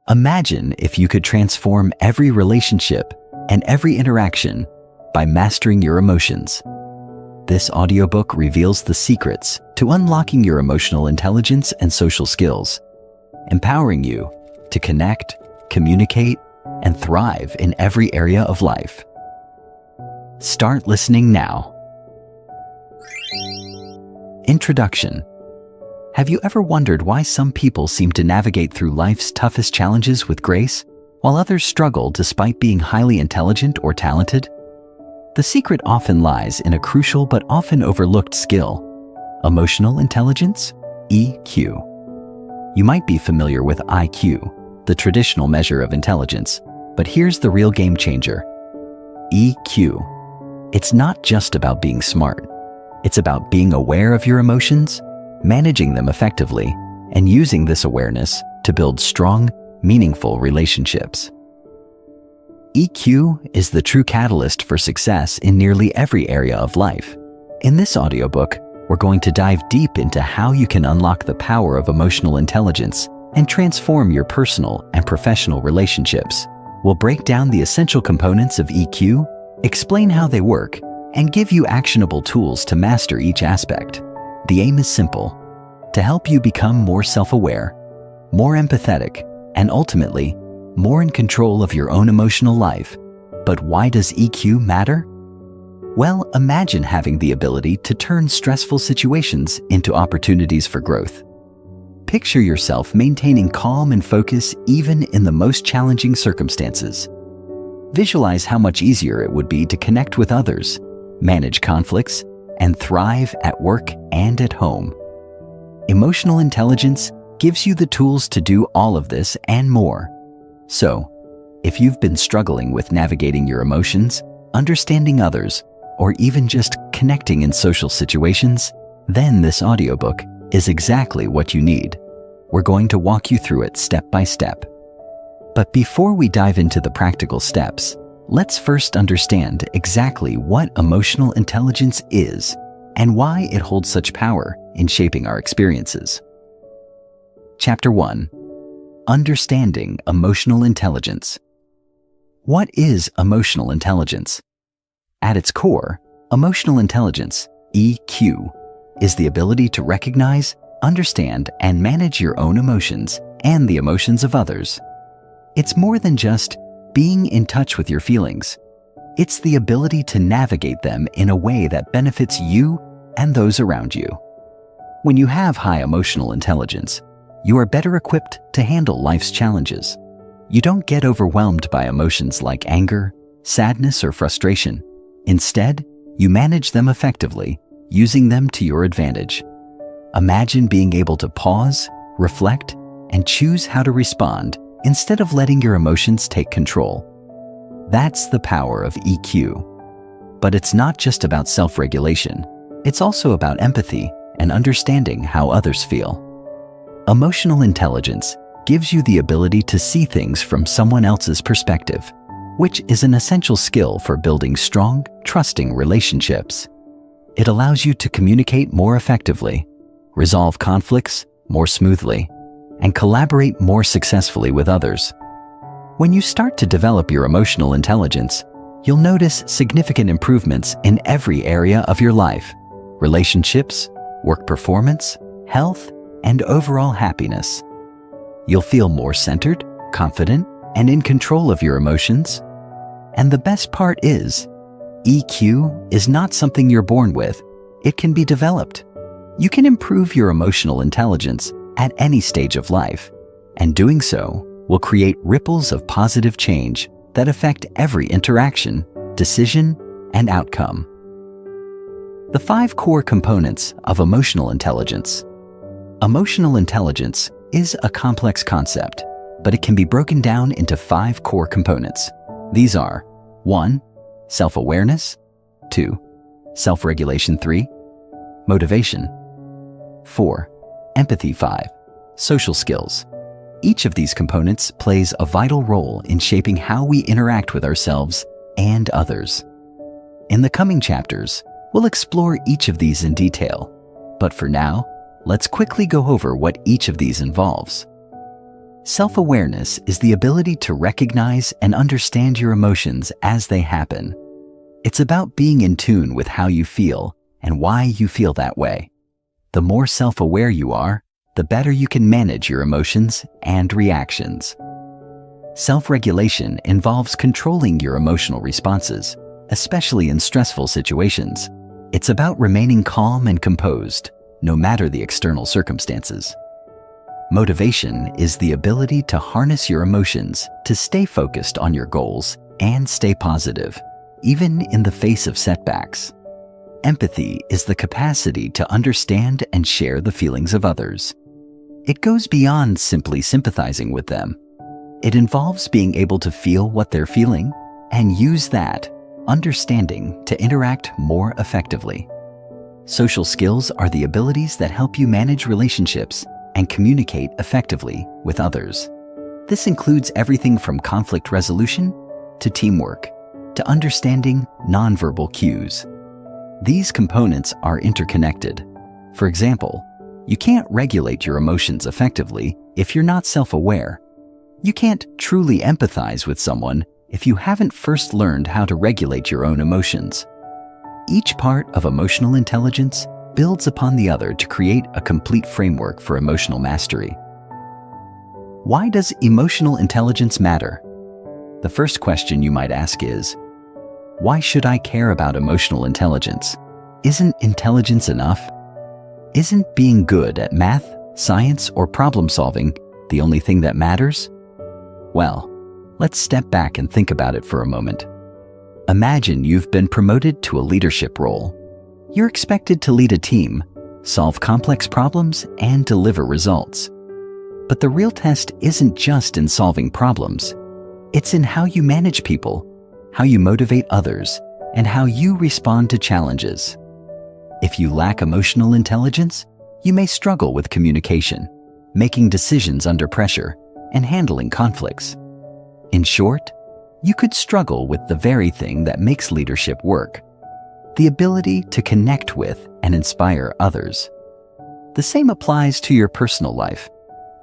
Imagine if you could transform every relationship and every interaction by mastering your emotions. This audiobook reveals the secrets to unlocking your emotional intelligence and social skills, empowering you to connect, communicate, and thrive in every area of life. Start listening now. Introduction. Have you ever wondered why some people seem to navigate through life's toughest challenges with grace, while others struggle despite being highly intelligent or talented? The secret often lies in a crucial but often overlooked skill: emotional intelligence, EQ. You might be familiar with IQ, the traditional measure of intelligence, but here's the real game changer: EQ. It's not just about being smart. It's about being aware of your emotions, managing them effectively, and using this awareness to build strong, meaningful relationships. EQ is the true catalyst for success in nearly every area of life. In this audiobook, we're going to dive deep into how you can unlock the power of emotional intelligence and transform your personal and professional relationships. We'll break down the essential components of EQ, explain how they work, and give you actionable tools to master each aspect. The aim is simple: to help you become more self-aware, more empathetic, and ultimately, more in control of your own emotional life. But why does EQ matter? Well, imagine having the ability to turn stressful situations into opportunities for growth. Picture yourself maintaining calm and focus even in the most challenging circumstances. Visualize how much easier it would be to connect with others, manage conflicts, and thrive at work and at home. Emotional intelligence gives you the tools to do all of this and more. So, if you've been struggling with navigating your emotions, understanding others, or even just connecting in social situations, then this audiobook is exactly what you need. We're going to walk you through it step by step. But before we dive into the practical steps, let's first understand exactly what emotional intelligence is and why it holds such power in shaping our experiences. Chapter 1. Understanding emotional intelligence. What is emotional intelligence? At its core, emotional intelligence, EQ, is the ability to recognize, understand, and manage your own emotions and the emotions of others. It's more than just being in touch with your feelings. It's the ability to navigate them in a way that benefits you and those around you. When you have high emotional intelligence, you are better equipped to handle life's challenges. You don't get overwhelmed by emotions like anger, sadness, or frustration. Instead, you manage them effectively, using them to your advantage. Imagine being able to pause, reflect, and choose how to respond instead of letting your emotions take control. That's the power of EQ. But it's not just about self-regulation. It's also about empathy and understanding how others feel. Emotional intelligence gives you the ability to see things from someone else's perspective, which is an essential skill for building strong, trusting relationships. It allows you to communicate more effectively, resolve conflicts more smoothly, and collaborate more successfully with others. When you start to develop your emotional intelligence, you'll notice significant improvements in every area of your life: relationships, work performance, health, and overall happiness. You'll feel more centered, confident, and in control of your emotions. And the best part is, EQ is not something you're born with. It can be developed. You can improve your emotional intelligence at any stage of life, and doing so will create ripples of positive change that affect every interaction, decision, and outcome. The 5 core components of emotional intelligence. Emotional intelligence is a complex concept, but it can be broken down into 5 core components. These are 1. Self-awareness. 2. Self-regulation. 3. Motivation. 4. Empathy. 5. Social skills. Each of these components plays a vital role in shaping how we interact with ourselves and others. In the coming chapters, we'll explore each of these in detail, but for now, let's quickly go over what each of these involves. Self-awareness is the ability to recognize and understand your emotions as they happen. It's about being in tune with how you feel and why you feel that way. The more self-aware you are, the better you can manage your emotions and reactions. Self-regulation involves controlling your emotional responses, especially in stressful situations. It's about remaining calm and composed, no matter the external circumstances. Motivation is the ability to harness your emotions to stay focused on your goals and stay positive, even in the face of setbacks. Empathy is the capacity to understand and share the feelings of others. It goes beyond simply sympathizing with them. It involves being able to feel what they're feeling and use that understanding to interact more effectively. Social skills are the abilities that help you manage relationships and communicate effectively with others. This includes everything from conflict resolution to teamwork to understanding nonverbal cues. These components are interconnected. For example, you can't regulate your emotions effectively if you're not self-aware. You can't truly empathize with someone if you haven't first learned how to regulate your own emotions. Each part of emotional intelligence builds upon the other to create a complete framework for emotional mastery. Why does emotional intelligence matter? The first question you might ask is, why should I care about emotional intelligence? Isn't intelligence enough? Isn't being good at math, science, or problem solving the only thing that matters? Well, let's step back and think about it for a moment. Imagine you've been promoted to a leadership role. You're expected to lead a team, solve complex problems, and deliver results. But the real test isn't just in solving problems. It's in how you manage people, how you motivate others, and how you respond to challenges. If you lack emotional intelligence, you may struggle with communication, making decisions under pressure, and handling conflicts. In short, you could struggle with the very thing that makes leadership work: the ability to connect with and inspire others. The same applies to your personal life.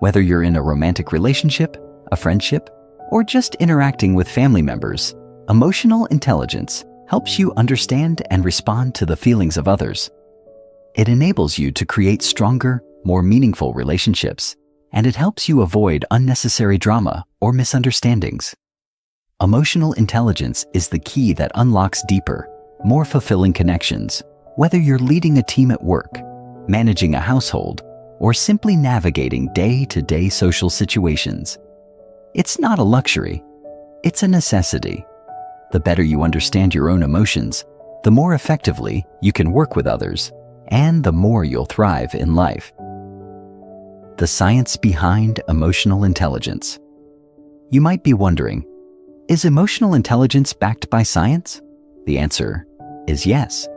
Whether you're in a romantic relationship, a friendship, or just interacting with family members, emotional intelligence helps you understand and respond to the feelings of others. It enables you to create stronger, more meaningful relationships, and it helps you avoid unnecessary drama or misunderstandings. Emotional intelligence is the key that unlocks deeper, more fulfilling connections, whether you're leading a team at work, managing a household, or simply navigating day-to-day social situations. It's not a luxury, it's a necessity. The better you understand your own emotions, the more effectively you can work with others, and the more you'll thrive in life. The science behind emotional intelligence. You might be wondering, is emotional intelligence backed by science? The answer is yes.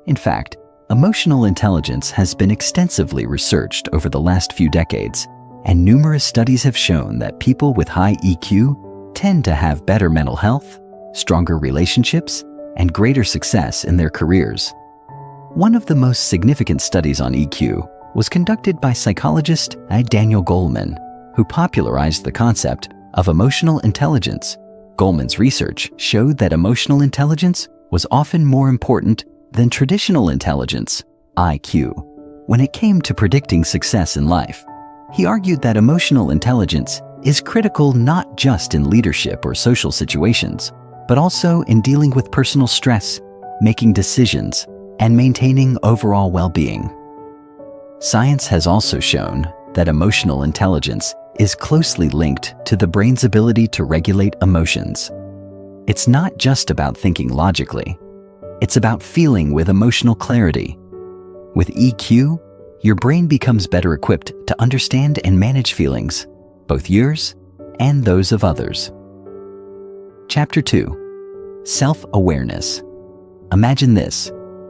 In fact, emotional intelligence has been extensively researched over the last few decades, and numerous studies have shown that people with high EQ tend to have better mental health, stronger relationships, and greater success in their careers. One of the most significant studies on EQ was conducted by psychologist Daniel Goleman, who popularized the concept of emotional intelligence. Goleman's research showed that emotional intelligence was often more important than traditional intelligence, IQ, when it came to predicting success in life. He argued that emotional intelligence is critical not just in leadership or social situations, but also in dealing with personal stress, making decisions, and maintaining overall well-being. Science has also shown that emotional intelligence is closely linked to the brain's ability to regulate emotions. It's not just about thinking logically. It's about feeling with emotional clarity. With EQ, your brain becomes better equipped to understand and manage feelings, both yours and those of others. Chapter 2. Self-awareness. Imagine this.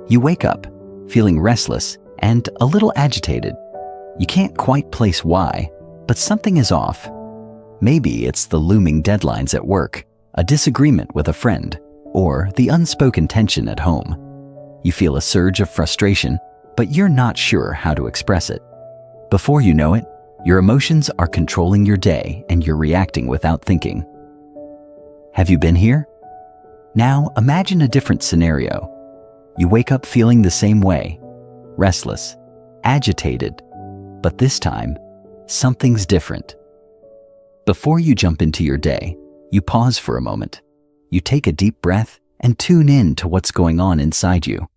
You wake up, feeling restless and a little agitated. You can't quite place why, but something is off. Maybe it's the looming deadlines at work, a disagreement with a friend, or the unspoken tension at home. You feel a surge of frustration, but you're not sure how to express it. Before you know it, Your emotions are controlling your day and you're reacting without thinking. Have you been here? Now imagine a different scenario. You wake up feeling the same way, restless, agitated, but this time, something's different. Before you jump into your day, you pause for a moment. You take a deep breath and tune in to what's going on inside you.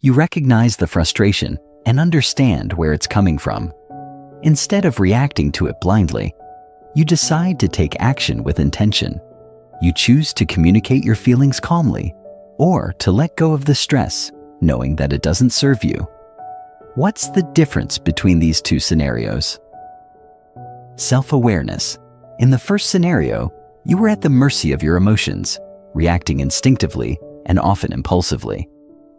You recognize the frustration and understand where it's coming from. Instead of reacting to it blindly, you decide to take action with intention. You choose to communicate your feelings calmly or to let go of the stress, knowing that it doesn't serve you. What's the difference between these two scenarios? Self-awareness. In the first scenario, you were at the mercy of your emotions, reacting instinctively and often impulsively.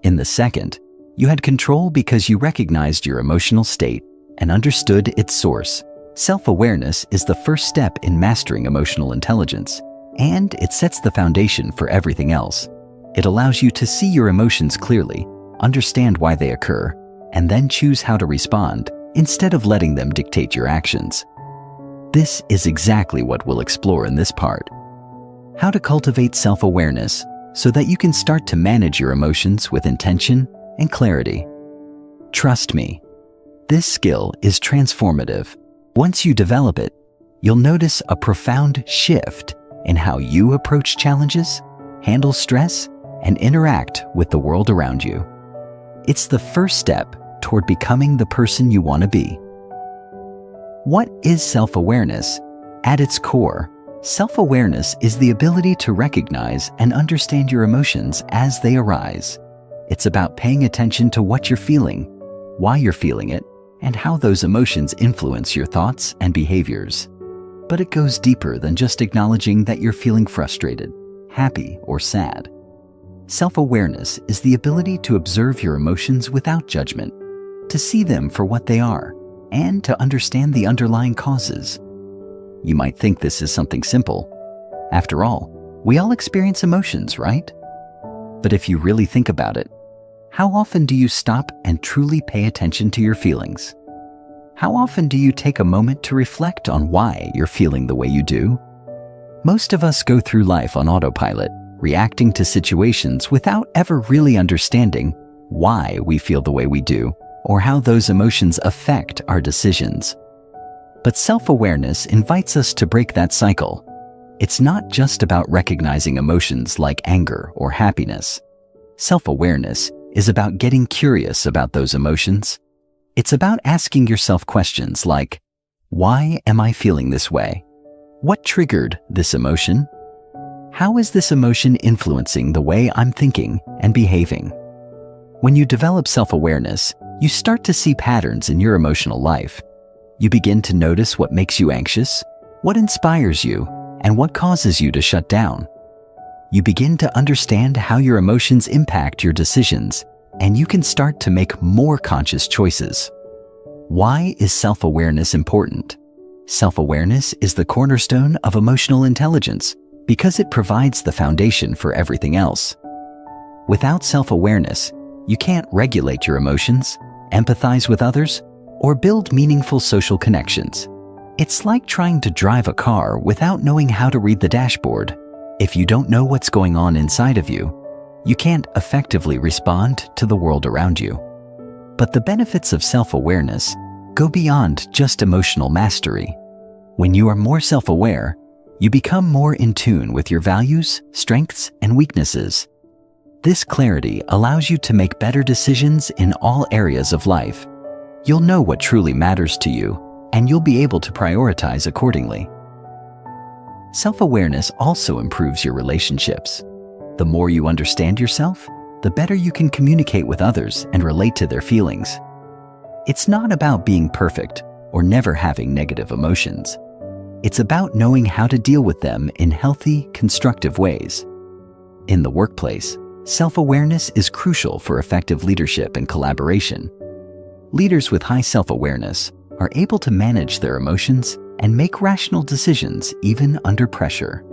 In the second, you had control because you recognized your emotional state and understood its source. Self-awareness is the first step in mastering emotional intelligence, and it sets the foundation for everything else. It allows you to see your emotions clearly, understand why they occur, and then choose how to respond instead of letting them dictate your actions. This is exactly what we'll explore in this part. How to cultivate self-awareness so that you can start to manage your emotions with intention and clarity. Trust me, this skill is transformative. Once you develop it, you'll notice a profound shift in how you approach challenges, handle stress, and interact with the world around you. It's the first step toward becoming the person you want to be. What is self-awareness? At its core, self-awareness is the ability to recognize and understand your emotions as they arise. It's about paying attention to what you're feeling, why you're feeling it, and how those emotions influence your thoughts and behaviors. But it goes deeper than just acknowledging that you're feeling frustrated, happy, or sad. Self-awareness is the ability to observe your emotions without judgment, to see them for what they are, and to understand the underlying causes. You might think this is something simple. After all, we all experience emotions, right? But if you really think about it, how often do you stop and truly pay attention to your feelings? How often do you take a moment to reflect on why you're feeling the way you do? Most of us go through life on autopilot, reacting to situations without ever really understanding why we feel the way we do or how those emotions affect our decisions. But self-awareness invites us to break that cycle. It's not just about recognizing emotions like anger or happiness. Self-awareness is about getting curious about those emotions. It's about asking yourself questions like, why am I feeling this way? What triggered this emotion? How is this emotion influencing the way I'm thinking and behaving? When you develop self-awareness, you start to see patterns in your emotional life. You begin to notice what makes you anxious, what inspires you, and what causes you to shut down. You begin to understand how your emotions impact your decisions, and you can start to make more conscious choices. Why is self-awareness important? Self-awareness is the cornerstone of emotional intelligence because it provides the foundation for everything else. Without self-awareness, you can't regulate your emotions, empathize with others, or build meaningful social connections. It's like trying to drive a car without knowing how to read the dashboard. If you don't know what's going on inside of you, you can't effectively respond to the world around you. But the benefits of self-awareness go beyond just emotional mastery. When you are more self-aware, you become more in tune with your values, strengths, and weaknesses. This clarity allows you to make better decisions in all areas of life. You'll know what truly matters to you, and you'll be able to prioritize accordingly. Self-awareness also improves your relationships. The more you understand yourself, the better you can communicate with others and relate to their feelings. It's not about being perfect or never having negative emotions. It's about knowing how to deal with them in healthy, constructive ways. In the workplace, self-awareness is crucial for effective leadership and collaboration. Leaders with high self-awareness are able to manage their emotions and make rational decisions even under pressure.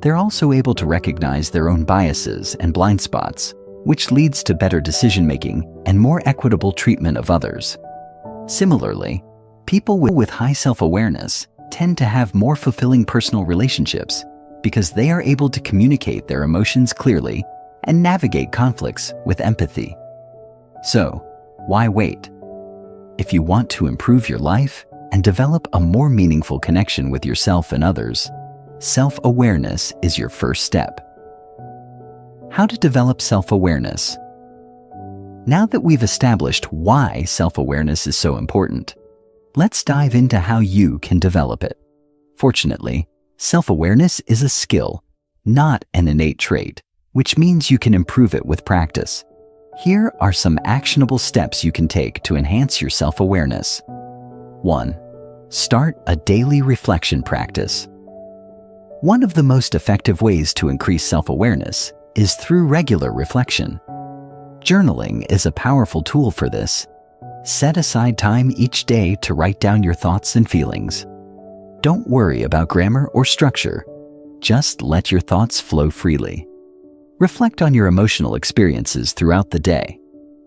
They're also able to recognize their own biases and blind spots, which leads to better decision-making and more equitable treatment of others. Similarly, People with high self-awareness tend to have more fulfilling personal relationships because they are able to communicate their emotions clearly and navigate conflicts with empathy. So, why wait? If you want to improve your life and develop a more meaningful connection with yourself and others, self-awareness is your first step. How to develop self-awareness? Now that we've established why self-awareness is so important, let's dive into how you can develop it. Fortunately, self-awareness is a skill, not an innate trait, which means you can improve it with practice. Here are some actionable steps you can take to enhance your self-awareness. 1. Start a daily reflection practice. One of the most effective ways to increase self-awareness is through regular reflection. Journaling is a powerful tool for this. Set aside time each day to write down your thoughts and feelings. Don't worry about grammar or structure. Just let your thoughts flow freely. Reflect on your emotional experiences throughout the day.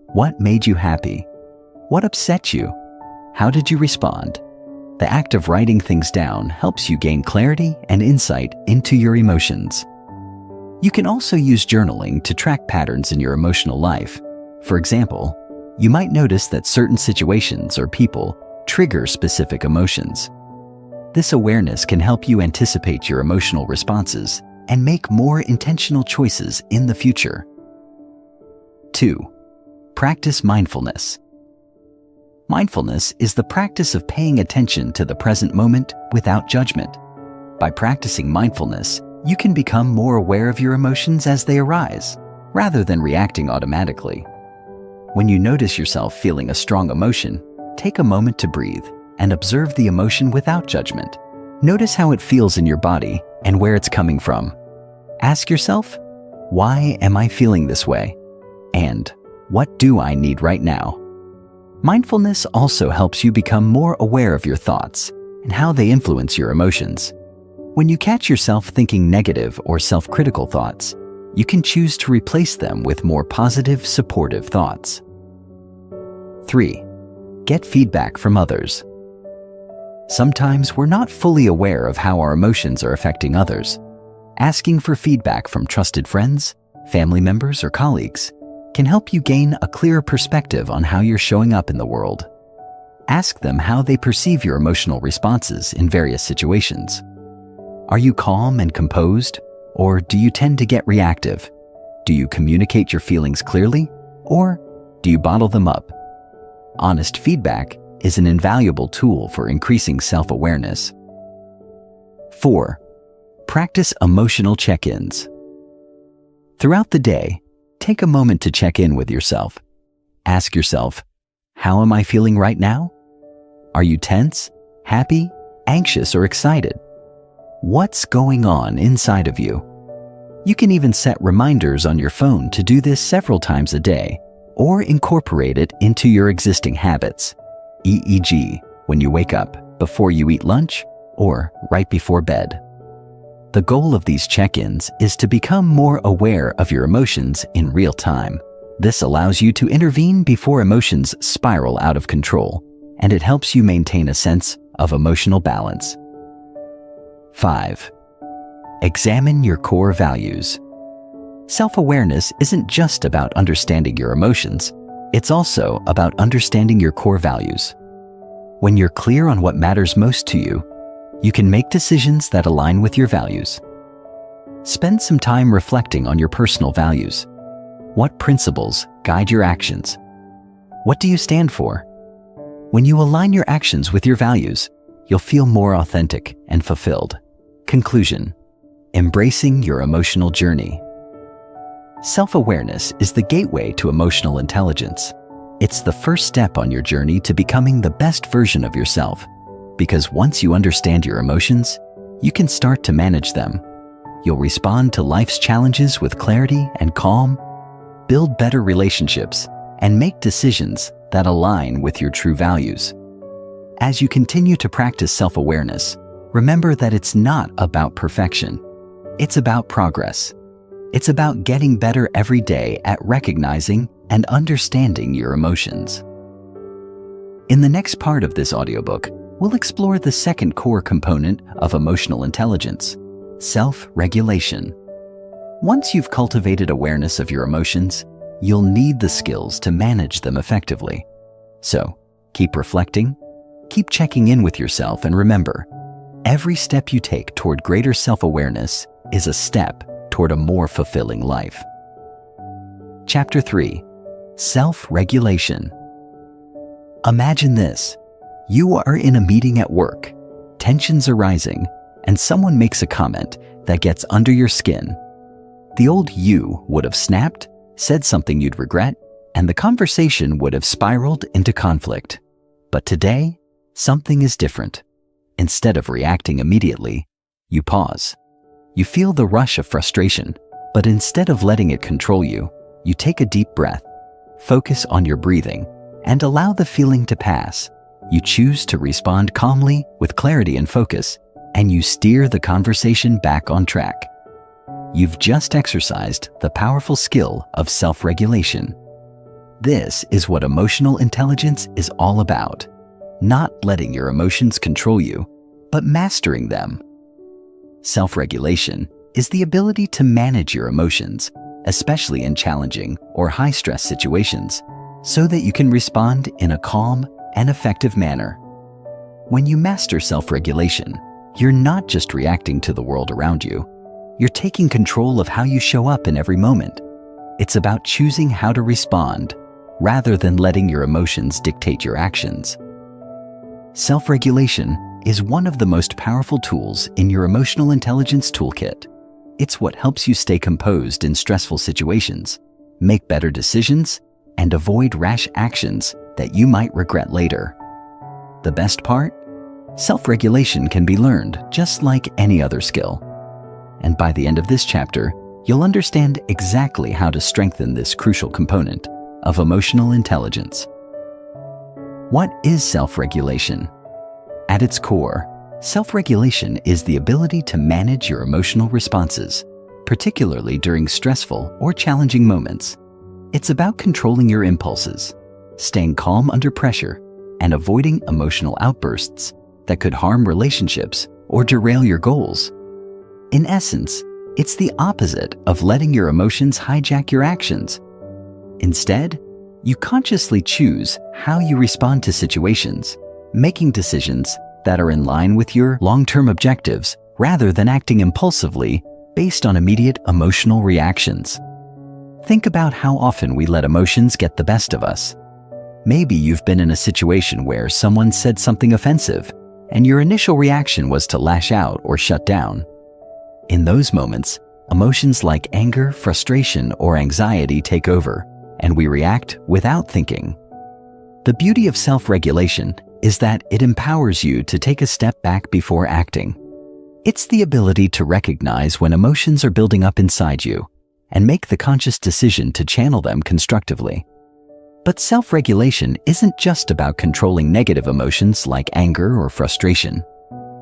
What made you happy? What upset you? How did you respond? The act of writing things down helps you gain clarity and insight into your emotions. You can also use journaling to track patterns in your emotional life. For example, you might notice that certain situations or people trigger specific emotions. This awareness can help you anticipate your emotional responses and make more intentional choices in the future. 2. Practice mindfulness. Mindfulness is the practice of paying attention to the present moment without judgment. By practicing mindfulness, you can become more aware of your emotions as they arise, rather than reacting automatically. When you notice yourself feeling a strong emotion, take a moment to breathe and observe the emotion without judgment. Notice how it feels in your body and where it's coming from. Ask yourself, why am I feeling this way? And what do I need right now? Mindfulness also helps you become more aware of your thoughts and how they influence your emotions. When you catch yourself thinking negative or self-critical thoughts, you can choose to replace them with more positive, supportive thoughts. 3. Get feedback from others. Sometimes we're not fully aware of how our emotions are affecting others. Asking for feedback from trusted friends, family members, or colleagues can help you gain a clearer perspective on how you're showing up in the world. Ask them how they perceive your emotional responses in various situations. Are you calm and composed, or do you tend to get reactive? Do you communicate your feelings clearly, or do you bottle them up? Honest feedback is an invaluable tool for increasing self-awareness. 4. Practice emotional check-ins. Throughout the day, take a moment to check in with yourself. Ask yourself, how am I feeling right now? Are you tense, happy, anxious, or excited? What's going on inside of you? You can even set reminders on your phone to do this several times a day, or incorporate it into your existing habits, e.g., when you wake up, before you eat lunch, or right before bed. The goal of these check-ins is to become more aware of your emotions in real time. This allows you to intervene before emotions spiral out of control, and it helps you maintain a sense of emotional balance. 5. Examine your core values. Self-awareness isn't just about understanding your emotions, it's also about understanding your core values. When you're clear on what matters most to you, you can make decisions that align with your values. Spend some time reflecting on your personal values. What principles guide your actions? What do you stand for? When you align your actions with your values, you'll feel more authentic and fulfilled. Conclusion: embracing your emotional journey. Self-awareness is the gateway to emotional intelligence. It's the first step on your journey to becoming the best version of yourself. Because once you understand your emotions, you can start to manage them. You'll respond to life's challenges with clarity and calm, build better relationships, and make decisions that align with your true values. As you continue to practice self-awareness, remember that it's not about perfection. It's about progress. It's about getting better every day at recognizing and understanding your emotions. In the next part of this audiobook, we'll explore the second core component of emotional intelligence, self-regulation. Once you've cultivated awareness of your emotions, you'll need the skills to manage them effectively. So, keep reflecting, keep checking in with yourself, and remember, every step you take toward greater self-awareness is a step toward a more fulfilling life. Chapter 3. Self-regulation. Imagine this. You are in a meeting at work, tensions are rising, and someone makes a comment that gets under your skin. The old you would have snapped, said something you'd regret, and the conversation would have spiraled into conflict. But today, something is different. Instead of reacting immediately, you pause. You feel the rush of frustration, but instead of letting it control you, you take a deep breath, focus on your breathing, and allow the feeling to pass. You choose to respond calmly with clarity and focus, and you steer the conversation back on track. You've just exercised the powerful skill of self-regulation. This is what emotional intelligence is all about. Not letting your emotions control you, but mastering them. Self-regulation is the ability to manage your emotions, especially in challenging or high-stress situations, so that you can respond in a calm and effective manner. When you master self-regulation, you're not just reacting to the world around you. You're taking control of how you show up in every moment. It's about choosing how to respond, rather than letting your emotions dictate your actions. Self-regulation is one of the most powerful tools in your emotional intelligence toolkit. It's what helps you stay composed in stressful situations, make better decisions, and avoid rash actions that you might regret later. The best part? Self-regulation can be learned just like any other skill. And by the end of this chapter, you'll understand exactly how to strengthen this crucial component of emotional intelligence. What is self-regulation? At its core, self-regulation is the ability to manage your emotional responses, particularly during stressful or challenging moments. It's about controlling your impulses, staying calm under pressure, and avoiding emotional outbursts that could harm relationships or derail your goals. In essence, it's the opposite of letting your emotions hijack your actions. Instead, you consciously choose how you respond to situations, making decisions that are in line with your long-term objectives rather than acting impulsively based on immediate emotional reactions. Think about how often we let emotions get the best of us. Maybe you've been in a situation where someone said something offensive, and your initial reaction was to lash out or shut down. In those moments, emotions like anger, frustration, or anxiety take over, and we react without thinking. The beauty of self-regulation is that it empowers you to take a step back before acting. It's the ability to recognize when emotions are building up inside you and make the conscious decision to channel them constructively. But self-regulation isn't just about controlling negative emotions like anger or frustration.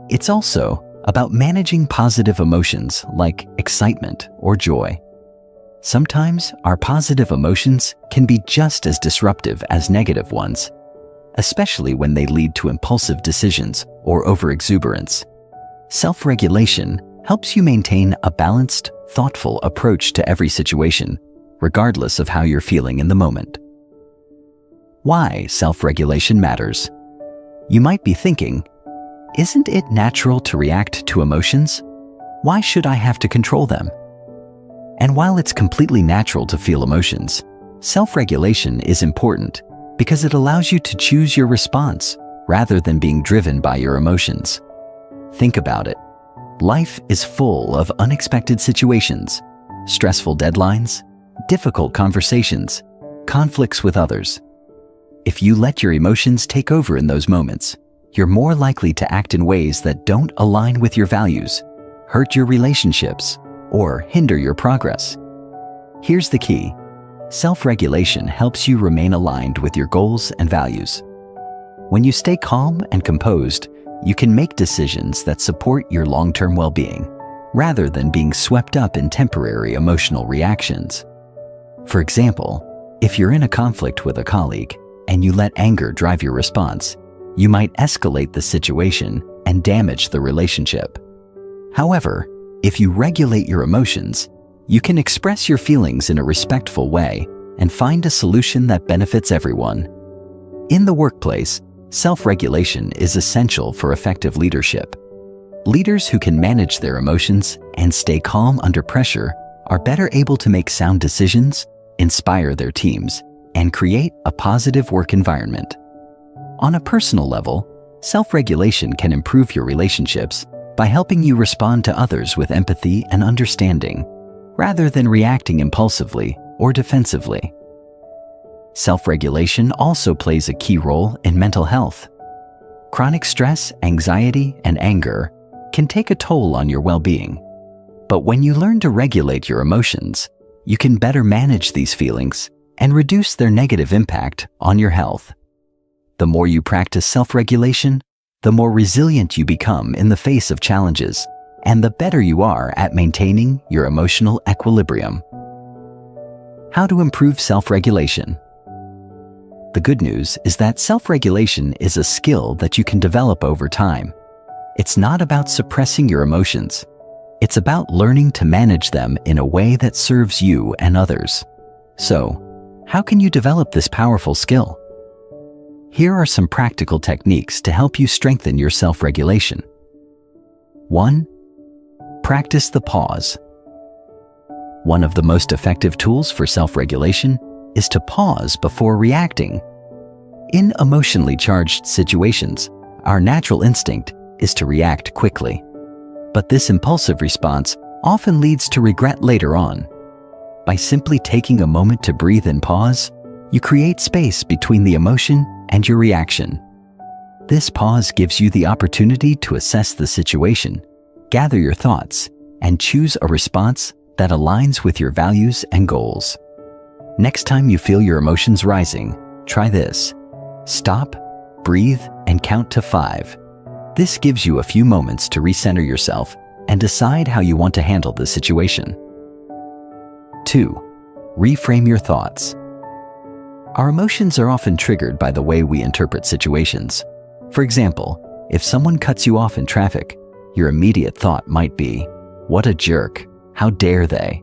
It's also about managing positive emotions like excitement or joy. Sometimes our positive emotions can be just as disruptive as negative ones, especially when they lead to impulsive decisions or overexuberance. Self-regulation helps you maintain a balanced, thoughtful approach to every situation, regardless of how you're feeling in the moment. Why self-regulation matters. You might be thinking, isn't it natural to react to emotions? Why should I have to control them? And while it's completely natural to feel emotions, self-regulation is important because it allows you to choose your response rather than being driven by your emotions. Think about it. Life is full of unexpected situations, stressful deadlines, difficult conversations, conflicts with others. If you let your emotions take over in those moments, you're more likely to act in ways that don't align with your values, hurt your relationships, or hinder your progress. Here's the key. Self-regulation helps you remain aligned with your goals and values. When you stay calm and composed, you can make decisions that support your long-term well-being, rather than being swept up in temporary emotional reactions. For example, if you're in a conflict with a colleague, and you let anger drive your response, you might escalate the situation and damage the relationship. However, if you regulate your emotions, you can express your feelings in a respectful way and find a solution that benefits everyone. In the workplace, self-regulation is essential for effective leadership. Leaders who can manage their emotions and stay calm under pressure are better able to make sound decisions, inspire their teams, and create a positive work environment. On a personal level, self-regulation can improve your relationships by helping you respond to others with empathy and understanding, rather than reacting impulsively or defensively. Self-regulation also plays a key role in mental health. Chronic stress, anxiety, and anger can take a toll on your well-being. But when you learn to regulate your emotions, you can better manage these feelings and reduce their negative impact on your health. The more you practice self-regulation, the more resilient you become in the face of challenges, and the better you are at maintaining your emotional equilibrium. How to improve self-regulation? The good news is that self-regulation is a skill that you can develop over time. It's not about suppressing your emotions. It's about learning to manage them in a way that serves you and others. So, how can you develop this powerful skill? Here are some practical techniques to help you strengthen your self-regulation. 1. Practice the pause. One of the most effective tools for self-regulation is to pause before reacting. In emotionally charged situations, our natural instinct is to react quickly. But this impulsive response often leads to regret later on. By simply taking a moment to breathe and pause, you create space between the emotion and your reaction. This pause gives you the opportunity to assess the situation, gather your thoughts, and choose a response that aligns with your values and goals. Next time you feel your emotions rising, try this. Stop, breathe, and count to 5. This gives you a few moments to recenter yourself and decide how you want to handle the situation. 2. Reframe your thoughts. Our emotions are often triggered by the way we interpret situations. For example, if someone cuts you off in traffic, your immediate thought might be, "What a jerk, how dare they?"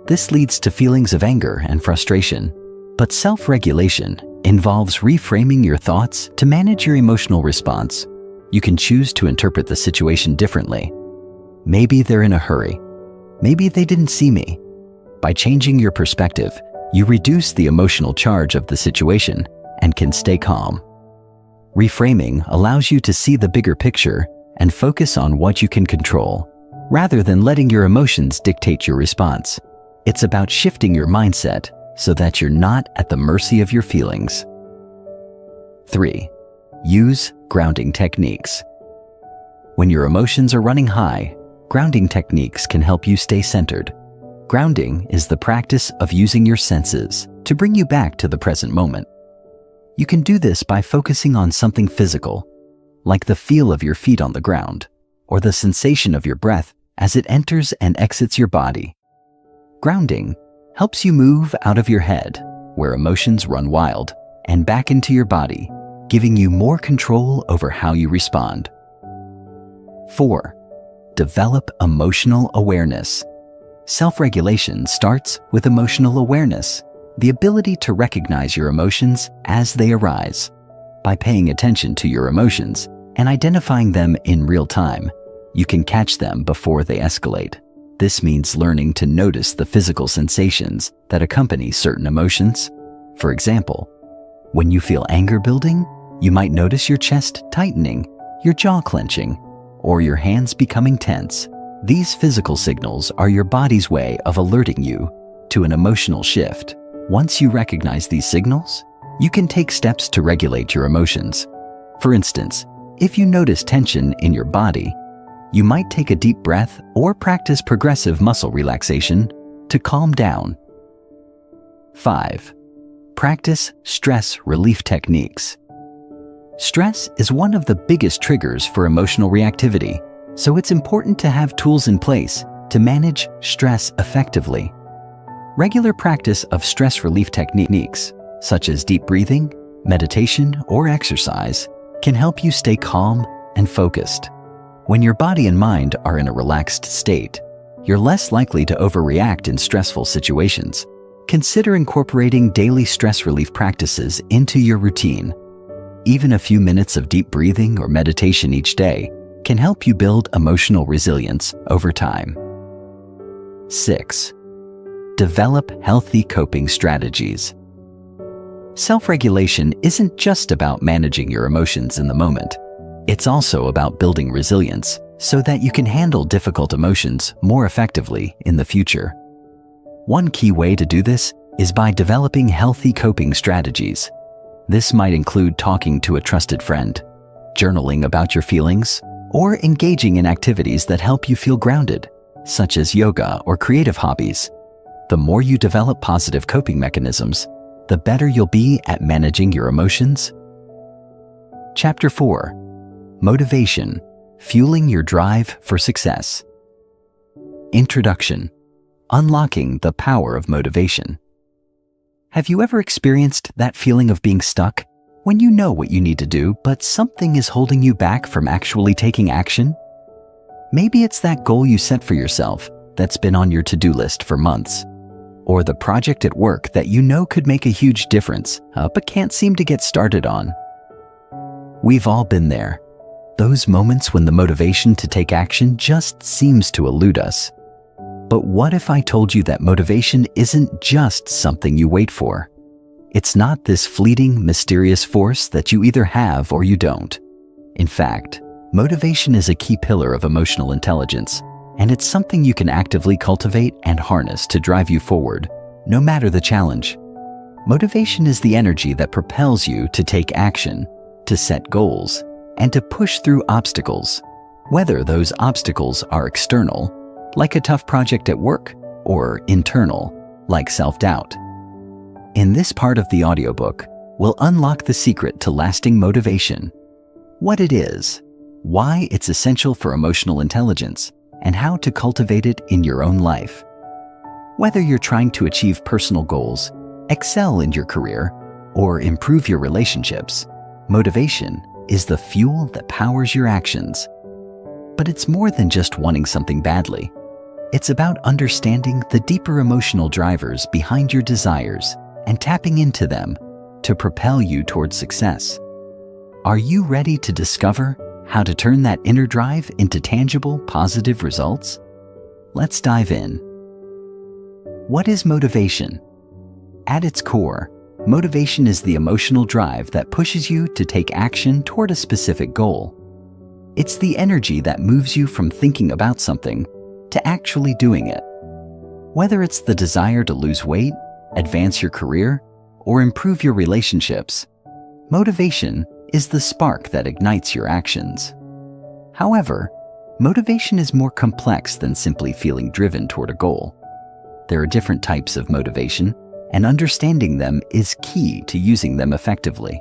This leads to feelings of anger and frustration, but self-regulation involves reframing your thoughts to manage your emotional response. You can choose to interpret the situation differently. Maybe they're in a hurry. Maybe they didn't see me. By changing your perspective, you reduce the emotional charge of the situation and can stay calm. Reframing allows you to see the bigger picture and focus on what you can control, rather than letting your emotions dictate your response. It's about shifting your mindset so that you're not at the mercy of your feelings. 3. Use grounding techniques. When your emotions are running high, grounding techniques can help you stay centered. Grounding is the practice of using your senses to bring you back to the present moment. You can do this by focusing on something physical, like the feel of your feet on the ground, or the sensation of your breath as it enters and exits your body. Grounding helps you move out of your head, where emotions run wild, and back into your body, giving you more control over how you respond. 4. Develop emotional awareness. Self-regulation starts with emotional awareness, the ability to recognize your emotions as they arise. By paying attention to your emotions and identifying them in real time, you can catch them before they escalate. This means learning to notice the physical sensations that accompany certain emotions. For example, when you feel anger building, you might notice your chest tightening, your jaw clenching, or your hands becoming tense. These physical signals are your body's way of alerting you to an emotional shift. Once you recognize these signals, you can take steps to regulate your emotions. For instance, if you notice tension in your body, you might take a deep breath or practice progressive muscle relaxation to calm down. 5. Practice stress relief techniques. Stress is one of the biggest triggers for emotional reactivity, so it's important to have tools in place to manage stress effectively. Regular practice of stress relief techniques, such as deep breathing, meditation, or exercise can help you stay calm and focused. When your body and mind are in a relaxed state, you're less likely to overreact in stressful situations. Consider incorporating daily stress relief practices into your routine. Even a few minutes of deep breathing or meditation each day can help you build emotional resilience over time. 6. Develop healthy coping strategies. Self-regulation isn't just about managing your emotions in the moment. It's also about building resilience so that you can handle difficult emotions more effectively in the future. One key way to do this is by developing healthy coping strategies. This might include talking to a trusted friend, journaling about your feelings, or engaging in activities that help you feel grounded, such as yoga or creative hobbies. The more you develop positive coping mechanisms, the better you'll be at managing your emotions. Chapter 4. Motivation, fueling your drive for success. Introduction. Unlocking the power of motivation. Have you ever experienced that feeling of being stuck when you know what you need to do, but something is holding you back from actually taking action? Maybe it's that goal you set for yourself that's been on your to-do list for months, or the project at work that you know could make a huge difference, but can't seem to get started on. We've all been there. Those moments when the motivation to take action just seems to elude us. But what if I told you that motivation isn't just something you wait for? It's not this fleeting, mysterious force that you either have or you don't. In fact, motivation is a key pillar of emotional intelligence, and it's something you can actively cultivate and harness to drive you forward, no matter the challenge. Motivation is the energy that propels you to take action, to set goals, and to push through obstacles, whether those obstacles are external, like a tough project at work, or internal, like self-doubt. In this part of the audiobook, we'll unlock the secret to lasting motivation, what it is, why it's essential for emotional intelligence, and how to cultivate it in your own life. Whether you're trying to achieve personal goals, excel in your career, or improve your relationships, motivation is the fuel that powers your actions. But it's more than just wanting something badly. It's about understanding the deeper emotional drivers behind your desires and tapping into them to propel you towards success. Are you ready to discover how to turn that inner drive into tangible, positive results? Let's dive in. What is motivation? At its core, motivation is the emotional drive that pushes you to take action toward a specific goal. It's the energy that moves you from thinking about something to actually doing it. Whether it's the desire to lose weight, advance your career, or improve your relationships, motivation is the spark that ignites your actions. However, motivation is more complex than simply feeling driven toward a goal. There are different types of motivation, and understanding them is key to using them effectively.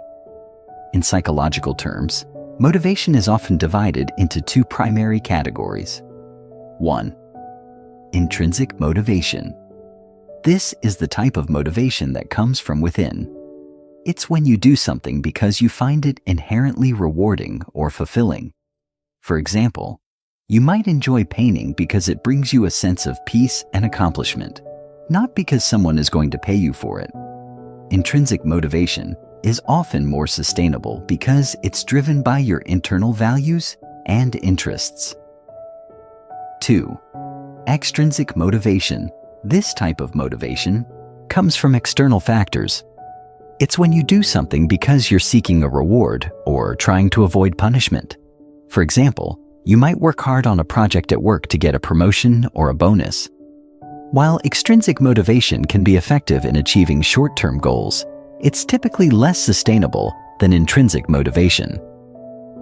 In psychological terms, motivation is often divided into two primary categories. 1. Intrinsic motivation. This is the type of motivation that comes from within. It's when you do something because you find it inherently rewarding or fulfilling. For example, you might enjoy painting because it brings you a sense of peace and accomplishment, not because someone is going to pay you for it. Intrinsic motivation is often more sustainable because it's driven by your internal values and interests. 2. Extrinsic motivation. This type of motivation comes from external factors. It's when you do something because you're seeking a reward or trying to avoid punishment. For example, you might work hard on a project at work to get a promotion or a bonus. While extrinsic motivation can be effective in achieving short-term goals, it's typically less sustainable than intrinsic motivation.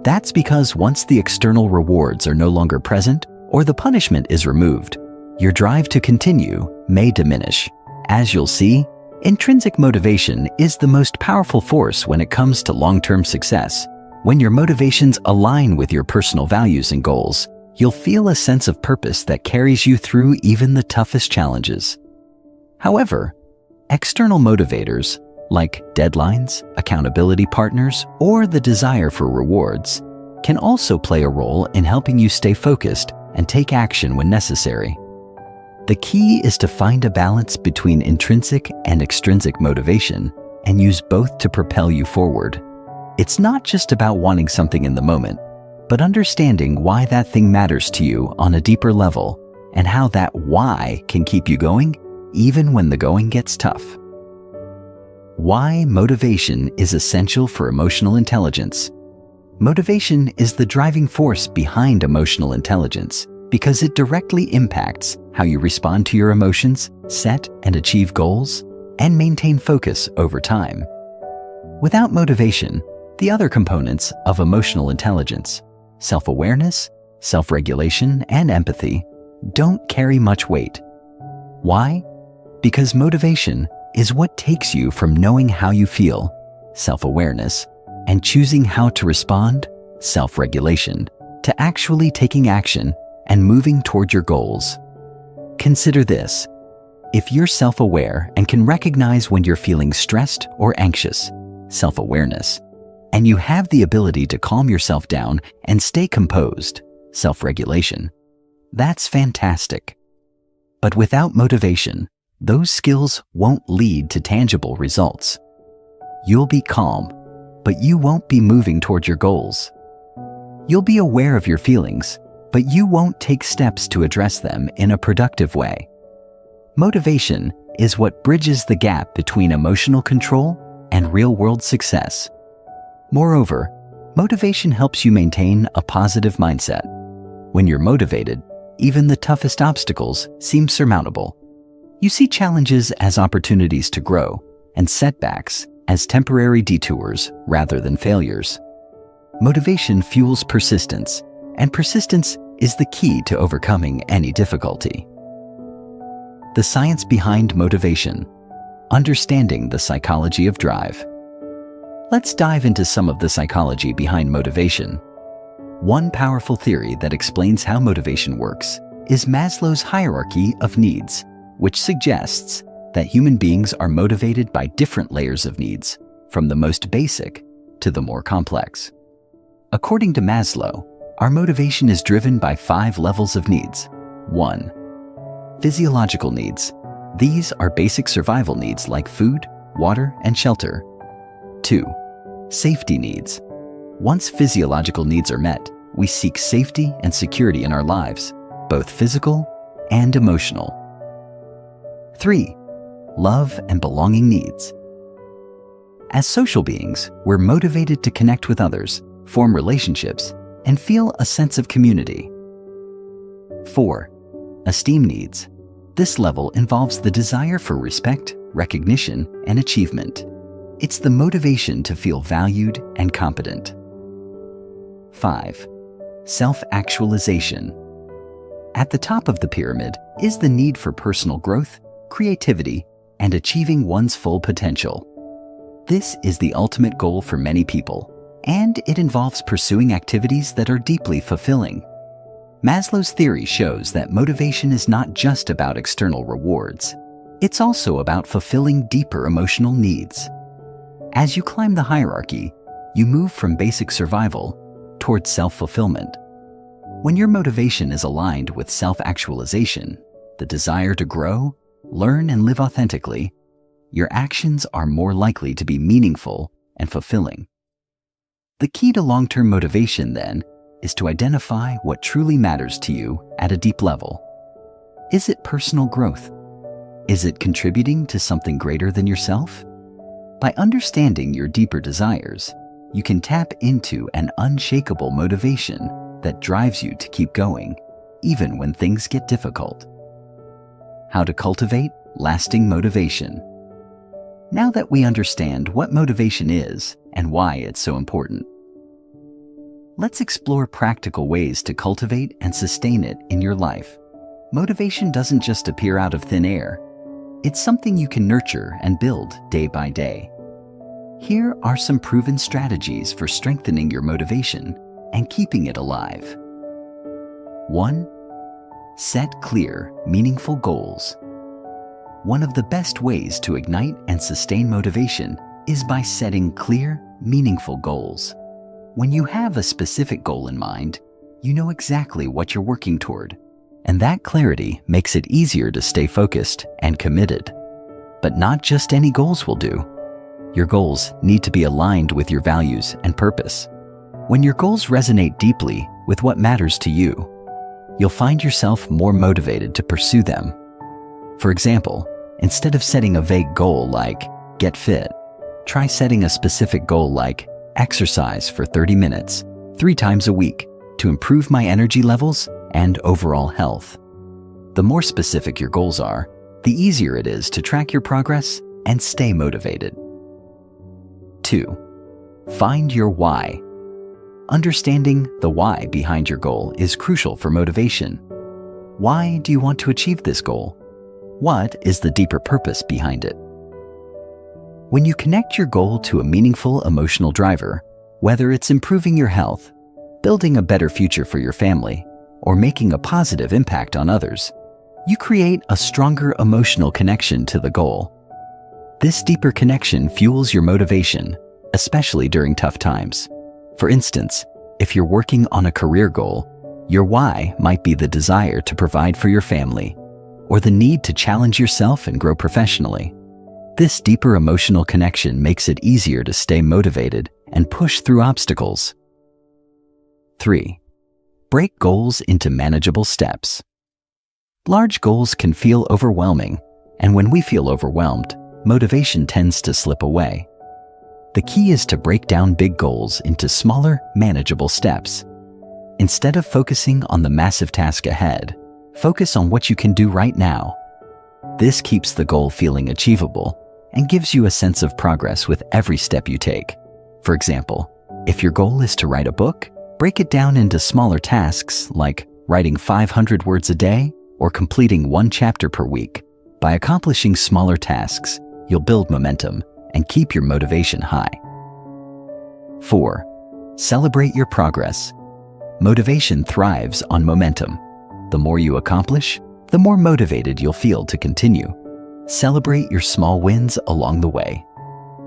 That's because once the external rewards are no longer present or the punishment is removed, your drive to continue may diminish. As you'll see, intrinsic motivation is the most powerful force when it comes to long-term success. When your motivations align with your personal values and goals, you'll feel a sense of purpose that carries you through even the toughest challenges. However, external motivators, like deadlines, accountability partners, or the desire for rewards, can also play a role in helping you stay focused and take action when necessary. The key is to find a balance between intrinsic and extrinsic motivation and use both to propel you forward. It's not just about wanting something in the moment, but understanding why that thing matters to you on a deeper level and how that why can keep you going even when the going gets tough. Why motivation is essential for emotional intelligence. Motivation is the driving force behind emotional intelligence because it directly impacts how you respond to your emotions, set and achieve goals, and maintain focus over time. Without motivation, the other components of emotional intelligence, self-awareness, self-regulation, and empathy, don't carry much weight. Why? Because motivation is what takes you from knowing how you feel, self-awareness, and choosing how to respond, self-regulation, to actually taking action and moving toward your goals. Consider this. If you're self-aware and can recognize when you're feeling stressed or anxious, self-awareness, and you have the ability to calm yourself down and stay composed, self-regulation, that's fantastic. But without motivation, those skills won't lead to tangible results. You'll be calm, but you won't be moving toward your goals. You'll be aware of your feelings, but you won't take steps to address them in a productive way. Motivation is what bridges the gap between emotional control and real-world success. Moreover, motivation helps you maintain a positive mindset. When you're motivated, even the toughest obstacles seem surmountable. You see challenges as opportunities to grow and setbacks as temporary detours rather than failures. Motivation fuels persistence, and persistence is the key to overcoming any difficulty. The science behind motivation. Understanding the psychology of drive. Let's dive into some of the psychology behind motivation. One powerful theory that explains how motivation works is Maslow's hierarchy of needs, which suggests that human beings are motivated by different layers of needs, from the most basic to the more complex. According to Maslow, our motivation is driven by 5 levels of needs. 1. Physiological needs. These are basic survival needs like food, water, and shelter. 2. Safety needs. Once physiological needs are met, we seek safety and security in our lives, both physical and emotional. 3. Love and belonging needs. As social beings, we're motivated to connect with others, form relationships, and feel a sense of community. 4. Esteem needs. This level involves the desire for respect, recognition, and achievement. It's the motivation to feel valued and competent. 5. Self-actualization. At the top of the pyramid is the need for personal growth, creativity, and achieving one's full potential. This is the ultimate goal for many people, and it involves pursuing activities that are deeply fulfilling. Maslow's theory shows that motivation is not just about external rewards. It's also about fulfilling deeper emotional needs. As you climb the hierarchy, you move from basic survival towards self-fulfillment. When your motivation is aligned with self-actualization, the desire to grow, learn, and live authentically, your actions are more likely to be meaningful and fulfilling. The key to long-term motivation, then, is to identify what truly matters to you at a deep level. Is it personal growth? Is it contributing to something greater than yourself? By understanding your deeper desires, you can tap into an unshakable motivation that drives you to keep going, even when things get difficult. How to cultivate lasting motivation. Now that we understand what motivation is and why it's so important, let's explore practical ways to cultivate and sustain it in your life. Motivation doesn't just appear out of thin air. It's something you can nurture and build day by day. Here are some proven strategies for strengthening your motivation and keeping it alive. 1. Set clear, meaningful goals. One of the best ways to ignite and sustain motivation is by setting clear, meaningful goals. When you have a specific goal in mind, you know exactly what you're working toward, and that clarity makes it easier to stay focused and committed. But not just any goals will do. Your goals need to be aligned with your values and purpose. When your goals resonate deeply with what matters to you, you'll find yourself more motivated to pursue them. For example, instead of setting a vague goal like get fit, try setting a specific goal like exercise for 30 minutes, 3 times a week to improve my energy levels and overall health. The more specific your goals are, the easier it is to track your progress and stay motivated. 2. Find your why. Understanding the why behind your goal is crucial for motivation. Why do you want to achieve this goal? What is the deeper purpose behind it? When you connect your goal to a meaningful emotional driver, whether it's improving your health, building a better future for your family, or making a positive impact on others, you create a stronger emotional connection to the goal. This deeper connection fuels your motivation, especially during tough times. For instance, if you're working on a career goal, your why might be the desire to provide for your family, or the need to challenge yourself and grow professionally. This deeper emotional connection makes it easier to stay motivated and push through obstacles. 3. Break goals into manageable steps. Large goals can feel overwhelming, and when we feel overwhelmed, motivation tends to slip away. The key is to break down big goals into smaller, manageable steps. Instead of focusing on the massive task ahead, focus on what you can do right now. This keeps the goal feeling achievable and gives you a sense of progress with every step you take. For example, if your goal is to write a book, break it down into smaller tasks like writing 500 words a day or completing 1 chapter per week. By accomplishing smaller tasks, you'll build momentum and keep your motivation high. 4. Celebrate your progress. Motivation thrives on momentum. The more you accomplish, the more motivated you'll feel to continue. Celebrate your small wins along the way.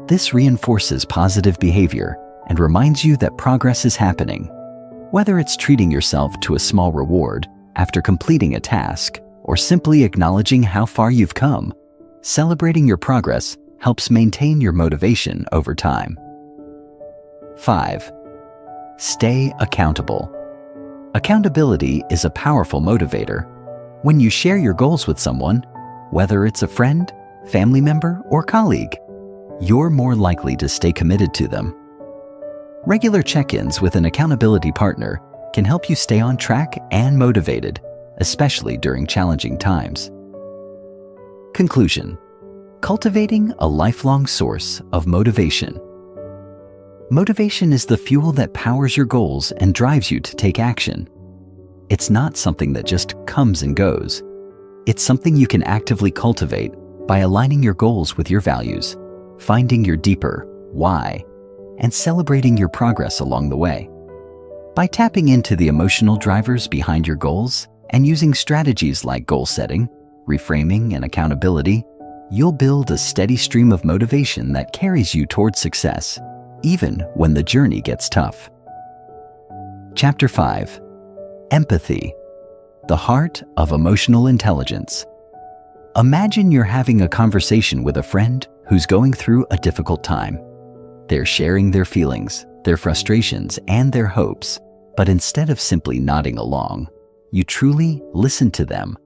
This reinforces positive behavior and reminds you that progress is happening. Whether it's treating yourself to a small reward after completing a task or simply acknowledging how far you've come, celebrating your progress helps maintain your motivation over time. 5. Stay accountable. Accountability is a powerful motivator. When you share your goals with someone, whether it's a friend, family member, or colleague, you're more likely to stay committed to them. Regular check-ins with an accountability partner can help you stay on track and motivated, especially during challenging times. Conclusion: cultivating a lifelong source of motivation. Motivation is the fuel that powers your goals and drives you to take action. It's not something that just comes and goes. It's something you can actively cultivate by aligning your goals with your values, finding your deeper why, and celebrating your progress along the way. By tapping into the emotional drivers behind your goals and using strategies like goal setting, reframing, and accountability, you'll build a steady stream of motivation that carries you towards success, even when the journey gets tough. Chapter 5. Empathy, the heart of emotional intelligence. Imagine you're having a conversation with a friend who's going through a difficult time. They're sharing their feelings, their frustrations, and their hopes, but instead of simply nodding along, you truly listen to them.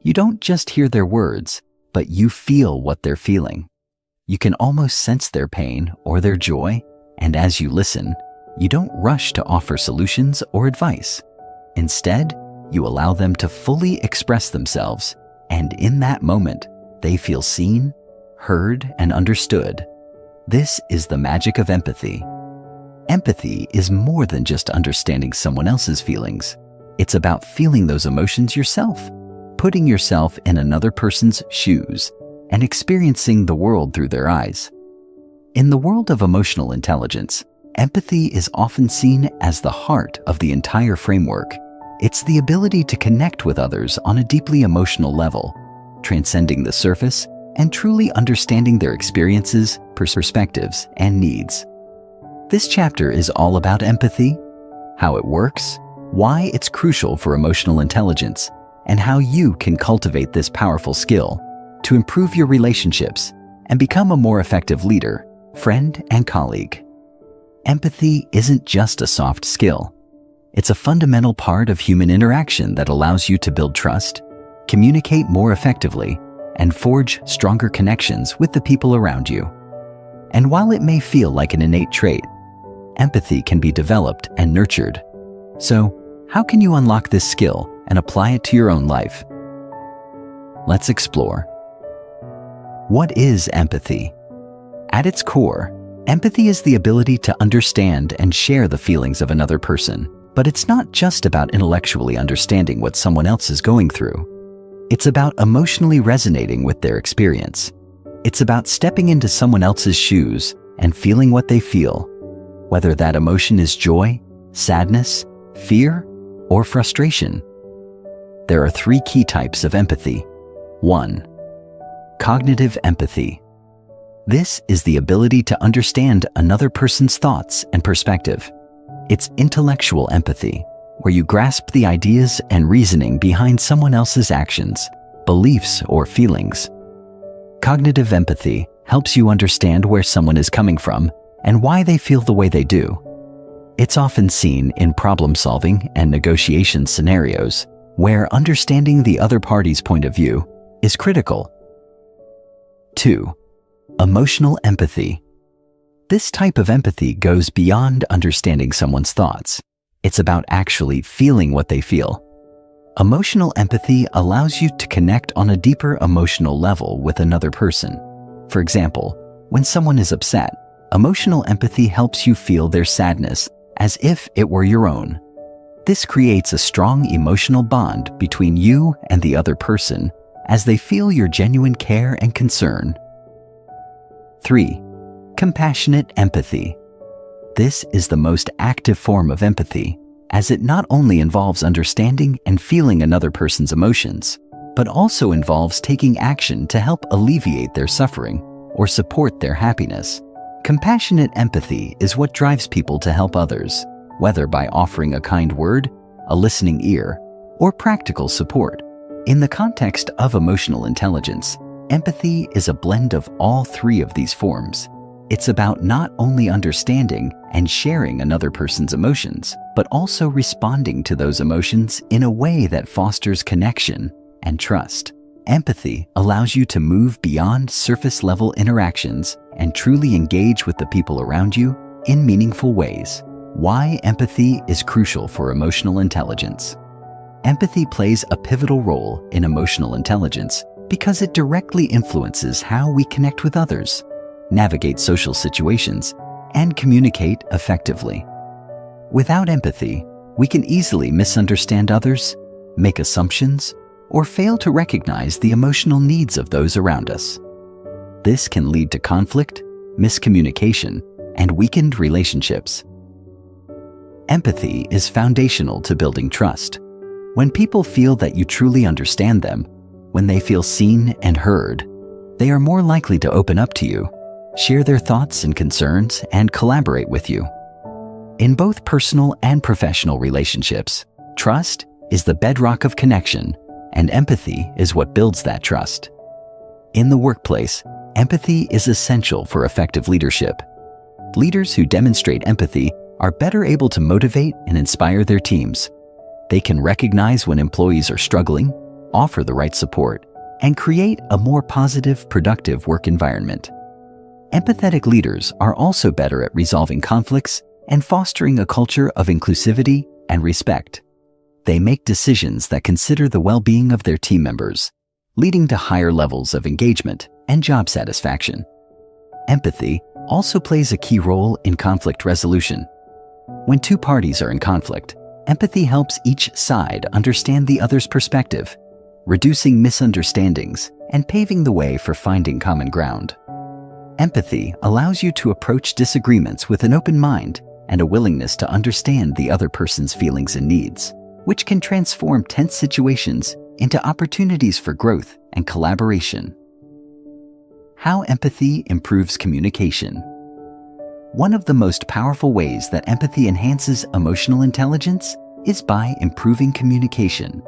You don't just hear their words, but you feel what they're feeling. You can almost sense their pain or their joy, and as you listen, you don't rush to offer solutions or advice. Instead, you allow them to fully express themselves, and in that moment, they feel seen, heard, and understood. This is the magic of empathy. Empathy is more than just understanding someone else's feelings. It's about feeling those emotions yourself, putting yourself in another person's shoes, and experiencing the world through their eyes. In the world of emotional intelligence, empathy is often seen as the heart of the entire framework. It's the ability to connect with others on a deeply emotional level, transcending the surface, and truly understanding their experiences, perspectives, and needs. This chapter is all about empathy, how it works, why it's crucial for emotional intelligence, and how you can cultivate this powerful skill to improve your relationships and become a more effective leader, friend, and colleague. Empathy isn't just a soft skill. It's a fundamental part of human interaction that allows you to build trust, communicate more effectively, and forge stronger connections with the people around you. And while it may feel like an innate trait, empathy can be developed and nurtured. So, how can you unlock this skill and apply it to your own life? Let's explore. What is empathy? At its core, empathy is the ability to understand and share the feelings of another person. But it's not just about intellectually understanding what someone else is going through. It's about emotionally resonating with their experience. It's about stepping into someone else's shoes and feeling what they feel, whether that emotion is joy, sadness, fear, or frustration. There are 3 key types of empathy. 1. Cognitive empathy. This is the ability to understand another person's thoughts and perspective. It's intellectual empathy, where you grasp the ideas and reasoning behind someone else's actions, beliefs, or feelings. Cognitive empathy helps you understand where someone is coming from and why they feel the way they do. It's often seen in problem-solving and negotiation scenarios, where understanding the other party's point of view is critical. 2. Emotional empathy. This type of empathy goes beyond understanding someone's thoughts. It's about actually feeling what they feel. Emotional empathy allows you to connect on a deeper emotional level with another person. For example, when someone is upset, emotional empathy helps you feel their sadness as if it were your own. This creates a strong emotional bond between you and the other person as they feel your genuine care and concern. 3. Compassionate empathy. This is the most active form of empathy, as it not only involves understanding and feeling another person's emotions, but also involves taking action to help alleviate their suffering or support their happiness. Compassionate empathy is what drives people to help others, whether by offering a kind word, a listening ear, or practical support. In the context of emotional intelligence, empathy is a blend of all 3 of these forms. It's about not only understanding and sharing another person's emotions, but also responding to those emotions in a way that fosters connection and trust. Empathy allows you to move beyond surface-level interactions and truly engage with the people around you in meaningful ways. Why empathy is crucial for emotional intelligence. Empathy plays a pivotal role in emotional intelligence because it directly influences how we connect with others, navigate social situations, and communicate effectively. Without empathy, we can easily misunderstand others, make assumptions, or fail to recognize the emotional needs of those around us. This can lead to conflict, miscommunication, and weakened relationships. Empathy is foundational to building trust. When people feel that you truly understand them, when they feel seen and heard, they are more likely to open up to you, share their thoughts and concerns, and collaborate with you. In both personal and professional relationships, trust is the bedrock of connection, and empathy is what builds that trust. In the workplace, empathy is essential for effective leadership. Leaders who demonstrate empathy are better able to motivate and inspire their teams. They can recognize when employees are struggling, offer the right support, and create a more positive, productive work environment. Empathetic leaders are also better at resolving conflicts and fostering a culture of inclusivity and respect. They make decisions that consider the well-being of their team members, leading to higher levels of engagement and job satisfaction. Empathy also plays a key role in conflict resolution. When 2 parties are in conflict, empathy helps each side understand the other's perspective, reducing misunderstandings and paving the way for finding common ground. Empathy allows you to approach disagreements with an open mind and a willingness to understand the other person's feelings and needs, which can transform tense situations into opportunities for growth and collaboration. How empathy improves communication. One of the most powerful ways that empathy enhances emotional intelligence is by improving communication.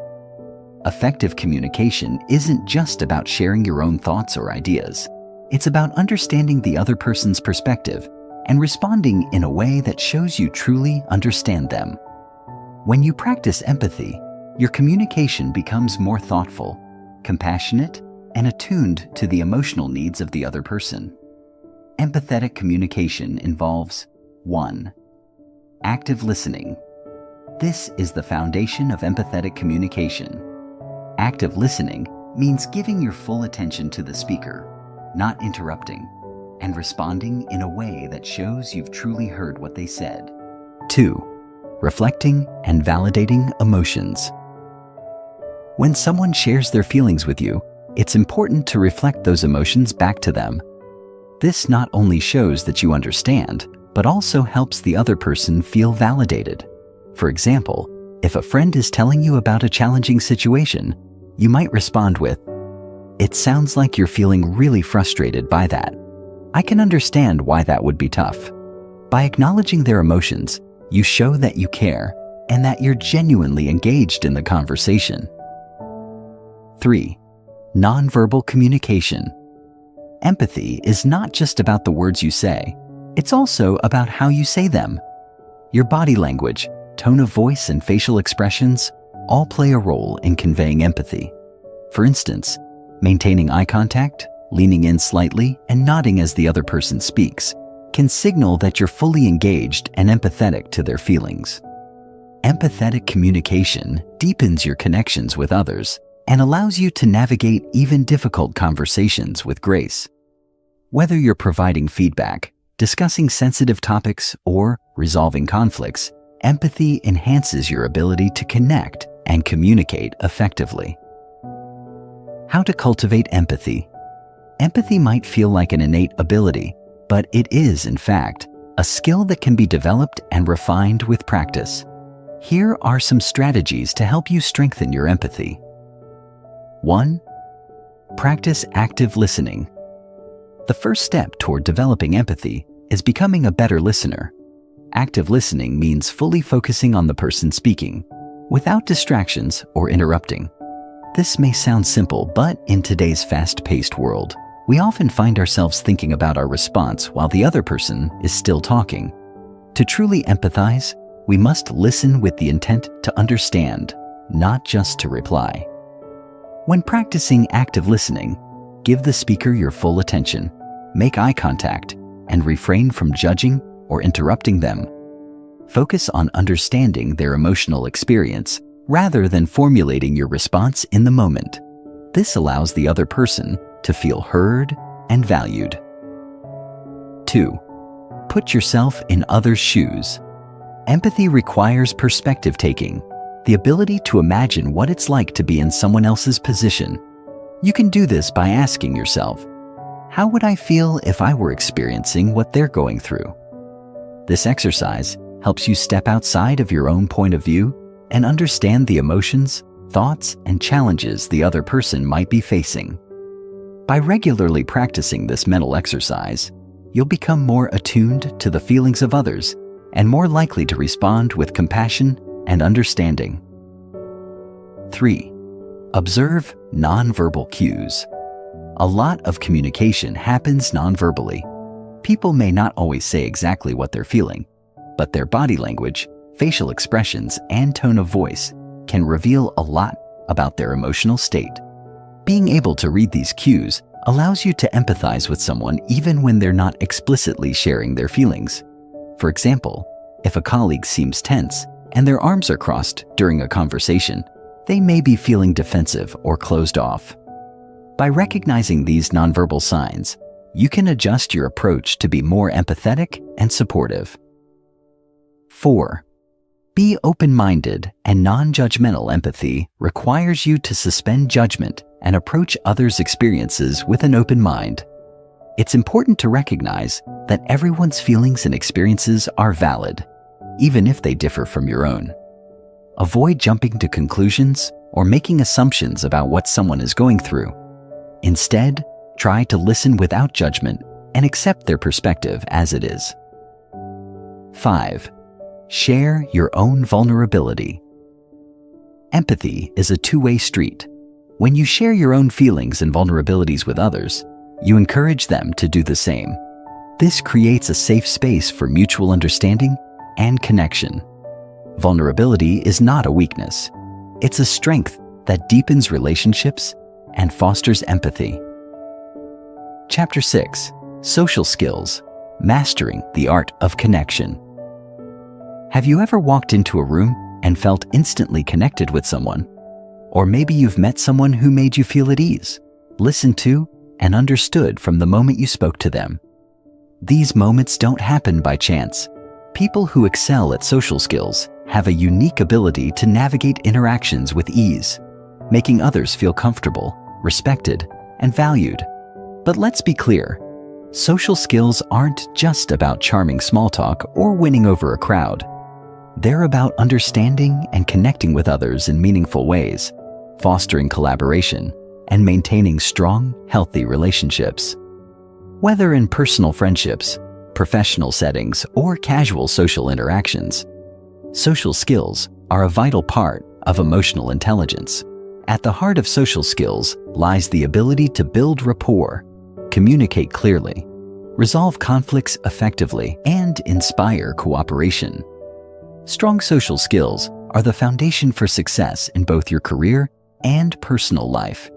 Effective communication isn't just about sharing your own thoughts or ideas. It's about understanding the other person's perspective and responding in a way that shows you truly understand them. When you practice empathy, your communication becomes more thoughtful, compassionate, and attuned to the emotional needs of the other person. Empathetic communication involves 1. Active listening. This is the foundation of empathetic communication. Active listening means giving your full attention to the speaker, not interrupting, and responding in a way that shows you've truly heard what they said. 2. Reflecting and validating emotions. When someone shares their feelings with you, it's important to reflect those emotions back to them. This not only shows that you understand, but also helps the other person feel validated. For example, if a friend is telling you about a challenging situation, you might respond with, "It sounds like you're feeling really frustrated by that. I can understand why that would be tough." By acknowledging their emotions, you show that you care and that you're genuinely engaged in the conversation. 3. Nonverbal communication. Empathy is not just about the words you say, it's also about how you say them. Your body language, tone of voice, and facial expressions all play a role in conveying empathy. For instance, maintaining eye contact, leaning in slightly, and nodding as the other person speaks can signal that you're fully engaged and empathetic to their feelings. Empathetic communication deepens your connections with others and allows you to navigate even difficult conversations with grace. Whether you're providing feedback, discussing sensitive topics, or resolving conflicts, empathy enhances your ability to connect and communicate effectively. How to cultivate empathy. Empathy might feel like an innate ability, but it is, in fact, a skill that can be developed and refined with practice. Here are some strategies to help you strengthen your empathy. 1. Practice active listening. The first step toward developing empathy is becoming a better listener. Active listening means fully focusing on the person speaking, without distractions or interrupting. This may sound simple, but in today's fast-paced world, we often find ourselves thinking about our response while the other person is still talking. To truly empathize, we must listen with the intent to understand, not just to reply. When practicing active listening, give the speaker your full attention, make eye contact, and refrain from judging or interrupting them. Focus on understanding their emotional experience rather than formulating your response in the moment. This allows the other person to feel heard and valued. 2. Put yourself in others' shoes. Empathy requires perspective taking, the ability to imagine what it's like to be in someone else's position. You can do this by asking yourself, how would I feel if I were experiencing what they're going through? This exercise helps you step outside of your own point of view and understand the emotions, thoughts, and challenges the other person might be facing. By regularly practicing this mental exercise, you'll become more attuned to the feelings of others and more likely to respond with compassion and understanding. 3. Observe nonverbal cues. A lot of communication happens nonverbally. People may not always say exactly what they're feeling, but their body language, facial expressions, and tone of voice can reveal a lot about their emotional state. Being able to read these cues allows you to empathize with someone even when they're not explicitly sharing their feelings. For example, if a colleague seems tense and their arms are crossed during a conversation, they may be feeling defensive or closed off. By recognizing these nonverbal signs, you can adjust your approach to be more empathetic and supportive. 4. Be open-minded and non-judgmental. Empathy requires you to suspend judgment and approach others' experiences with an open mind. It's important to recognize that everyone's feelings and experiences are valid, even if they differ from your own. Avoid jumping to conclusions or making assumptions about what someone is going through. Instead, try to listen without judgment and accept their perspective as it is. 5. Share your own vulnerability. Empathy is a two-way street. When you share your own feelings and vulnerabilities with others, you encourage them to do the same. This creates a safe space for mutual understanding and connection. Vulnerability is not a weakness. It's a strength that deepens relationships and fosters empathy. Chapter 6. Social Skills: Mastering the Art of Connection. Have you ever walked into a room and felt instantly connected with someone? Or maybe you've met someone who made you feel at ease, listened to, and understood from the moment you spoke to them. These moments don't happen by chance. People who excel at social skills have a unique ability to navigate interactions with ease, making others feel comfortable, respected, and valued. But let's be clear, social skills aren't just about charming small talk or winning over a crowd. They're about understanding and connecting with others in meaningful ways, fostering collaboration, and maintaining strong, healthy relationships. Whether in personal friendships, professional settings, or casual social interactions, social skills are a vital part of emotional intelligence. At the heart of social skills lies the ability to build rapport, communicate clearly, resolve conflicts effectively, and inspire cooperation. Strong social skills are the foundation for success in both your career and personal life.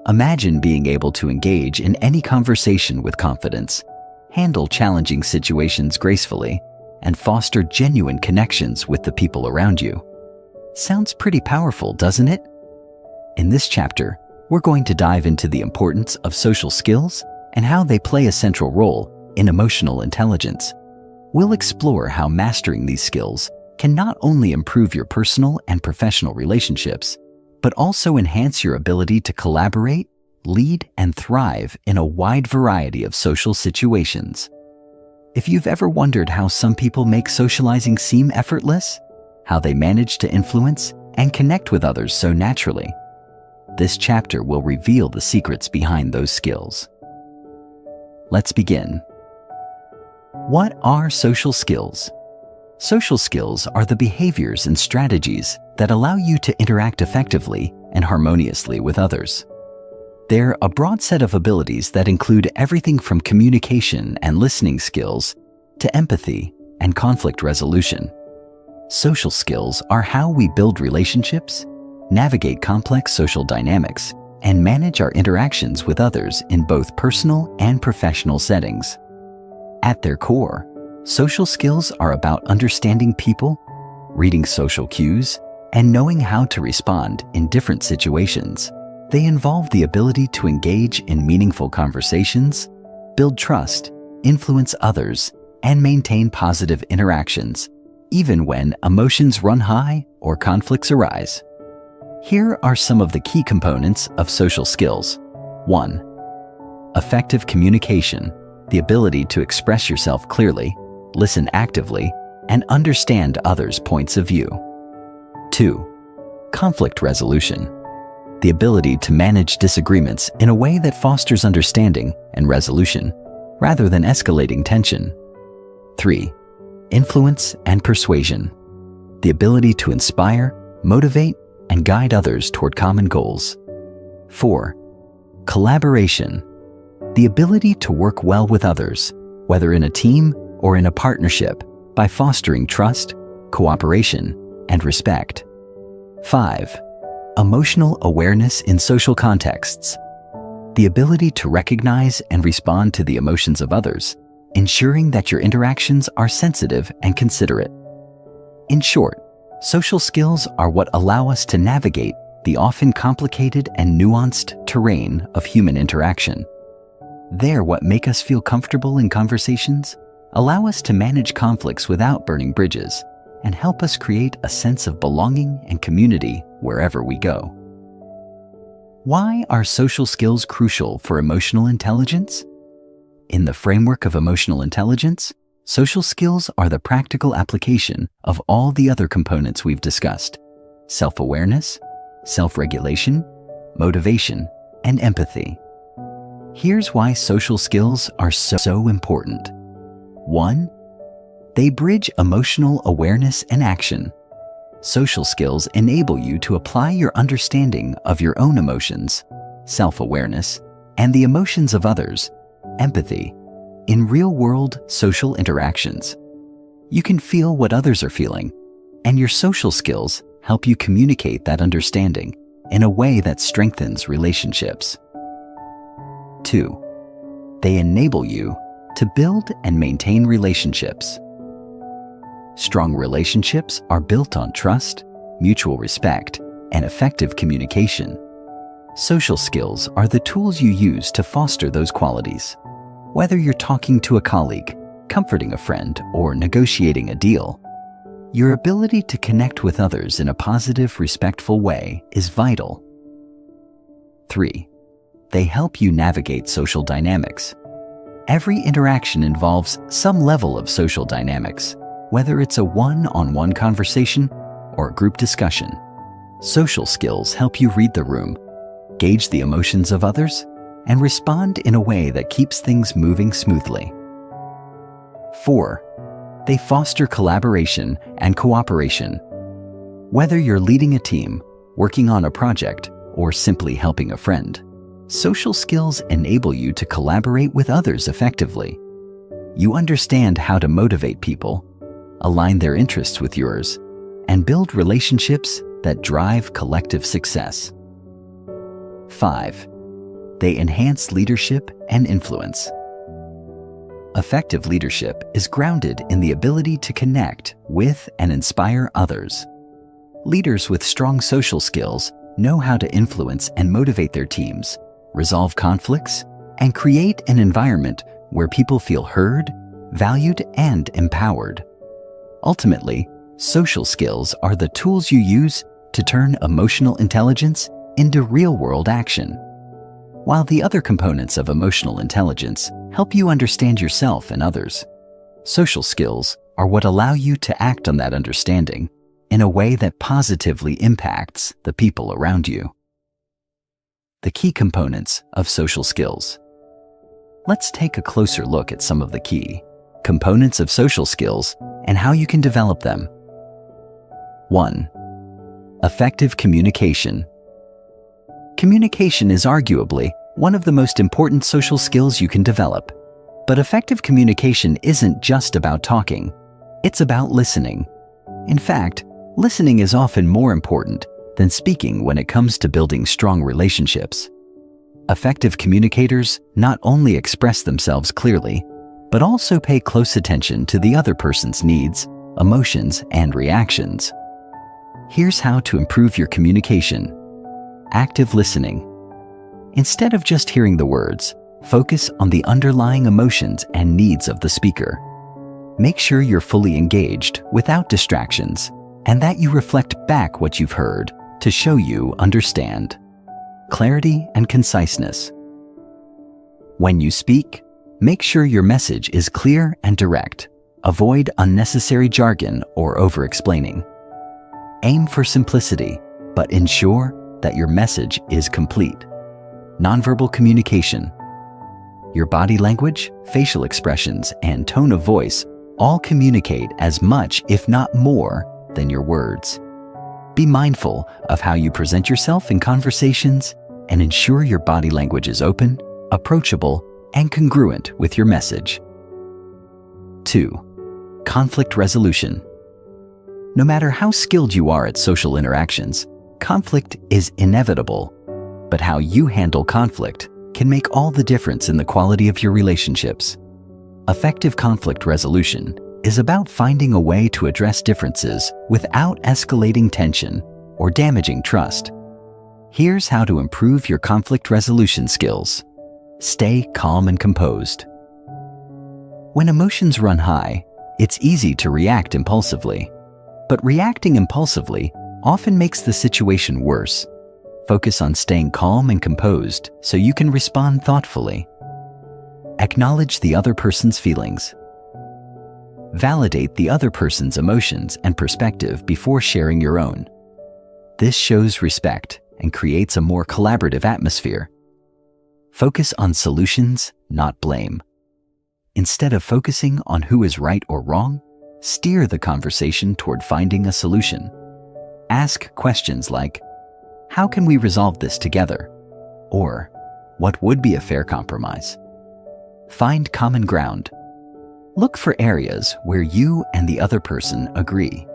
Imagine being able to engage in any conversation with confidence, handle challenging situations gracefully, and foster genuine connections with the people around you. Sounds pretty powerful, doesn't it? In this chapter, we're going to dive into the importance of social skills and how they play a central role in emotional intelligence. We'll explore how mastering these skills can not only improve your personal and professional relationships, but also enhance your ability to collaborate, lead, and thrive in a wide variety of social situations. If you've ever wondered how some people make socializing seem effortless, how they manage to influence and connect with others so naturally, this chapter will reveal the secrets behind those skills. Let's begin. What are social skills? Social skills are the behaviors and strategies that allow you to interact effectively and harmoniously with others. They're a broad set of abilities that include everything from communication and listening skills to empathy and conflict resolution. Social skills are how we build relationships, navigate complex social dynamics, and manage our interactions with others in both personal and professional settings. At their core, social skills are about understanding people, reading social cues, and knowing how to respond in different situations. They involve the ability to engage in meaningful conversations, build trust, influence others, and maintain positive interactions, even when emotions run high or conflicts arise. Here are some of the key components of social skills. 1. Effective communication, the ability to express yourself clearly, listen actively, and understand others' points of view. 2. Conflict resolution, the ability to manage disagreements in a way that fosters understanding and resolution, rather than escalating tension. 3. Influence and persuasion, the ability to inspire, motivate, and guide others toward common goals. 4. Collaboration, the ability to work well with others, whether in a team or in a partnership, by fostering trust, cooperation, and respect. 5. Emotional awareness in social contexts, the ability to recognize and respond to the emotions of others, ensuring that your interactions are sensitive and considerate. In short, social skills are what allow us to navigate the often complicated and nuanced terrain of human interaction. They're what make us feel comfortable in conversations, allow us to manage conflicts without burning bridges, and help us create a sense of belonging and community wherever we go. Why are social skills crucial for emotional intelligence? In the framework of emotional intelligence, social skills are the practical application of all the other components we've discussed: self-awareness, self-regulation, motivation, and empathy. Here's why social skills are so important. 1. They bridge emotional awareness and action. Social skills enable you to apply your understanding of your own emotions, self-awareness, and the emotions of others, empathy, in real-world social interactions. You can feel what others are feeling, and your social skills help you communicate that understanding in a way that strengthens relationships. 2. They enable you to build and maintain relationships. Strong relationships are built on trust, mutual respect, and effective communication. Social skills are the tools you use to foster those qualities. Whether you're talking to a colleague, comforting a friend, or negotiating a deal, your ability to connect with others in a positive, respectful way is vital. 3. They help you navigate social dynamics. Every interaction involves some level of social dynamics, whether it's a one-on-one conversation or a group discussion. Social skills help you read the room, gauge the emotions of others, and respond in a way that keeps things moving smoothly. 4. They foster collaboration and cooperation. Whether you're leading a team, working on a project, or simply helping a friend, social skills enable you to collaborate with others effectively. You understand how to motivate people, align their interests with yours, and build relationships that drive collective success. 5. They enhance leadership and influence. Effective leadership is grounded in the ability to connect with and inspire others. Leaders with strong social skills know how to influence and motivate their teams, resolve conflicts, and create an environment where people feel heard, valued, and empowered. Ultimately, social skills are the tools you use to turn emotional intelligence into real-world action. While the other components of emotional intelligence help you understand yourself and others, social skills are what allow you to act on that understanding in a way that positively impacts the people around you. The key components of social skills. Let's take a closer look at some of the key components of social skills and how you can develop them. 1. Effective communication. Communication is arguably one of the most important social skills you can develop. But effective communication isn't just about talking. It's about listening. In fact, listening is often more important than speaking when it comes to building strong relationships. Effective communicators not only express themselves clearly, but also pay close attention to the other person's needs, emotions, and reactions. Here's how to improve your communication. Active listening. Instead of just hearing the words, focus on the underlying emotions and needs of the speaker. Make sure you're fully engaged without distractions, and that you reflect back what you've heard to show you understand. Clarity and conciseness. When you speak, make sure your message is clear and direct. Avoid unnecessary jargon or over-explaining. Aim for simplicity, but ensure that your message is complete. Nonverbal communication. Your body language, facial expressions, and tone of voice all communicate as much, if not more, than your words. Be mindful of how you present yourself in conversations and ensure your body language is open, approachable, and congruent with your message. 2. Conflict resolution. No matter how skilled you are at social interactions, conflict is inevitable, but how you handle conflict can make all the difference in the quality of your relationships. Effective conflict resolution is about finding a way to address differences without escalating tension or damaging trust. Here's how to improve your conflict resolution skills. Stay calm and composed. When emotions run high, it's easy to react impulsively. But reacting impulsively often makes the situation worse. Focus on staying calm and composed so you can respond thoughtfully. Acknowledge the other person's feelings. Validate the other person's emotions and perspective before sharing your own. This shows respect and creates a more collaborative atmosphere. Focus on solutions, not blame. Instead of focusing on who is right or wrong, steer the conversation toward finding a solution. Ask questions like, how can we resolve this together? Or, what would be a fair compromise? Find common ground. Look for areas where you and the other person agree.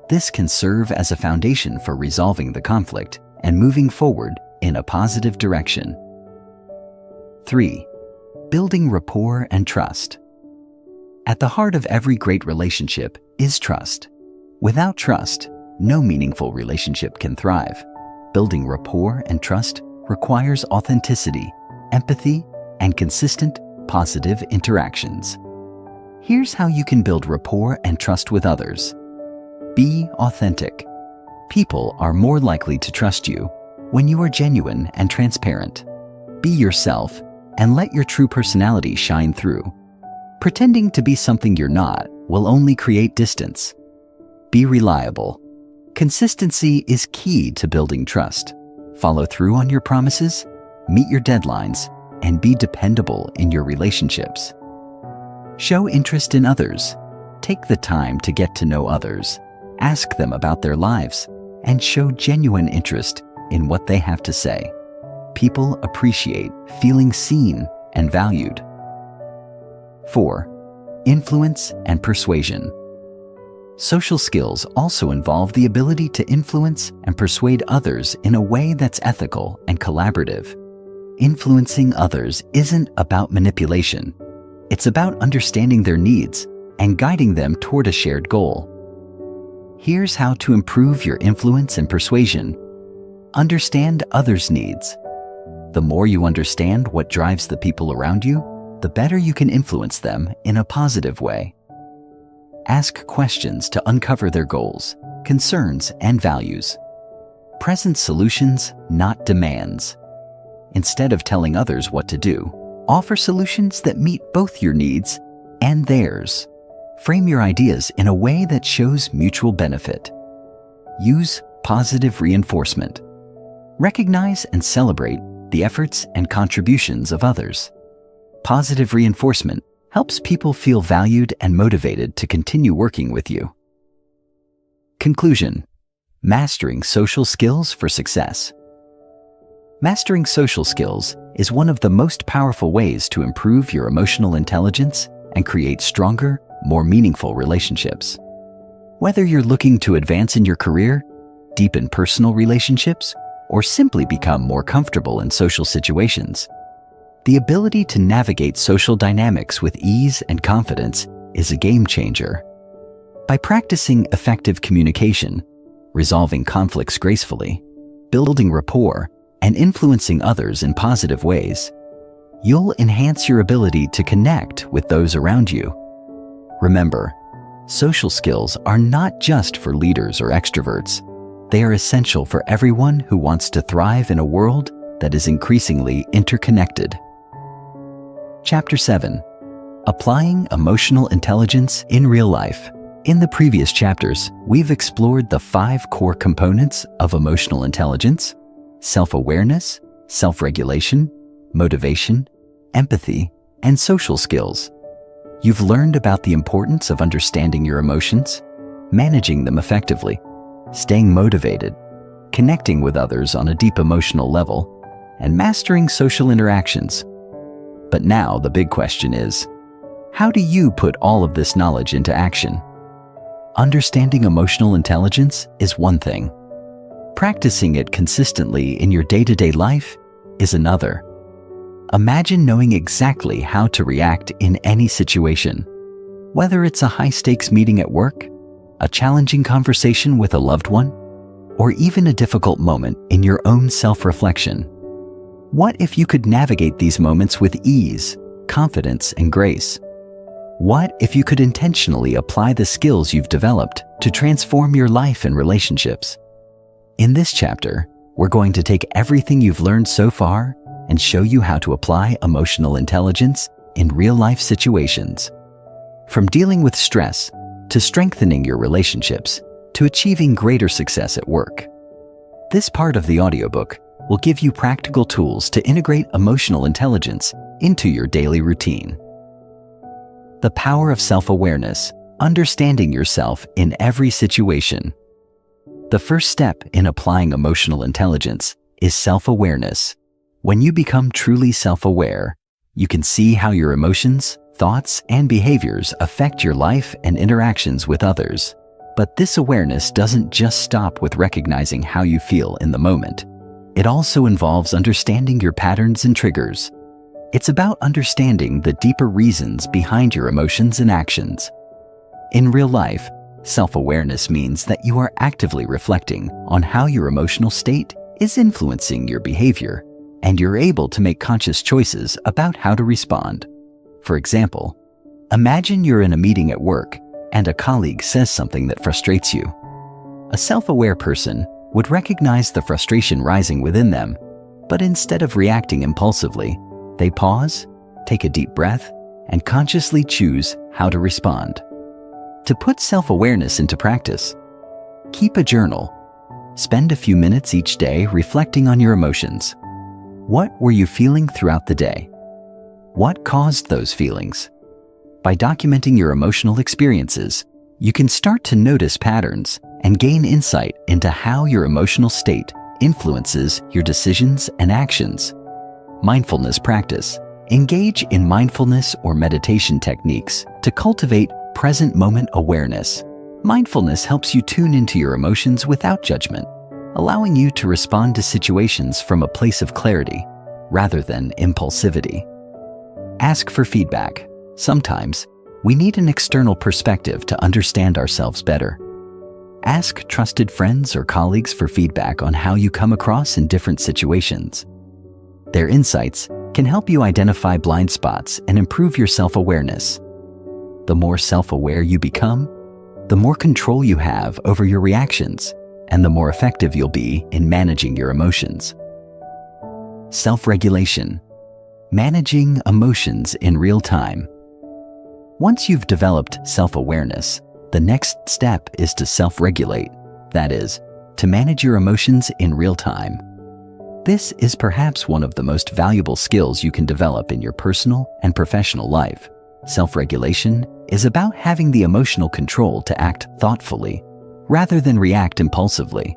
This can serve as a foundation for resolving the conflict and moving forward in a positive direction. 3. Building rapport and trust. At the heart of every great relationship is trust. Without trust, no meaningful relationship can thrive. Building rapport and trust requires authenticity, empathy, and consistent, positive interactions. Here's how you can build rapport and trust with others. Be authentic. People are more likely to trust you when you are genuine and transparent. Be yourself and let your true personality shine through. Pretending to be something you're not will only create distance. Be reliable. Consistency is key to building trust. Follow through on your promises, meet your deadlines, and be dependable in your relationships. Show interest in others. Take the time to get to know others. Ask them about their lives, and show genuine interest in what they have to say. People appreciate feeling seen and valued. 4. Influence and persuasion. Social skills also involve the ability to influence and persuade others in a way that's ethical and collaborative. Influencing others isn't about manipulation. It's about understanding their needs and guiding them toward a shared goal. Here's how to improve your influence and persuasion. Understand others' needs. The more you understand what drives the people around you, the better you can influence them in a positive way. Ask questions to uncover their goals, concerns, and values. Present solutions, not demands. Instead of telling others what to do, offer solutions that meet both your needs and theirs. Frame your ideas in a way that shows mutual benefit. Use positive reinforcement. Recognize and celebrate the efforts and contributions of others. Positive reinforcement helps people feel valued and motivated to continue working with you. Conclusion: mastering social skills for success. Mastering social skills is one of the most powerful ways to improve your emotional intelligence and create stronger, more meaningful relationships. Whether you're looking to advance in your career, deepen personal relationships, or simply become more comfortable in social situations, the ability to navigate social dynamics with ease and confidence is a game changer. By practicing effective communication, resolving conflicts gracefully, building rapport, and influencing others in positive ways, you'll enhance your ability to connect with those around you. Remember, social skills are not just for leaders or extroverts. They are essential for everyone who wants to thrive in a world that is increasingly interconnected. Chapter 7. Applying Emotional Intelligence in Real Life. In the previous chapters, we've explored the 5 core components of emotional intelligence: self-awareness, self-regulation, motivation, empathy, and social skills. You've learned about the importance of understanding your emotions, managing them effectively, staying motivated, connecting with others on a deep emotional level, and mastering social interactions. But now the big question is, how do you put all of this knowledge into action? Understanding emotional intelligence is one thing. Practicing it consistently in your day-to-day life is another. Imagine knowing exactly how to react in any situation. Whether it's a high-stakes meeting at work, a challenging conversation with a loved one, or even a difficult moment in your own self-reflection. What if you could navigate these moments with ease, confidence, and grace? What if you could intentionally apply the skills you've developed to transform your life and relationships? In this chapter, we're going to take everything you've learned so far and show you how to apply emotional intelligence in real-life situations. From dealing with stress, to strengthening your relationships, to achieving greater success at work. This part of the audiobook will give you practical tools to integrate emotional intelligence into your daily routine. The power of self-awareness, understanding yourself in every situation. The first step in applying emotional intelligence is self-awareness. When you become truly self-aware, you can see how your emotions, thoughts, and behaviors affect your life and interactions with others. But this awareness doesn't just stop with recognizing how you feel in the moment. It also involves understanding your patterns and triggers. It's about understanding the deeper reasons behind your emotions and actions. In real life, self-awareness means that you are actively reflecting on how your emotional state is influencing your behavior, and you're able to make conscious choices about how to respond. For example, imagine you're in a meeting at work and a colleague says something that frustrates you. A self-aware person would recognize the frustration rising within them, but instead of reacting impulsively, they pause, take a deep breath, and consciously choose how to respond. To put self-awareness into practice, keep a journal. Spend a few minutes each day reflecting on your emotions. What were you feeling throughout the day? What caused those feelings? By documenting your emotional experiences, you can start to notice patterns and gain insight into how your emotional state influences your decisions and actions. Mindfulness practice. Engage in mindfulness or meditation techniques to cultivate present moment awareness. Mindfulness helps you tune into your emotions without judgment, allowing you to respond to situations from a place of clarity rather than impulsivity. Ask for feedback. Sometimes, we need an external perspective to understand ourselves better. Ask trusted friends or colleagues for feedback on how you come across in different situations. Their insights can help you identify blind spots and improve your self-awareness. The more self-aware you become, the more control you have over your reactions, and the more effective you'll be in managing your emotions. Self-regulation. Managing emotions in real time. Once you've developed self-awareness, the next step is to self-regulate, that is, to manage your emotions in real time. This is perhaps one of the most valuable skills you can develop in your personal and professional life. Self-regulation is about having the emotional control to act thoughtfully, rather than react impulsively.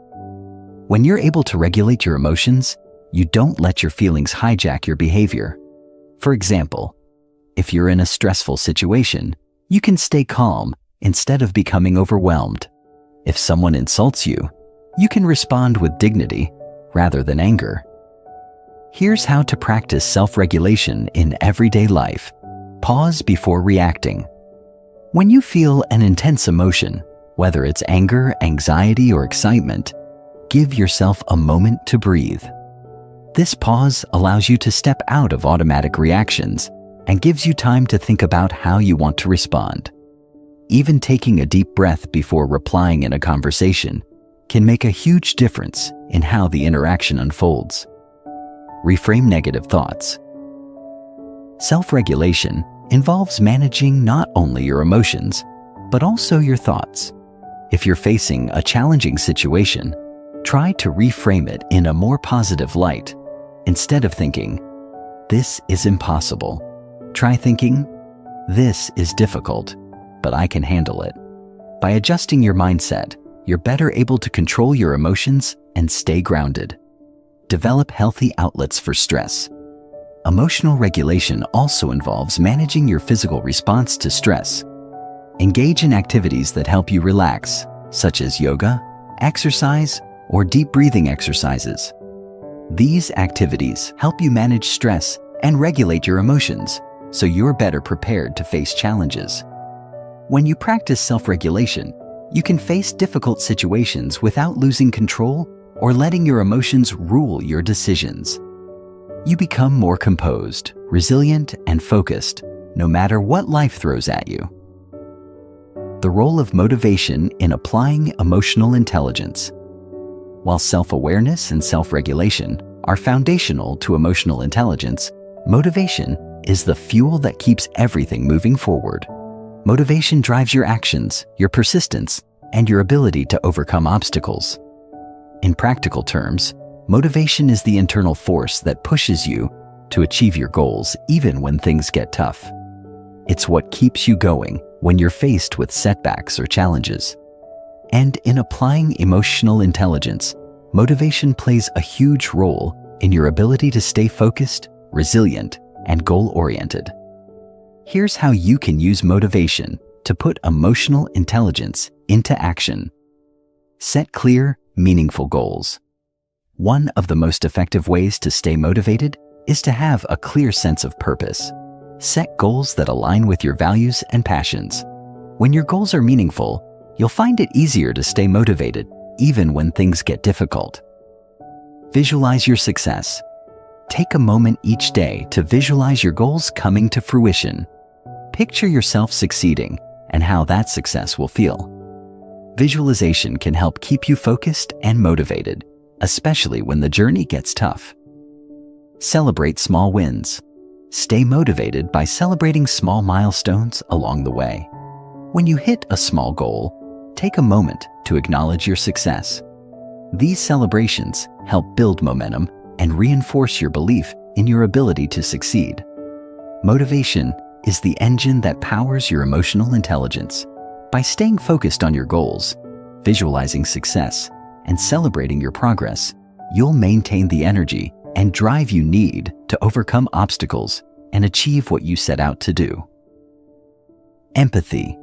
When you're able to regulate your emotions, you don't let your feelings hijack your behavior. For example, if you're in a stressful situation, you can stay calm instead of becoming overwhelmed. If someone insults you, you can respond with dignity rather than anger. Here's how to practice self-regulation in everyday life. Pause before reacting. When you feel an intense emotion, whether it's anger, anxiety, or excitement, give yourself a moment to breathe. This pause allows you to step out of automatic reactions and gives you time to think about how you want to respond. Even taking a deep breath before replying in a conversation can make a huge difference in how the interaction unfolds. Reframe negative thoughts. Self-regulation involves managing not only your emotions, but also your thoughts. If you're facing a challenging situation, try to reframe it in a more positive light. Instead of thinking, "This is impossible," try thinking, "This is difficult, but I can handle it." By adjusting your mindset, you're better able to control your emotions and stay grounded. Develop healthy outlets for stress. Emotional regulation also involves managing your physical response to stress. Engage in activities that help you relax, such as yoga, exercise, or deep breathing exercises. These activities help you manage stress and regulate your emotions, so you're better prepared to face challenges. When you practice self-regulation, you can face difficult situations without losing control or letting your emotions rule your decisions. You become more composed, resilient, and focused, no matter what life throws at you. The role of motivation in applying emotional intelligence. While self-awareness and self-regulation are foundational to emotional intelligence, motivation is the fuel that keeps everything moving forward. Motivation drives your actions, your persistence, and your ability to overcome obstacles. In practical terms, motivation is the internal force that pushes you to achieve your goals even when things get tough. It's what keeps you going when you're faced with setbacks or challenges. And in applying emotional intelligence, motivation plays a huge role in your ability to stay focused, resilient, and goal-oriented. Here's how you can use motivation to put emotional intelligence into action. Set clear, meaningful goals. One of the most effective ways to stay motivated is to have a clear sense of purpose. Set goals that align with your values and passions. When your goals are meaningful, you'll find it easier to stay motivated even when things get difficult. Visualize your success. Take a moment each day to visualize your goals coming to fruition. Picture yourself succeeding and how that success will feel. Visualization can help keep you focused and motivated, especially when the journey gets tough. Celebrate small wins. Stay motivated by celebrating small milestones along the way. When you hit a small goal, take a moment to acknowledge your success. These celebrations help build momentum and reinforce your belief in your ability to succeed. Motivation is the engine that powers your emotional intelligence. By staying focused on your goals, visualizing success, and celebrating your progress, you'll maintain the energy and drive you need to overcome obstacles and achieve what you set out to do. Empathy,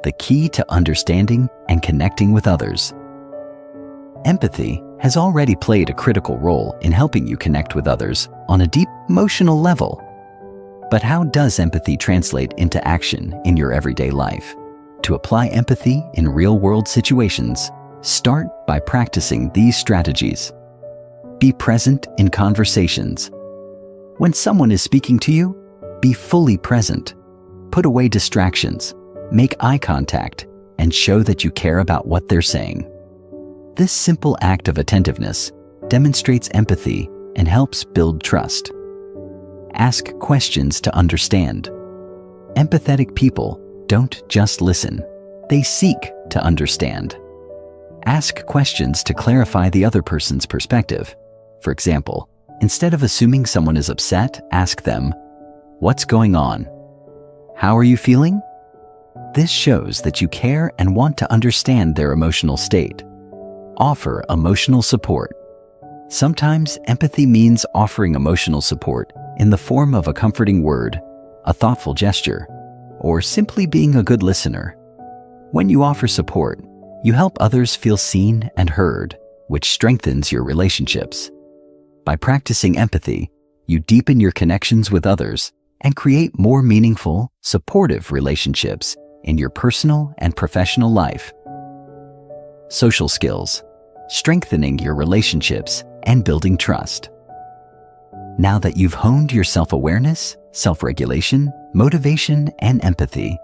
the key to understanding and connecting with others. Empathy has already played a critical role in helping you connect with others on a deep emotional level. But how does empathy translate into action in your everyday life? To apply empathy in real-world situations, start by practicing these strategies. Be present in conversations. When someone is speaking to you, be fully present. Put away distractions, make eye contact, and show that you care about what they're saying. This simple act of attentiveness demonstrates empathy and helps build trust. Ask questions to understand. Empathetic people don't just listen, they seek to understand. Ask questions to clarify the other person's perspective. For example, instead of assuming someone is upset, ask them, "What's going on? How are you feeling?" This shows that you care and want to understand their emotional state. Offer emotional support. Sometimes empathy means offering emotional support in the form of a comforting word, a thoughtful gesture, or simply being a good listener. When you offer support, you help others feel seen and heard, which strengthens your relationships. By practicing empathy, you deepen your connections with others and create more meaningful, supportive relationships in your personal and professional life. Social skills, strengthening your relationships and building trust. Now that you've honed your self-awareness, self-regulation, motivation, and empathy,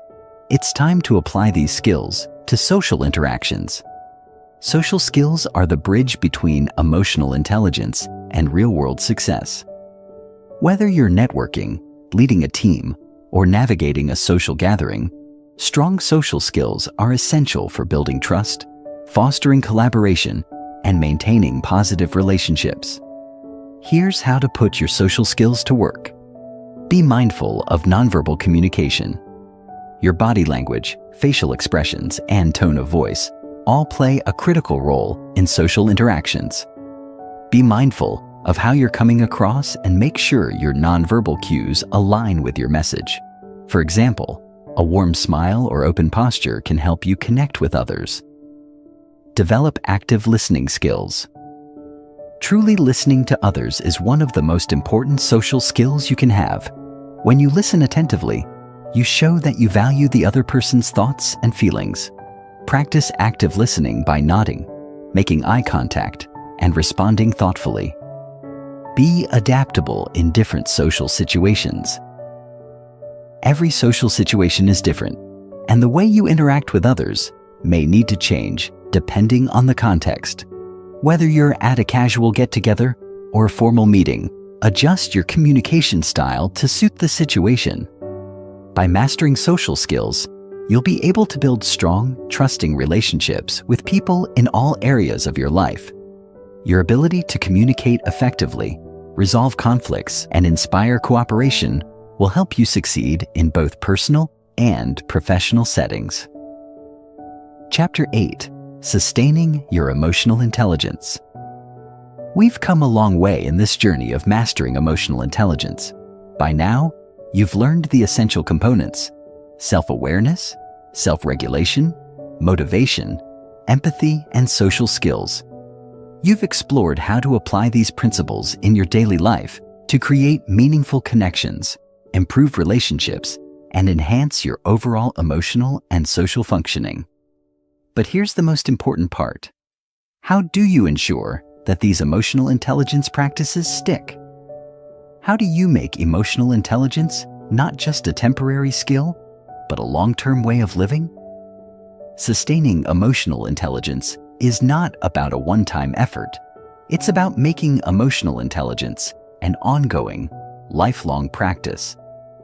it's time to apply these skills to social interactions. Social skills are the bridge between emotional intelligence and real-world success. Whether you're networking, leading a team, or navigating a social gathering, strong social skills are essential for building trust, fostering collaboration, and maintaining positive relationships. Here's how to put your social skills to work. Be mindful of nonverbal communication. Your body language, facial expressions, and tone of voice all play a critical role in social interactions. Be mindful of how you're coming across and make sure your nonverbal cues align with your message. For example, a warm smile or open posture can help you connect with others. Develop active listening skills. Truly listening to others is one of the most important social skills you can have. When you listen attentively, you show that you value the other person's thoughts and feelings. Practice active listening by nodding, making eye contact, and responding thoughtfully. Be adaptable in different social situations. Every social situation is different, and the way you interact with others may need to change depending on the context. Whether you're at a casual get-together or a formal meeting, adjust your communication style to suit the situation. By mastering social skills, you'll be able to build strong, trusting relationships with people in all areas of your life. Your ability to communicate effectively, resolve conflicts, and inspire cooperation will help you succeed in both personal and professional settings. Chapter 8: Sustaining Your Emotional Intelligence. We've come a long way in this journey of mastering emotional intelligence. By now, you've learned the essential components: self-awareness, self-regulation, motivation, empathy, and social skills. You've explored how to apply these principles in your daily life to create meaningful connections, improve relationships, and enhance your overall emotional and social functioning. But here's the most important part. How do you ensure that these emotional intelligence practices stick? How do you make emotional intelligence not just a temporary skill, but a long-term way of living? Sustaining emotional intelligence is not about a one-time effort. It's about making emotional intelligence an ongoing, lifelong practice.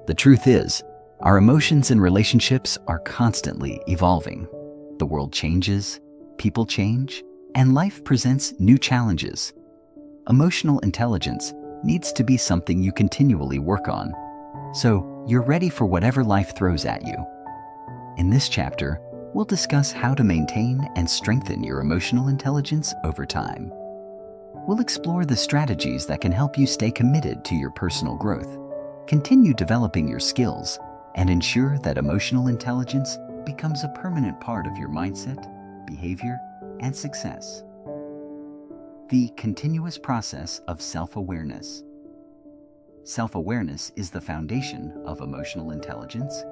The truth is, our emotions and relationships are constantly evolving. The world changes, people change, and life presents new challenges. Emotional intelligence needs to be something you continually work on, so you're ready for whatever life throws at you. In this chapter, we'll discuss how to maintain and strengthen your emotional intelligence over time. We'll explore the strategies that can help you stay committed to your personal growth, continue developing your skills, and ensure that emotional intelligence becomes a permanent part of your mindset, behavior, and success. The continuous process of self-awareness. Self-awareness is the foundation of emotional intelligence.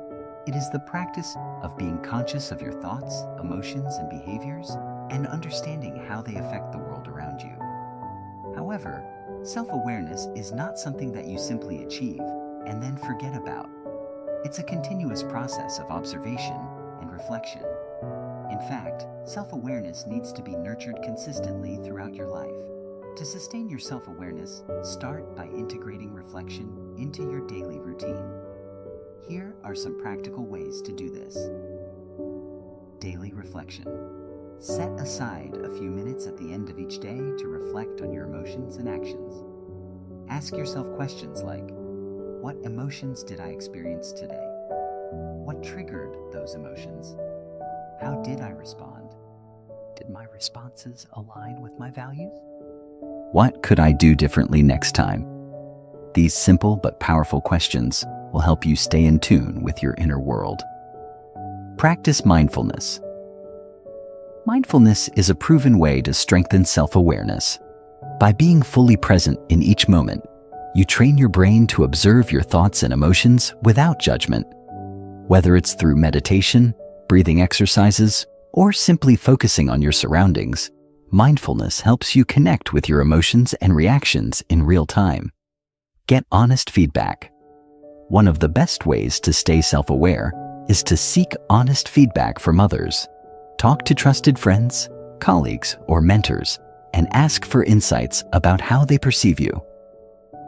It is the practice of being conscious of your thoughts, emotions, and behaviors, and understanding how they affect the world around you. However, self-awareness is not something that you simply achieve and then forget about. It's a continuous process of observation and reflection. In fact, self-awareness needs to be nurtured consistently throughout your life. To sustain your self-awareness, start by integrating reflection into your daily routine. Here are some practical ways to do this. Daily reflection. Set aside a few minutes at the end of each day to reflect on your emotions and actions. Ask yourself questions like, what emotions did I experience today? What triggered those emotions? How did I respond? Did my responses align with my values? What could I do differently next time? These simple but powerful questions will help you stay in tune with your inner world. Practice mindfulness. Mindfulness is a proven way to strengthen self-awareness. By being fully present in each moment, you train your brain to observe your thoughts and emotions without judgment. Whether it's through meditation, breathing exercises, or simply focusing on your surroundings, mindfulness helps you connect with your emotions and reactions in real time. Get honest feedback. One of the best ways to stay self-aware is to seek honest feedback from others. Talk to trusted friends, colleagues, or mentors, and ask for insights about how they perceive you.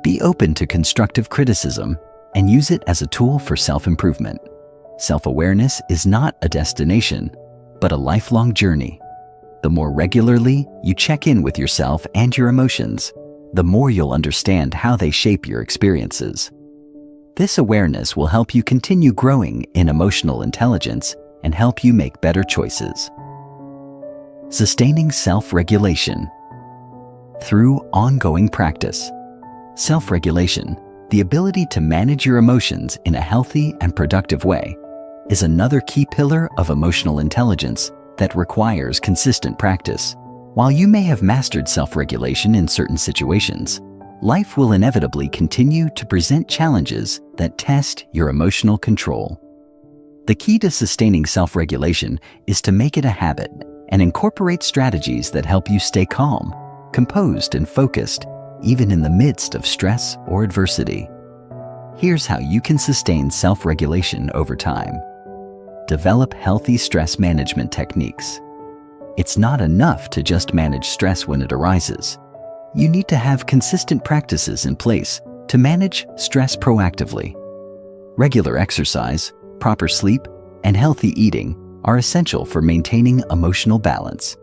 Be open to constructive criticism and use it as a tool for self-improvement. Self-awareness is not a destination, but a lifelong journey. The more regularly you check in with yourself and your emotions, the more you'll understand how they shape your experiences. This awareness will help you continue growing in emotional intelligence and help you make better choices. Sustaining self-regulation. Through ongoing practice. Self-regulation, the ability to manage your emotions in a healthy and productive way, is another key pillar of emotional intelligence that requires consistent practice. While you may have mastered self-regulation in certain situations, life will inevitably continue to present challenges that test your emotional control. The key to sustaining self-regulation is to make it a habit and incorporate strategies that help you stay calm, composed, and focused, even in the midst of stress or adversity. Here's how you can sustain self-regulation over time. Develop healthy stress management techniques. It's not enough to just manage stress when it arises. You need to have consistent practices in place to manage stress proactively. Regular exercise, proper sleep, and healthy eating are essential for maintaining emotional balance.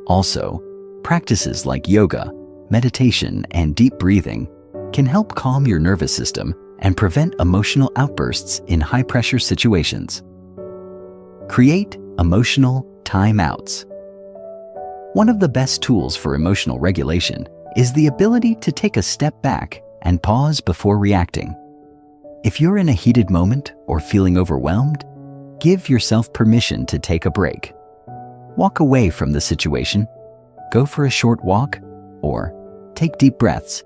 Also, Practices like yoga, meditation, and deep breathing can help calm your nervous system and prevent emotional outbursts in high-pressure situations. Create emotional timeouts. One of the best tools for emotional regulation is the ability to take a step back and pause before reacting. If you're in a heated moment or feeling overwhelmed, give yourself permission to take a break. Walk away from the situation, go for a short walk, or take deep breaths.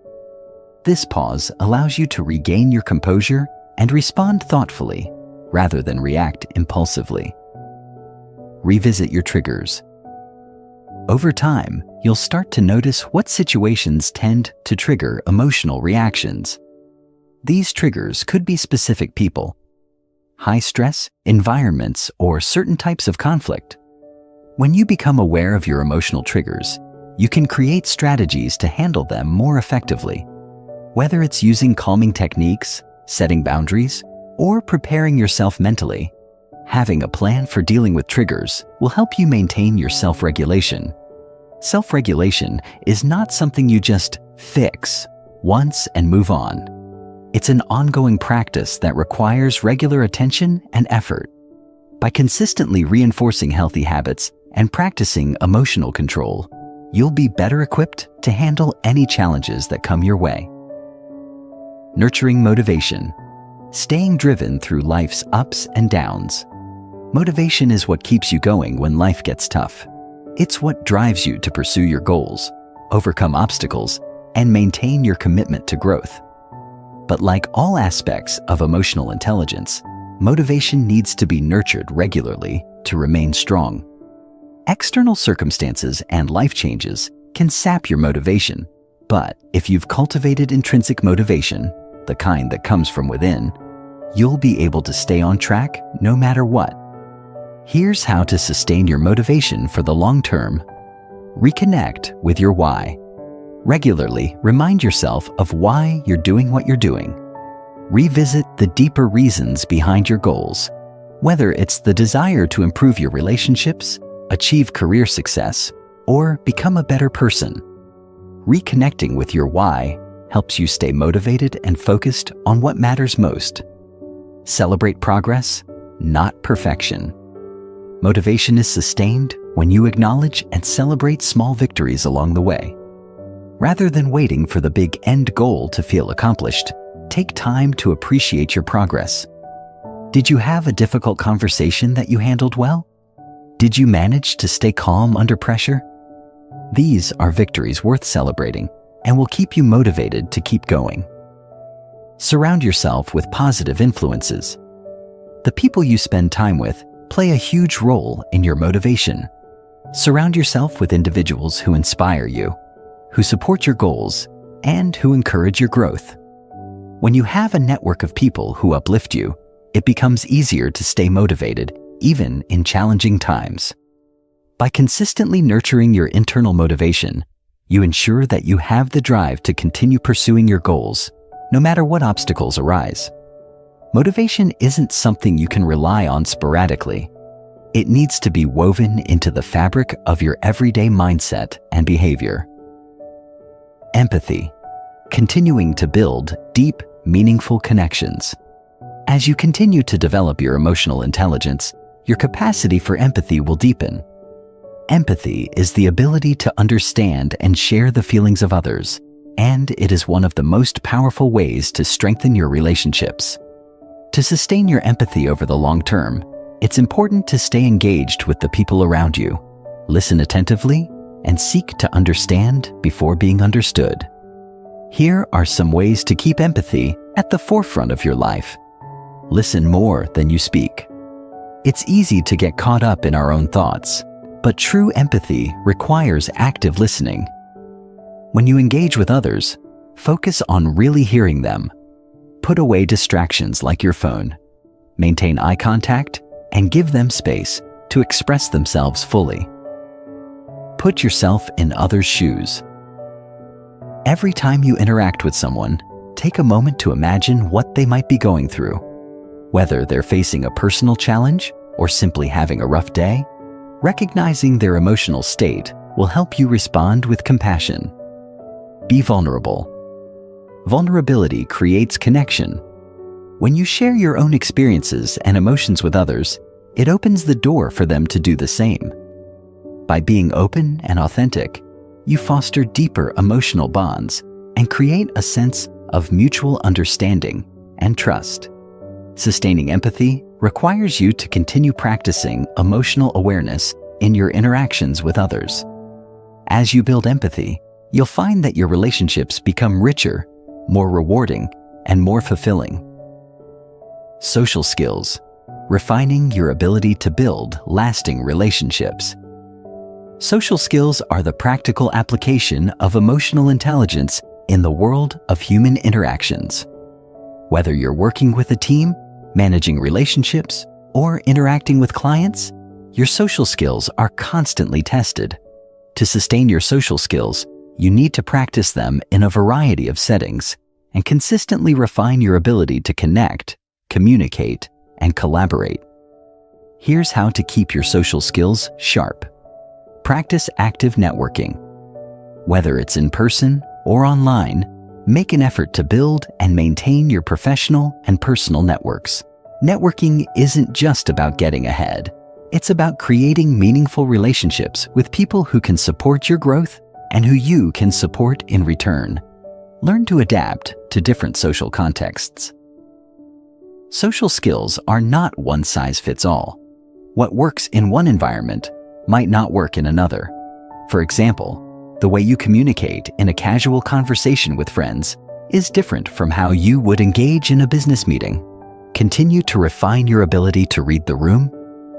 This pause allows you to regain your composure and respond thoughtfully rather than react impulsively. Revisit your triggers. Over time, you'll start to notice what situations tend to trigger emotional reactions. These triggers could be specific people, high stress environments, or certain types of conflict. When you become aware of your emotional triggers, you can create strategies to handle them more effectively. Whether it's using calming techniques, setting boundaries, or preparing yourself mentally, having a plan for dealing with triggers will help you maintain your self-regulation. Self-regulation is not something you just fix once and move on. It's an ongoing practice that requires regular attention and effort. By consistently reinforcing healthy habits and practicing emotional control, you'll be better equipped to handle any challenges that come your way. Nurturing motivation. Staying driven through life's ups and downs. Motivation is what keeps you going when life gets tough. It's what drives you to pursue your goals, overcome obstacles, and maintain your commitment to growth. But like all aspects of emotional intelligence, motivation needs to be nurtured regularly to remain strong. External circumstances and life changes can sap your motivation, but if you've cultivated intrinsic motivation, the kind that comes from within, you'll be able to stay on track no matter what. Here's how to sustain your motivation for the long term. Reconnect with your why. Regularly remind yourself of why you're doing what you're doing. Revisit the deeper reasons behind your goals, whether it's the desire to improve your relationships, achieve career success, or become a better person. Reconnecting with your why helps you stay motivated and focused on what matters most. Celebrate progress, not perfection. Motivation is sustained when you acknowledge and celebrate small victories along the way. Rather than waiting for the big end goal to feel accomplished, take time to appreciate your progress. Did you have a difficult conversation that you handled well? Did you manage to stay calm under pressure? These are victories worth celebrating and will keep you motivated to keep going. Surround yourself with positive influences. The people you spend time with play a huge role in your motivation. Surround yourself with individuals who inspire you, who support your goals, and who encourage your growth. When you have a network of people who uplift you, it becomes easier to stay motivated, even in challenging times. By consistently nurturing your internal motivation, you ensure that you have the drive to continue pursuing your goals, no matter what obstacles arise. Motivation isn't something you can rely on sporadically. It needs to be woven into the fabric of your everyday mindset and behavior. Empathy. Continuing to build deep, meaningful connections. As you continue to develop your emotional intelligence, your capacity for empathy will deepen. Empathy is the ability to understand and share the feelings of others, and it is one of the most powerful ways to strengthen your relationships. To sustain your empathy over the long term, it's important to stay engaged with the people around you, listen attentively, and seek to understand before being understood. Here are some ways to keep empathy at the forefront of your life. Listen more than you speak. It's easy to get caught up in our own thoughts, but true empathy requires active listening. When you engage with others, focus on really hearing them. Put away distractions like your phone. Maintain eye contact and give them space to express themselves fully. Put yourself in others' shoes. Every time you interact with someone, take a moment to imagine what they might be going through. Whether they're facing a personal challenge or simply having a rough day, recognizing their emotional state will help you respond with compassion. Be vulnerable. Vulnerability creates connection. When you share your own experiences and emotions with others, it opens the door for them to do the same. By being open and authentic, you foster deeper emotional bonds and create a sense of mutual understanding and trust. Sustaining empathy requires you to continue practicing emotional awareness in your interactions with others. As you build empathy, you'll find that your relationships become richer, more rewarding, and more fulfilling. Social skills, refining your ability to build lasting relationships. Social skills are the practical application of emotional intelligence in the world of human interactions. Whether you're working with a team, managing relationships, or interacting with clients, your social skills are constantly tested. To sustain your social skills, you need to practice them in a variety of settings and consistently refine your ability to connect, communicate, and collaborate. Here's how to keep your social skills sharp. Practice active networking. Whether it's in person or online, make an effort to build and maintain your professional and personal networks. Networking isn't just about getting ahead. It's about creating meaningful relationships with people who can support your growth and who you can support in return. Learn to adapt to different social contexts. Social skills are not one size fits all. What works in one environment might not work in another. For example, the way you communicate in a casual conversation with friends is different from how you would engage in a business meeting. Continue to refine your ability to read the room,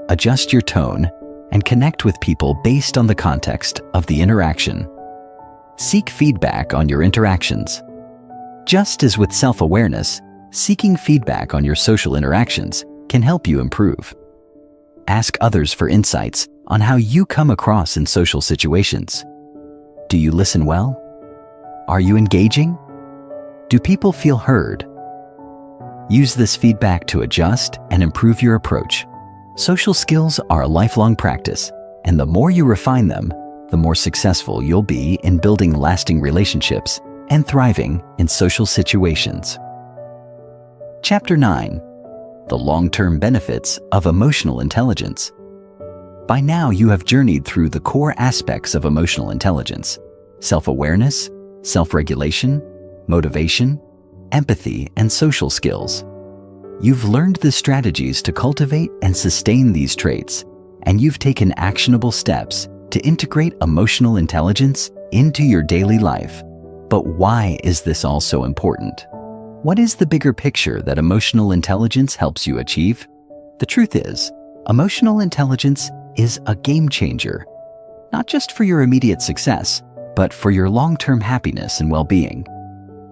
adjust your tone, and connect with people based on the context of the interaction. Seek feedback on your interactions. Just as with self-awareness, seeking feedback on your social interactions can help you improve. Ask others for insights on how you come across in social situations. Do you listen well? Are you engaging? Do people feel heard? Use this feedback to adjust and improve your approach. Social skills are a lifelong practice, and the more you refine them, the more successful you'll be in building lasting relationships and thriving in social situations. Chapter 9. The long-term benefits of emotional intelligence. By now, you have journeyed through the core aspects of emotional intelligence: self-awareness, self-regulation, motivation, empathy, and social skills. You've learned the strategies to cultivate and sustain these traits, and you've taken actionable steps to integrate emotional intelligence into your daily life. But why is this all so important? What is the bigger picture that emotional intelligence helps you achieve? The truth is, emotional intelligence is a game changer, not just for your immediate success, but for your long-term happiness and well-being.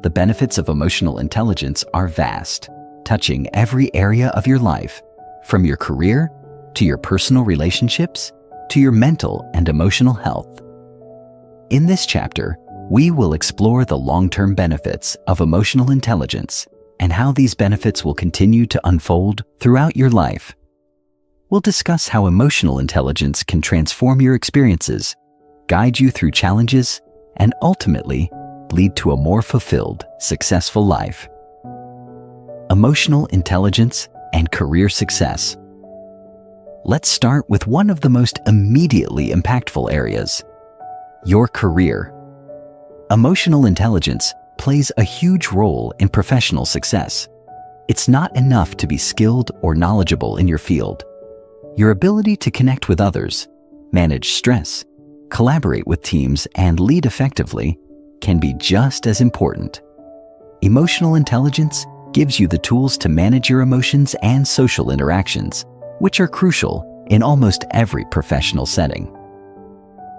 The benefits of emotional intelligence are vast, touching every area of your life, from your career to your personal relationships to your mental and emotional health. In this chapter, we will explore the long-term benefits of emotional intelligence and how these benefits will continue to unfold throughout your life. We'll discuss how emotional intelligence can transform your experiences, guide you through challenges, and ultimately lead to a more fulfilled, successful life. Emotional intelligence and career success. Let's start with one of the most immediately impactful areas: your career. Emotional intelligence plays a huge role in professional success. It's not enough to be skilled or knowledgeable in your field. Your ability to connect with others, manage stress, collaborate with teams, and lead effectively can be just as important. Emotional intelligence gives you the tools to manage your emotions and social interactions, which are crucial in almost every professional setting.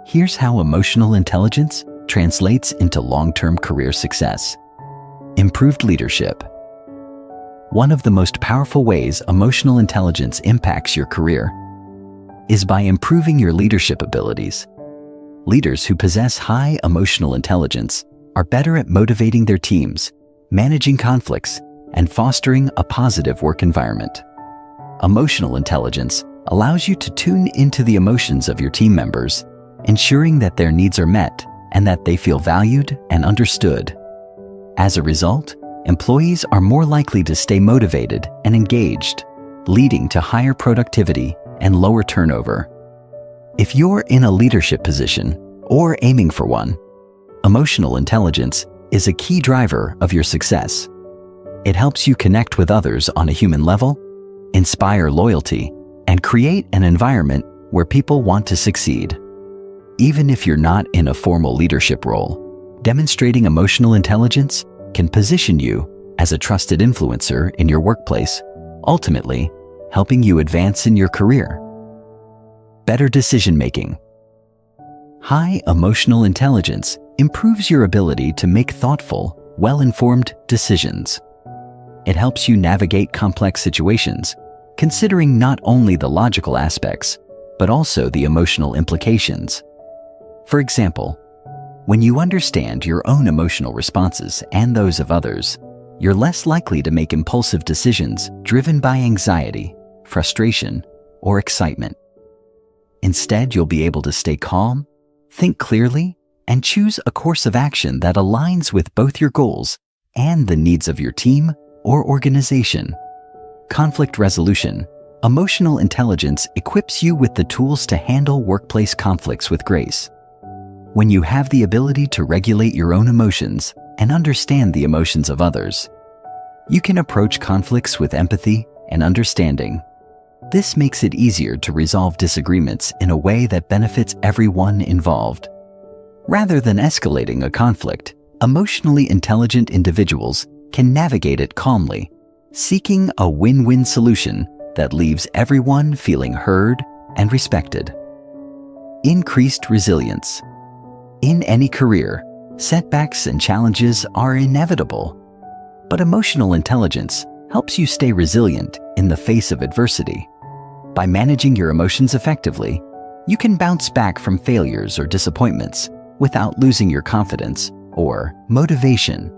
Here's how emotional intelligence translates into long-term career success. Improved leadership. One of the most powerful ways emotional intelligence impacts your career is by improving your leadership abilities. Leaders who possess high emotional intelligence are better at motivating their teams, managing conflicts, and fostering a positive work environment. Emotional intelligence allows you to tune into the emotions of your team members ensuring that their needs are met and that they feel valued and understood. As a result, employees are more likely to stay motivated and engaged, leading to higher productivity and lower turnover. If you're in a leadership position or aiming for one, emotional intelligence is a key driver of your success. It helps you connect with others on a human level, inspire loyalty, and create an environment where people want to succeed. Even if you're not in a formal leadership role, demonstrating emotional intelligence can position you as a trusted influencer in your workplace, ultimately helping you advance in your career. Better decision-making. High emotional intelligence improves your ability to make thoughtful, well-informed decisions. It helps you navigate complex situations, considering not only the logical aspects, but also the emotional implications. For example, when you understand your own emotional responses and those of others, you're less likely to make impulsive decisions driven by anxiety, frustration, or excitement. Instead, you'll be able to stay calm, think clearly, and choose a course of action that aligns with both your goals and the needs of your team or organization. Conflict resolution. Emotional intelligence equips you with the tools to handle workplace conflicts with grace. When you have the ability to regulate your own emotions and understand the emotions of others, you can approach conflicts with empathy and understanding. This makes it easier to resolve disagreements in a way that benefits everyone involved. Rather than escalating a conflict, emotionally intelligent individuals can navigate it calmly, seeking a win-win solution that leaves everyone feeling heard and respected. Increased resilience. In any career, setbacks and challenges are inevitable, but emotional intelligence helps you stay resilient in the face of adversity. By managing your emotions effectively, you can bounce back from failures or disappointments without losing your confidence or motivation.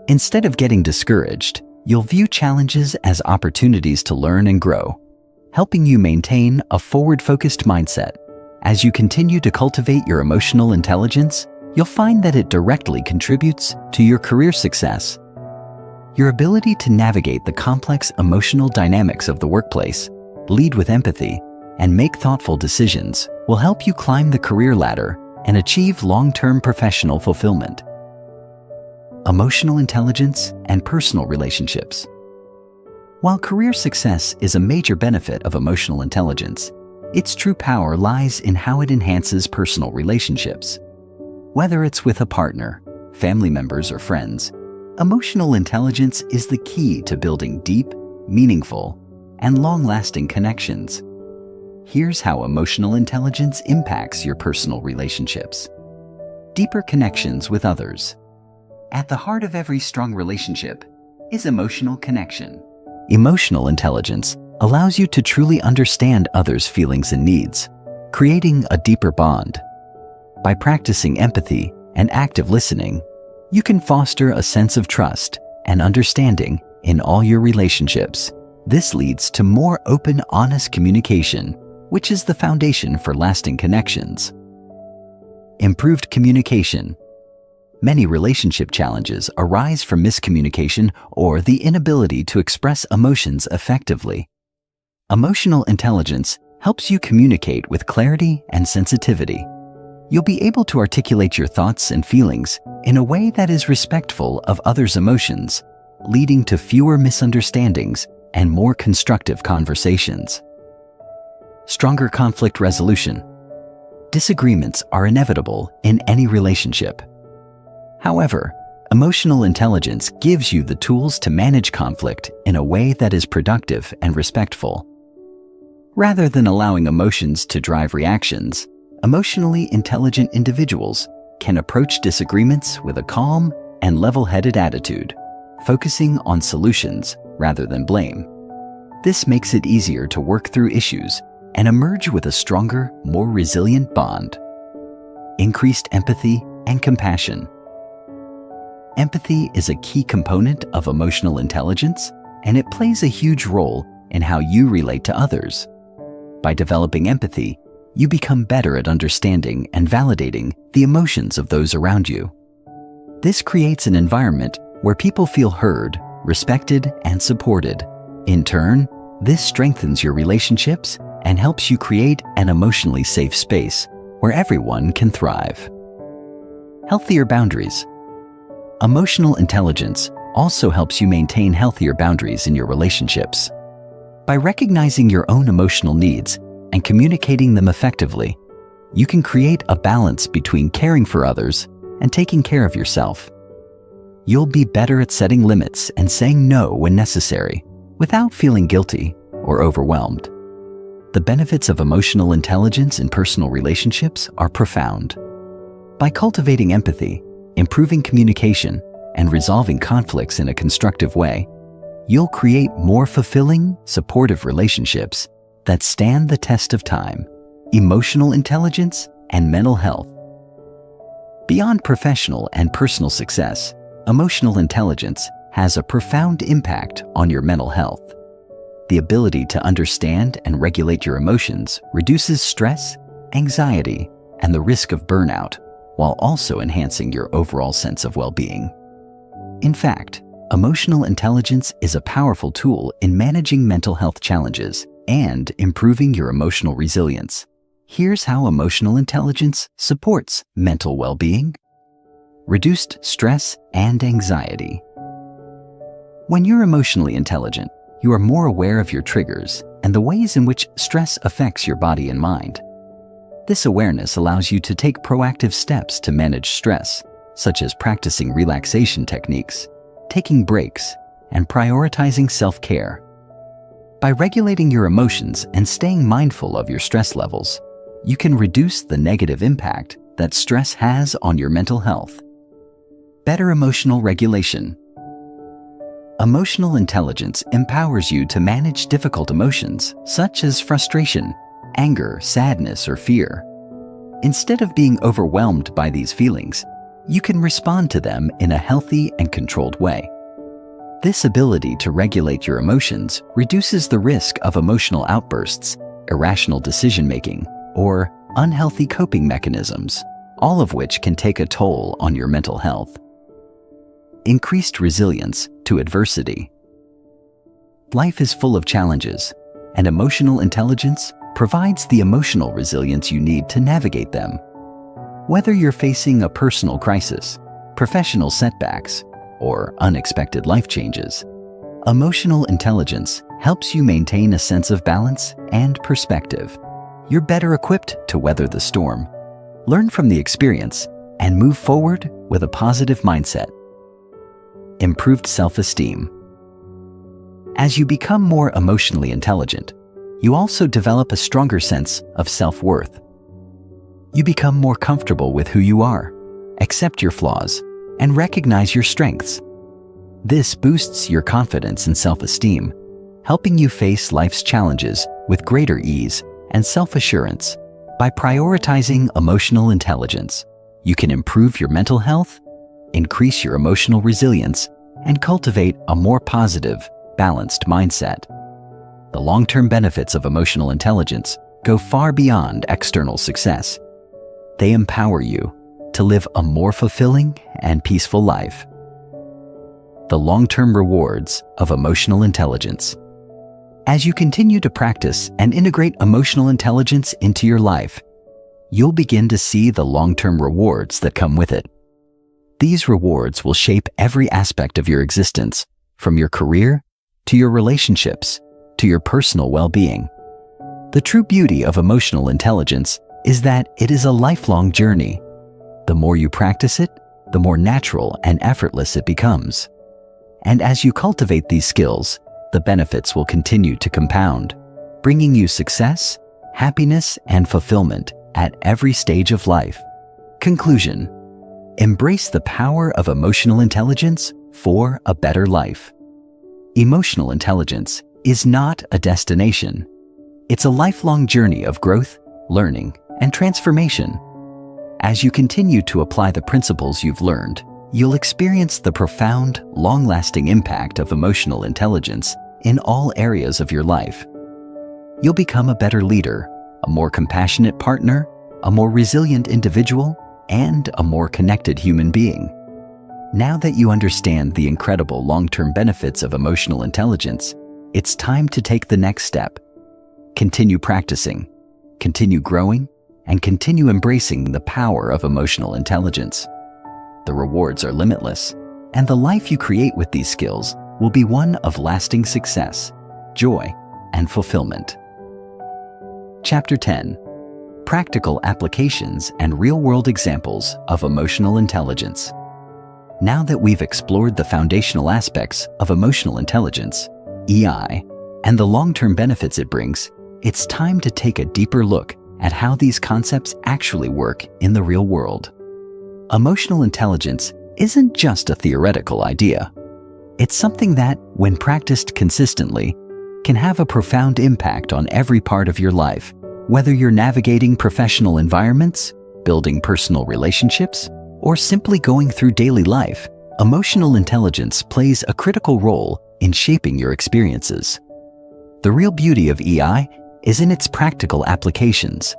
Instead of getting discouraged, you'll view challenges as opportunities to learn and grow, helping you maintain a forward-focused mindset. As you continue to cultivate your emotional intelligence, you'll find that it directly contributes to your career success. Your ability to navigate the complex emotional dynamics of the workplace, lead with empathy, and make thoughtful decisions will help you climb the career ladder and achieve long-term professional fulfillment. Emotional intelligence and personal relationships. While career success is a major benefit of emotional intelligence, its true power lies in how it enhances personal relationships. Whether it's with a partner, family members, or friends, emotional intelligence is the key to building deep, meaningful, and long-lasting connections. Here's how emotional intelligence impacts your personal relationships. Deeper connections with others. At the heart of every strong relationship is emotional connection. Emotional intelligence allows you to truly understand others' feelings and needs, creating a deeper bond. By practicing empathy and active listening, you can foster a sense of trust and understanding in all your relationships. This leads to more open, honest communication, which is the foundation for lasting connections. Improved communication. Many relationship challenges arise from miscommunication or the inability to express emotions effectively. Emotional intelligence helps you communicate with clarity and sensitivity. You'll be able to articulate your thoughts and feelings in a way that is respectful of others' emotions, leading to fewer misunderstandings and more constructive conversations. Stronger conflict resolution. Disagreements are inevitable in any relationship. However, emotional intelligence gives you the tools to manage conflict in a way that is productive and respectful. Rather than allowing emotions to drive reactions, emotionally intelligent individuals can approach disagreements with a calm and level-headed attitude, focusing on solutions rather than blame. This makes it easier to work through issues and emerge with a stronger, more resilient bond. Increased empathy and compassion. Empathy is a key component of emotional intelligence, and it plays a huge role in how you relate to others. By developing empathy, you become better at understanding and validating the emotions of those around you. This creates an environment where people feel heard, respected, and supported. In turn, this strengthens your relationships and helps you create an emotionally safe space where everyone can thrive. Healthier boundaries. Emotional intelligence also helps you maintain healthier boundaries in your relationships. By recognizing your own emotional needs and communicating them effectively, you can create a balance between caring for others and taking care of yourself. You'll be better at setting limits and saying no when necessary, without feeling guilty or overwhelmed. The benefits of emotional intelligence in personal relationships are profound. By cultivating empathy, improving communication, and resolving conflicts in a constructive way, you'll create more fulfilling, supportive relationships that stand the test of time, emotional intelligence, and mental health. Beyond professional and personal success, emotional intelligence has a profound impact on your mental health. The ability to understand and regulate your emotions reduces stress, anxiety, and the risk of burnout, while also enhancing your overall sense of well-being. In fact, emotional intelligence is a powerful tool in managing mental health challenges and improving your emotional resilience. Here's how emotional intelligence supports mental well-being. Reduced stress and anxiety. When you're emotionally intelligent, you are more aware of your triggers and the ways in which stress affects your body and mind. This awareness allows you to take proactive steps to manage stress, such as practicing relaxation techniques, taking breaks, and prioritizing self-care. By regulating your emotions and staying mindful of your stress levels, you can reduce the negative impact that stress has on your mental health. Better emotional regulation. Emotional intelligence empowers you to manage difficult emotions, such as frustration, anger, sadness, or fear. Instead of being overwhelmed by these feelings, you can respond to them in a healthy and controlled way. This ability to regulate your emotions reduces the risk of emotional outbursts, irrational decision-making, or unhealthy coping mechanisms, all of which can take a toll on your mental health. Increased resilience to adversity. Life is full of challenges, and emotional intelligence provides the emotional resilience you need to navigate them. Whether you're facing a personal crisis, professional setbacks, or unexpected life changes, emotional intelligence helps you maintain a sense of balance and perspective. You're better equipped to weather the storm, learn from the experience, and move forward with a positive mindset. Improved self-esteem. As you become more emotionally intelligent, you also develop a stronger sense of self-worth. You become more comfortable with who you are, accept your flaws, and recognize your strengths. This boosts your confidence and self-esteem, helping you face life's challenges with greater ease and self-assurance. By prioritizing emotional intelligence, you can improve your mental health, increase your emotional resilience, and cultivate a more positive, balanced mindset. The long-term benefits of emotional intelligence go far beyond external success. They empower you to live a more fulfilling and peaceful life. The long-term rewards of emotional intelligence. As you continue to practice and integrate emotional intelligence into your life, you'll begin to see the long-term rewards that come with it. These rewards will shape every aspect of your existence, from your career to your relationships to your personal well-being. The true beauty of emotional intelligence is that it is a lifelong journey. The more you practice it, the more natural and effortless it becomes. And as you cultivate these skills, the benefits will continue to compound, bringing you success, happiness, and fulfillment at every stage of life. Conclusion: embrace the power of emotional intelligence for a better life. Emotional intelligence is not a destination. It's a lifelong journey of growth, learning, and transformation. As you continue to apply the principles you've learned, you'll experience the profound, long-lasting impact of emotional intelligence in all areas of your life. You'll become a better leader, a more compassionate partner, a more resilient individual, and a more connected human being. Now that you understand the incredible long-term benefits of emotional intelligence, it's time to take the next step. Continue practicing, continue growing, and continue embracing the power of emotional intelligence. The rewards are limitless, and the life you create with these skills will be one of lasting success, joy, and fulfillment. Chapter 10. Practical applications and real-world examples of emotional intelligence. Now that we've explored the foundational aspects of emotional intelligence, EI, and the long-term benefits it brings, it's time to take a deeper look at how these concepts actually work in the real world. Emotional intelligence isn't just a theoretical idea. It's something that, when practiced consistently, can have a profound impact on every part of your life, whether you're navigating professional environments, building personal relationships, or simply going through daily life. Emotional intelligence plays a critical role in shaping your experiences. The real beauty of EI is in its practical applications,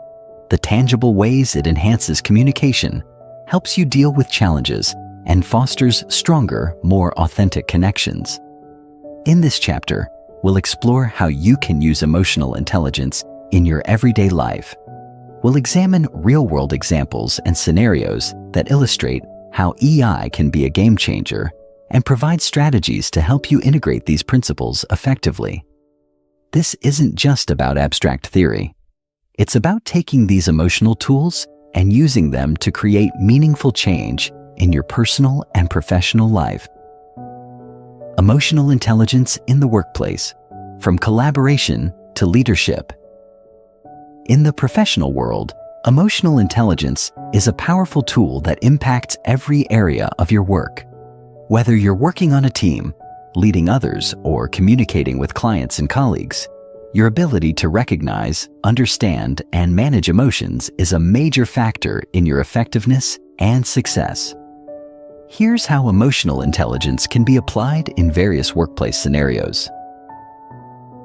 the tangible ways it enhances communication, helps you deal with challenges, and fosters stronger, more authentic connections. In this chapter, we'll explore how you can use emotional intelligence in your everyday life. We'll examine real-world examples and scenarios that illustrate how EI can be a game changer and provide strategies to help you integrate these principles effectively. This isn't just about abstract theory. It's about taking these emotional tools and using them to create meaningful change in your personal and professional life. Emotional intelligence in the workplace, from collaboration to leadership. In the professional world, emotional intelligence is a powerful tool that impacts every area of your work. Whether you're working on a team, leading others, or communicating with clients and colleagues, your ability to recognize, understand, and manage emotions is a major factor in your effectiveness and success. Here's how emotional intelligence can be applied in various workplace scenarios.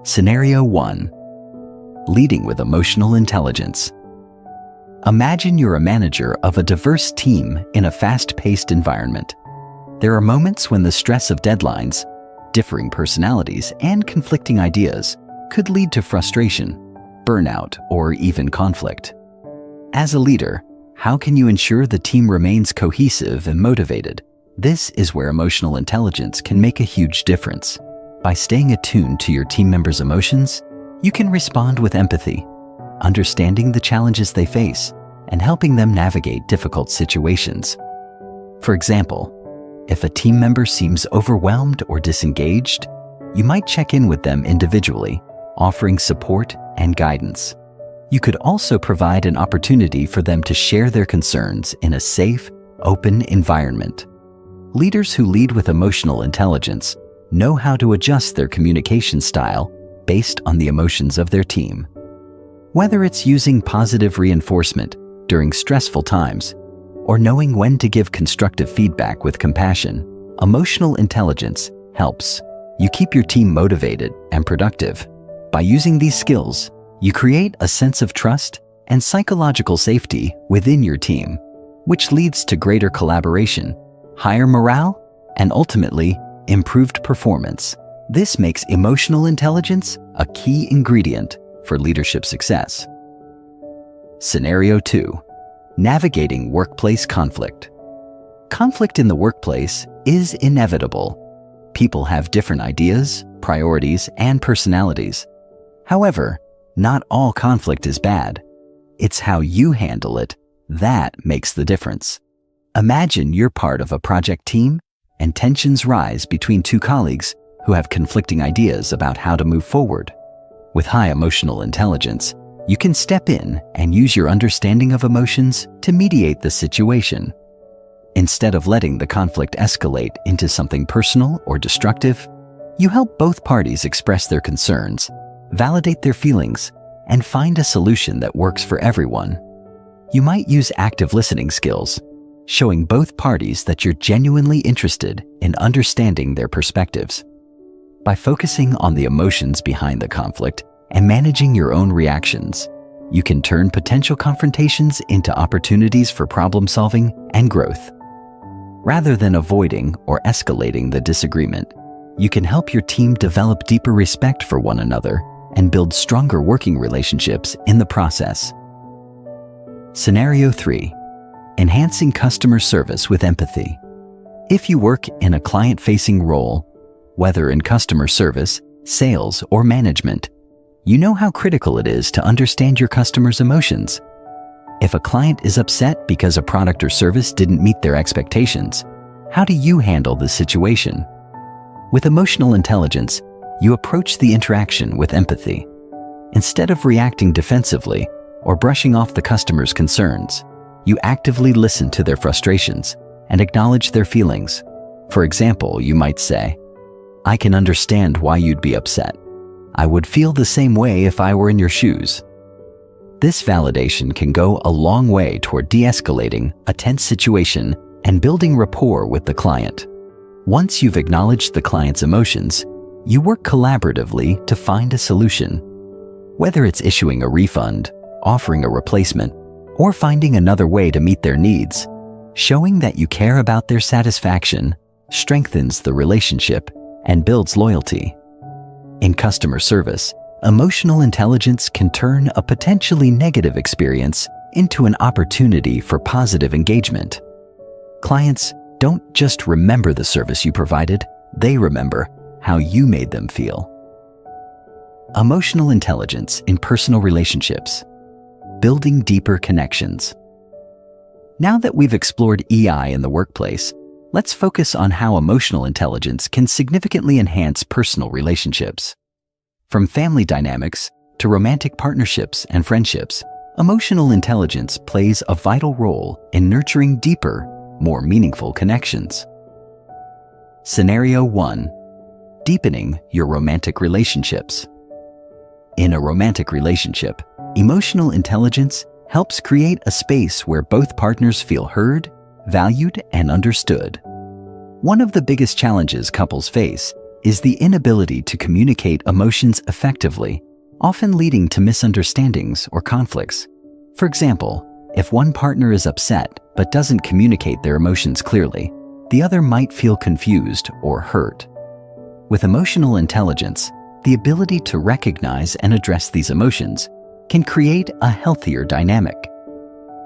Scenario 1. Leading with emotional intelligence. Imagine you're a manager of a diverse team in a fast-paced environment. There are moments when the stress of deadlines, differing personalities, and conflicting ideas could lead to frustration, burnout, or even conflict. As a leader, how can you ensure the team remains cohesive and motivated? This is where emotional intelligence can make a huge difference. By staying attuned to your team members' emotions, you can respond with empathy, understanding the challenges they face, and helping them navigate difficult situations. For example, if a team member seems overwhelmed or disengaged, you might check in with them individually, offering support and guidance. You could also provide an opportunity for them to share their concerns in a safe, open environment. Leaders who lead with emotional intelligence know how to adjust their communication style based on the emotions of their team. Whether it's using positive reinforcement during stressful times or knowing when to give constructive feedback with compassion, emotional intelligence helps you keep your team motivated and productive. By using these skills, you create a sense of trust and psychological safety within your team, which leads to greater collaboration, higher morale, and ultimately improved performance. This makes emotional intelligence a key ingredient for leadership success. Scenario 2. Navigating workplace conflict. Conflict in the workplace is inevitable. People have different ideas, priorities, and personalities. However, not all conflict is bad. It's how you handle it that makes the difference. Imagine you're part of a project team and tensions rise between two colleagues who have conflicting ideas about how to move forward. With high emotional intelligence, you can step in and use your understanding of emotions to mediate the situation. Instead of letting the conflict escalate into something personal or destructive, you help both parties express their concerns, validate their feelings, and find a solution that works for everyone. You might use active listening skills, showing both parties that you're genuinely interested in understanding their perspectives. By focusing on the emotions behind the conflict and managing your own reactions, you can turn potential confrontations into opportunities for problem solving and growth. Rather than avoiding or escalating the disagreement, you can help your team develop deeper respect for one another and build stronger working relationships in the process. Scenario 3. Enhancing customer service with empathy. If you work in a client-facing role, whether in customer service, sales, or management, you know how critical it is to understand your customers' emotions. If a client is upset because a product or service didn't meet their expectations, how do you handle this situation? With emotional intelligence, you approach the interaction with empathy. Instead of reacting defensively or brushing off the customer's concerns, you actively listen to their frustrations and acknowledge their feelings. For example, you might say, "I can understand why you'd be upset. I would feel the same way if I were in your shoes." This validation can go a long way toward de-escalating a tense situation and building rapport with the client. Once you've acknowledged the client's emotions, you work collaboratively to find a solution. Whether it's issuing a refund, offering a replacement, or finding another way to meet their needs, showing that you care about their satisfaction strengthens the relationship and builds loyalty. In customer service, emotional intelligence can turn a potentially negative experience into an opportunity for positive engagement. Clients don't just remember the service you provided, they remember how you made them feel. Emotional intelligence in personal relationships. Building deeper connections. Now that we've explored EI in the workplace, let's focus on how emotional intelligence can significantly enhance personal relationships. From family dynamics to romantic partnerships and friendships, emotional intelligence plays a vital role in nurturing deeper, more meaningful connections. Scenario 1. Deepening your romantic relationships. In a romantic relationship, emotional intelligence helps create a space where both partners feel heard, valued, and understood. One of the biggest challenges couples face is the inability to communicate emotions effectively, often leading to misunderstandings or conflicts. For example, if one partner is upset but doesn't communicate their emotions clearly, the other might feel confused or hurt. With emotional intelligence, the ability to recognize and address these emotions can create a healthier dynamic.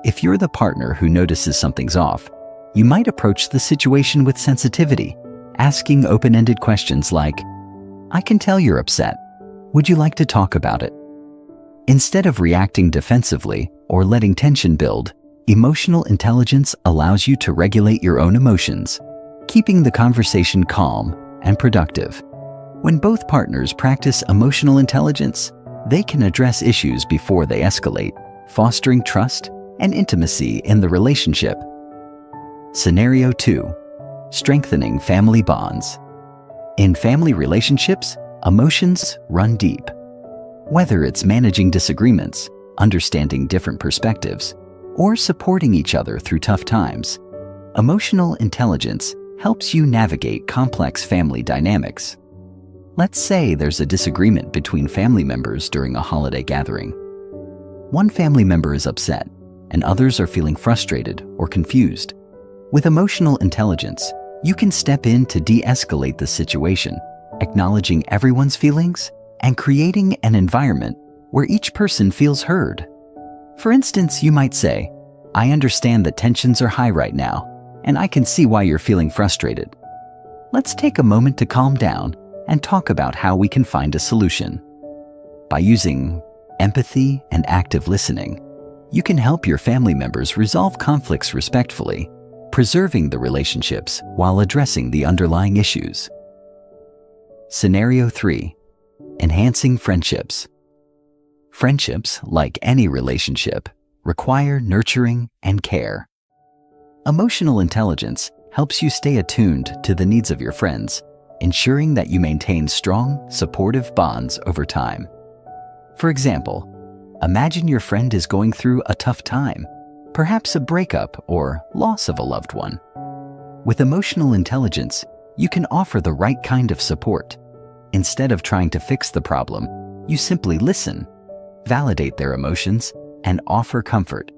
If you're the partner who notices something's off, you might approach the situation with sensitivity, asking open-ended questions like, "I can tell you're upset. Would you like to talk about it?" Instead of reacting defensively or letting tension build, emotional intelligence allows you to regulate your own emotions, keeping the conversation calm and productive. When both partners practice emotional intelligence, they can address issues before they escalate, fostering trust and intimacy in the relationship. Scenario 2. Strengthening family bonds. In family relationships, emotions run deep. Whether it's managing disagreements, understanding different perspectives, or supporting each other through tough times, emotional intelligence helps you navigate complex family dynamics. Let's say there's a disagreement between family members during a holiday gathering. One family member is upset, and others are feeling frustrated or confused. With emotional intelligence, you can step in to de-escalate the situation, acknowledging everyone's feelings and creating an environment where each person feels heard. For instance, you might say, "I understand that tensions are high right now, and I can see why you're feeling frustrated. Let's take a moment to calm down and talk about how we can find a solution." By using empathy and active listening, you can help your family members resolve conflicts respectfully, preserving the relationships while addressing the underlying issues. Scenario 3. Enhancing friendships. Friendships, like any relationship, require nurturing and care. Emotional intelligence helps you stay attuned to the needs of your friends, ensuring that you maintain strong, supportive bonds over time. For example, imagine your friend is going through a tough time, perhaps a breakup or loss of a loved one. With emotional intelligence, you can offer the right kind of support. Instead of trying to fix the problem, you simply listen. validate their emotions, and offer comfort.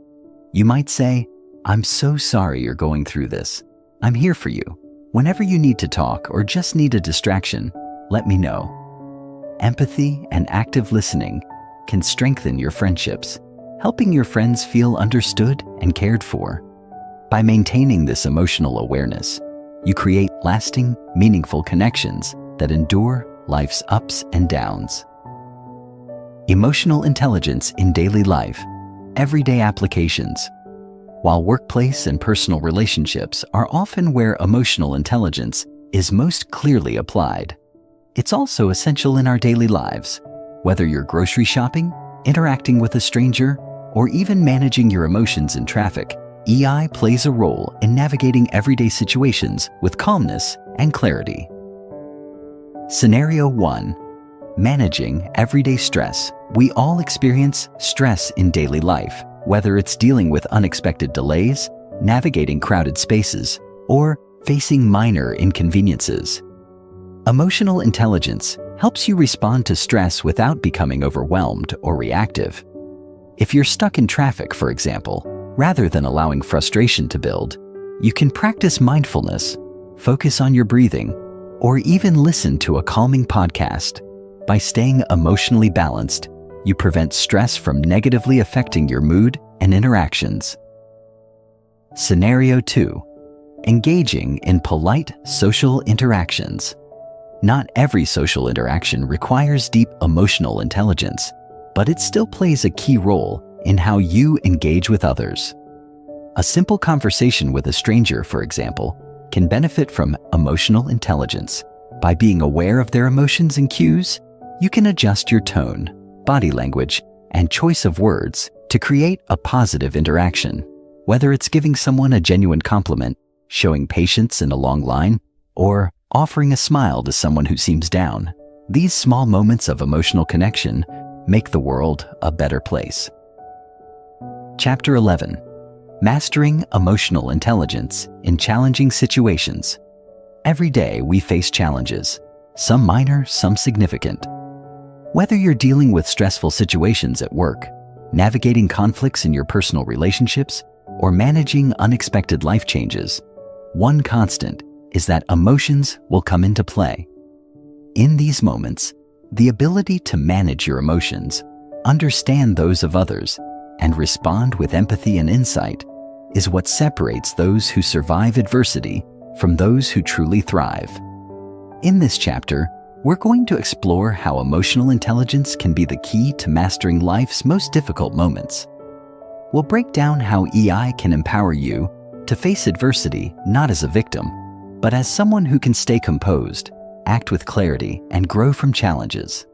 You might say, "I'm so sorry you're going through this. I'm here for you. Whenever you need to talk or just need a distraction, let me know." Empathy and active listening can strengthen your friendships, helping your friends feel understood and cared for. By maintaining this emotional awareness, you create lasting, meaningful connections that endure life's ups and downs. Emotional intelligence in daily life, everyday applications. While workplace and personal relationships are often where emotional intelligence is most clearly applied, it's also essential in our daily lives. Whether you're grocery shopping, interacting with a stranger, or even managing your emotions in traffic, EI plays a role in navigating everyday situations with calmness and clarity. Scenario 1. Managing everyday stress. We all experience stress in daily life, whether it's dealing with unexpected delays, navigating crowded spaces, or facing minor inconveniences. Emotional intelligence helps you respond to stress without becoming overwhelmed or reactive. If you're stuck in traffic, for example, rather than allowing frustration to build, you can practice mindfulness, focus on your breathing, or even listen to a calming podcast. By staying emotionally balanced, you prevent stress from negatively affecting your mood and interactions. Scenario 2. Engaging in polite social interactions. Not every social interaction requires deep emotional intelligence, but it still plays a key role in how you engage with others. A simple conversation with a stranger, for example, can benefit from emotional intelligence. By being aware of their emotions and cues, you can adjust your tone, body language, and choice of words to create a positive interaction. Whether it's giving someone a genuine compliment, showing patience in a long line, or offering a smile to someone who seems down, these small moments of emotional connection make the world a better place. Chapter 11. Mastering emotional intelligence in challenging situations. Every day we face challenges, some minor, some significant. Whether you're dealing with stressful situations at work, navigating conflicts in your personal relationships, or managing unexpected life changes, one constant is that emotions will come into play. In these moments, the ability to manage your emotions, understand those of others, and respond with empathy and insight is what separates those who survive adversity from those who truly thrive. In this chapter, we're going to explore how emotional intelligence can be the key to mastering life's most difficult moments. We'll break down how EI can empower you to face adversity not as a victim, but as someone who can stay composed, act with clarity, and grow from challenges.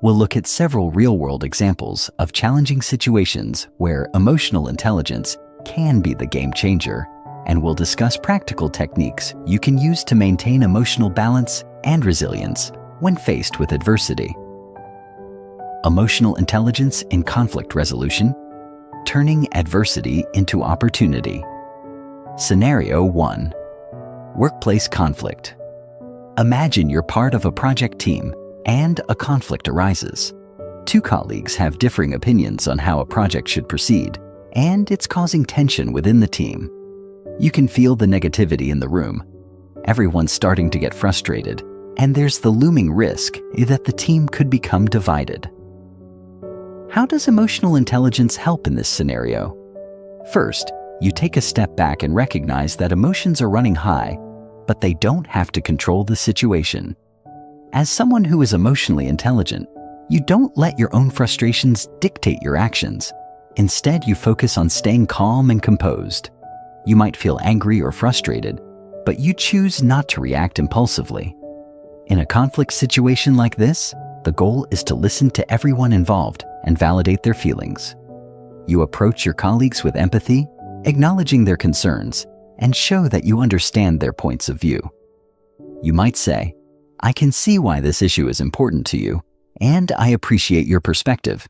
We'll look at several real-world examples of challenging situations where emotional intelligence can be the game changer, and we'll discuss practical techniques you can use to maintain emotional balance and resilience when faced with adversity. Emotional intelligence in conflict resolution, turning adversity into opportunity. Scenario 1. Workplace conflict. Imagine you're part of a project team and a conflict arises. Two colleagues have differing opinions on how a project should proceed, and it's causing tension within the team. You can feel the negativity in the room. Everyone's starting to get frustrated, and there's the looming risk that the team could become divided. How does emotional intelligence help in this scenario? First, you take a step back and recognize that emotions are running high, but they don't have to control the situation. As someone who is emotionally intelligent, you don't let your own frustrations dictate your actions. Instead, you focus on staying calm and composed. You might feel angry or frustrated, but you choose not to react impulsively. In a conflict situation like this, the goal is to listen to everyone involved and validate their feelings. You approach your colleagues with empathy, acknowledging their concerns, and show that you understand their points of view. You might say, "I can see why this issue is important to you, and I appreciate your perspective.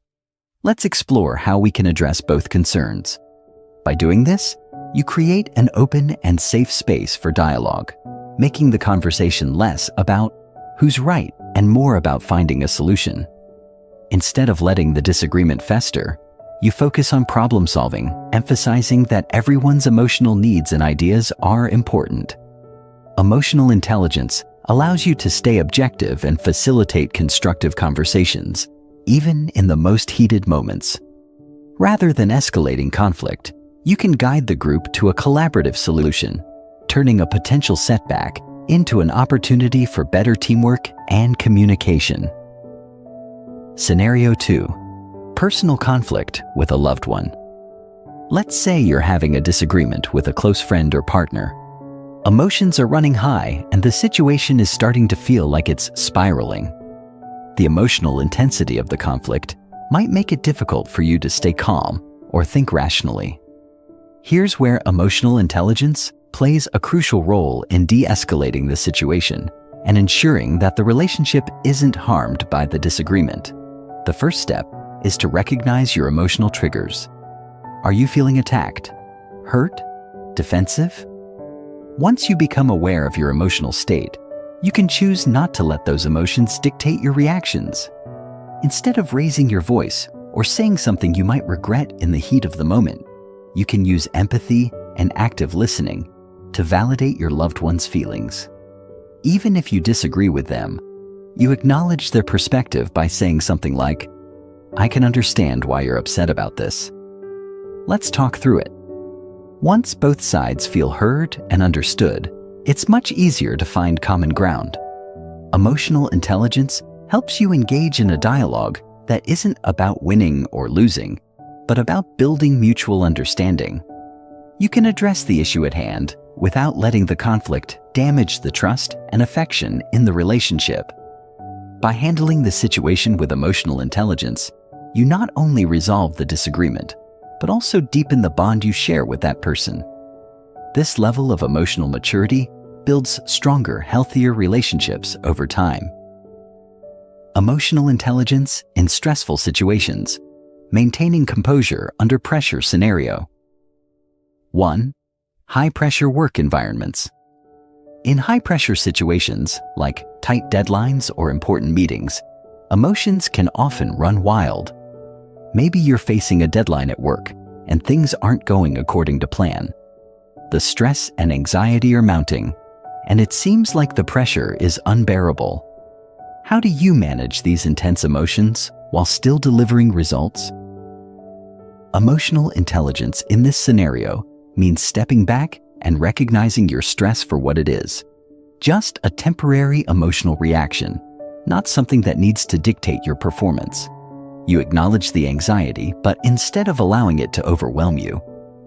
Let's explore how we can address both concerns." By doing this, you create an open and safe space for dialogue, making the conversation less about who's right and more about finding a solution. Instead of letting the disagreement fester, you focus on problem solving, emphasizing that everyone's emotional needs and ideas are important. Emotional intelligence allows you to stay objective and facilitate constructive conversations, even in the most heated moments. Rather than escalating conflict, you can guide the group to a collaborative solution, turning a potential setback into an opportunity for better teamwork and communication. Scenario 2. Personal conflict with a loved one. Let's say you're having a disagreement with a close friend or partner. Emotions are running high and the situation is starting to feel like it's spiraling. The emotional intensity of the conflict might make it difficult for you to stay calm or think rationally. Here's where emotional intelligence plays a crucial role in de-escalating the situation and ensuring that the relationship isn't harmed by the disagreement. The first step is to recognize your emotional triggers. Are you feeling attacked, hurt, defensive? Once you become aware of your emotional state, you can choose not to let those emotions dictate your reactions. Instead of raising your voice or saying something you might regret in the heat of the moment, you can use empathy and active listening to validate your loved one's feelings. Even if you disagree with them, you acknowledge their perspective by saying something like, "I can understand why you're upset about this. Let's talk through it." Once both sides feel heard and understood, it's much easier to find common ground. Emotional intelligence helps you engage in a dialogue that isn't about winning or losing, but about building mutual understanding. You can address the issue at hand without letting the conflict damage the trust and affection in the relationship. By handling the situation with emotional intelligence, you not only resolve the disagreement, but also deepen the bond you share with that person. This level of emotional maturity builds stronger, healthier relationships over time. Emotional intelligence in stressful situations. Maintaining composure under pressure scenario. 1. High-pressure work environments. In high-pressure situations, like tight deadlines or important meetings, emotions can often run wild. Maybe you're facing a deadline at work, and things aren't going according to plan. The stress and anxiety are mounting, and it seems like the pressure is unbearable. How do you manage these intense emotions while still delivering results? Emotional intelligence in this scenario means stepping back and recognizing your stress for what it is. Just a temporary emotional reaction, not something that needs to dictate your performance. You acknowledge the anxiety, but instead of allowing it to overwhelm you,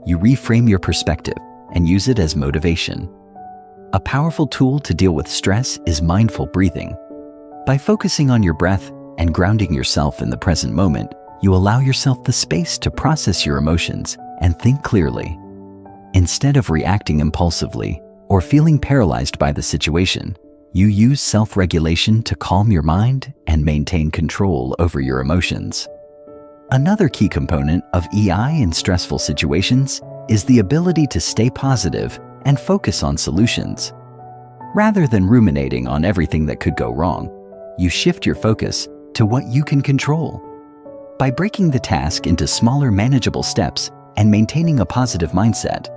you reframe your perspective and use it as motivation. A powerful tool to deal with stress is mindful breathing. By focusing on your breath and grounding yourself in the present moment, you allow yourself the space to process your emotions and think clearly. Instead of reacting impulsively or feeling paralyzed by the situation, you use self-regulation to calm your mind and maintain control over your emotions. Another key component of EI in stressful situations is the ability to stay positive and focus on solutions. Rather than ruminating on everything that could go wrong, you shift your focus to what you can control. By breaking the task into smaller, manageable steps and maintaining a positive mindset,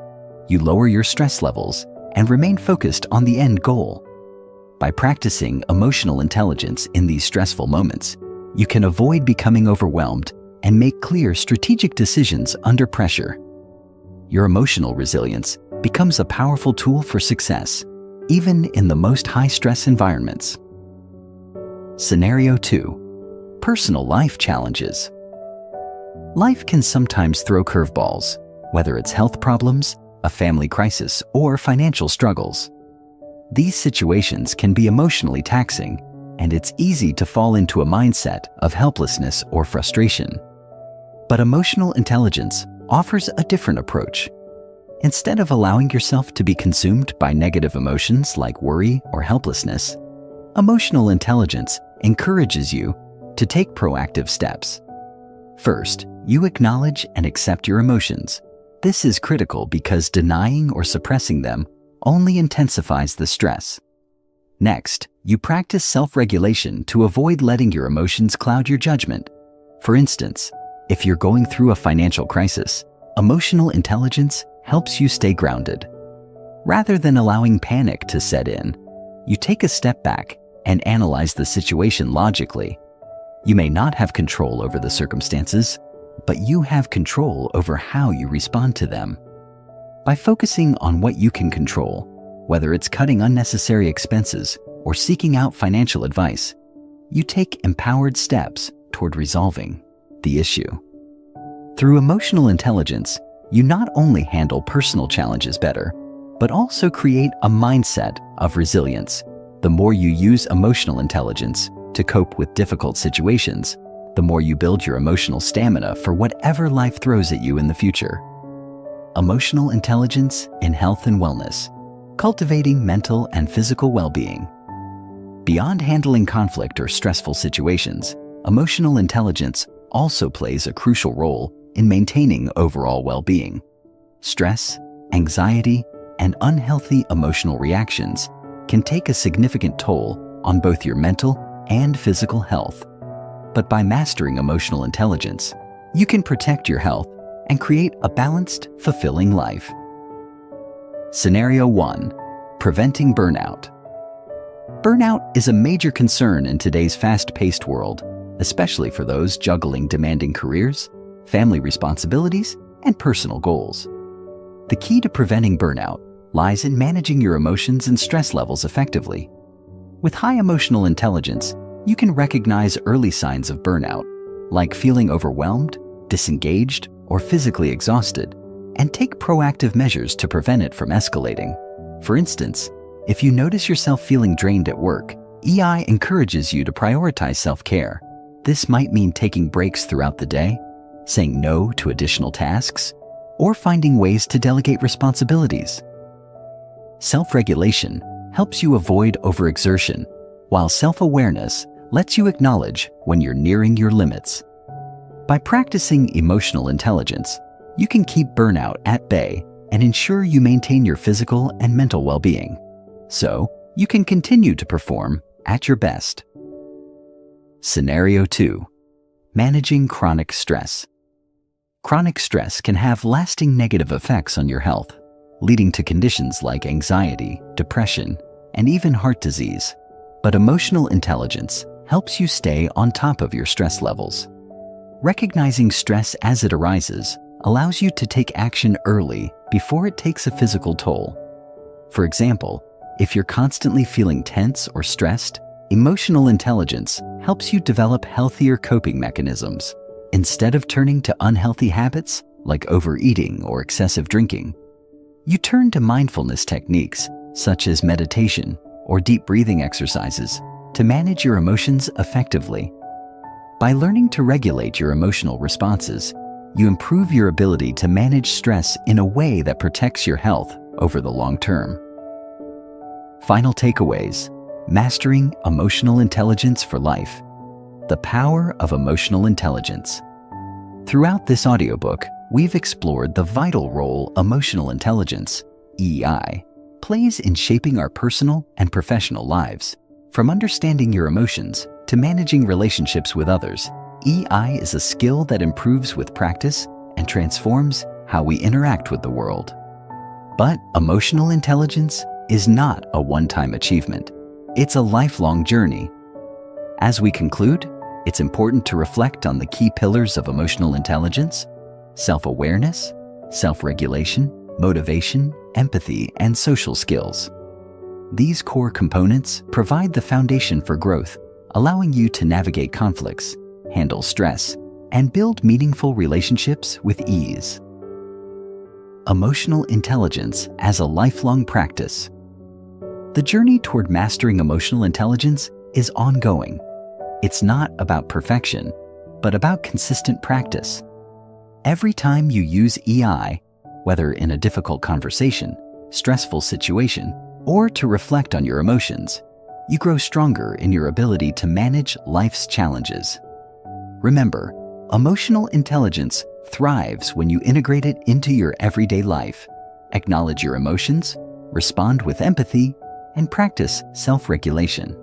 you lower your stress levels and remain focused on the end goal. By practicing emotional intelligence in these stressful moments, you can avoid becoming overwhelmed and make clear strategic decisions under pressure. Your emotional resilience becomes a powerful tool for success, even in the most high-stress environments. Scenario 2. Personal life challenges. Life can sometimes throw curveballs, whether it's health problems, a family crisis, or financial struggles. These situations can be emotionally taxing, and it's easy to fall into a mindset of helplessness or frustration. But emotional intelligence offers a different approach. Instead of allowing yourself to be consumed by negative emotions like worry or helplessness, emotional intelligence encourages you to take proactive steps. First, you acknowledge and accept your emotions. This is critical because denying or suppressing them only intensifies the stress. Next, you practice self-regulation to avoid letting your emotions cloud your judgment. For instance, if you're going through a financial crisis, emotional intelligence helps you stay grounded. Rather than allowing panic to set in, you take a step back and analyze the situation logically. You may not have control over the circumstances, but you have control over how you respond to them. By focusing on what you can control, whether it's cutting unnecessary expenses or seeking out financial advice, you take empowered steps toward resolving the issue. Through emotional intelligence, you not only handle personal challenges better, but also create a mindset of resilience. The more you use emotional intelligence to cope with difficult situations, the more you build your emotional stamina for whatever life throws at you in the future. Emotional intelligence in health and wellness, cultivating mental and physical well-being. Beyond handling conflict or stressful situations, emotional intelligence also plays a crucial role in maintaining overall well-being. Stress, anxiety, and unhealthy emotional reactions can take a significant toll on both your mental and physical health. But by mastering emotional intelligence, you can protect your health and create a balanced, fulfilling life. Scenario 1. Preventing burnout. Burnout is a major concern in today's fast-paced world, especially for those juggling demanding careers, family responsibilities, and personal goals. The key to preventing burnout lies in managing your emotions and stress levels effectively. With high emotional intelligence, you can recognize early signs of burnout, like feeling overwhelmed, disengaged, or physically exhausted, and take proactive measures to prevent it from escalating. For instance, if you notice yourself feeling drained at work, EI encourages you to prioritize self-care. This might mean taking breaks throughout the day, saying no to additional tasks, or finding ways to delegate responsibilities. Self-regulation helps you avoid overexertion, while self-awareness lets you acknowledge when you're nearing your limits. By practicing emotional intelligence, you can keep burnout at bay and ensure you maintain your physical and mental well-being, so you can continue to perform at your best. Scenario 2. Managing chronic stress. Chronic stress can have lasting negative effects on your health, leading to conditions like anxiety, depression, and even heart disease. But emotional intelligence helps you stay on top of your stress levels. Recognizing stress as it arises allows you to take action early before it takes a physical toll. For example, if you're constantly feeling tense or stressed, emotional intelligence helps you develop healthier coping mechanisms. Instead of turning to unhealthy habits like overeating or excessive drinking, you turn to mindfulness techniques such as meditation or deep breathing exercises to manage your emotions effectively. By learning to regulate your emotional responses, you improve your ability to manage stress in a way that protects your health over the long term. Final takeaways: mastering emotional intelligence for life. The power of emotional intelligence. Throughout this audiobook, we've explored the vital role emotional intelligence, EI, plays in shaping our personal and professional lives. From understanding your emotions to managing relationships with others, EI is a skill that improves with practice and transforms how we interact with the world. But emotional intelligence is not a one-time achievement. It's a lifelong journey. As we conclude, it's important to reflect on the key pillars of emotional intelligence: self-awareness, self-regulation, motivation, empathy, and social skills. These core components provide the foundation for growth, allowing you to navigate conflicts, handle stress, and build meaningful relationships with ease. Emotional intelligence as a lifelong practice. The journey toward mastering emotional intelligence is ongoing. It's not about perfection, but about consistent practice. Every time you use EI, whether in a difficult conversation, stressful situation, or to reflect on your emotions, you grow stronger in your ability to manage life's challenges. Remember, emotional intelligence thrives when you integrate it into your everyday life, acknowledge your emotions, respond with empathy, and practice self-regulation.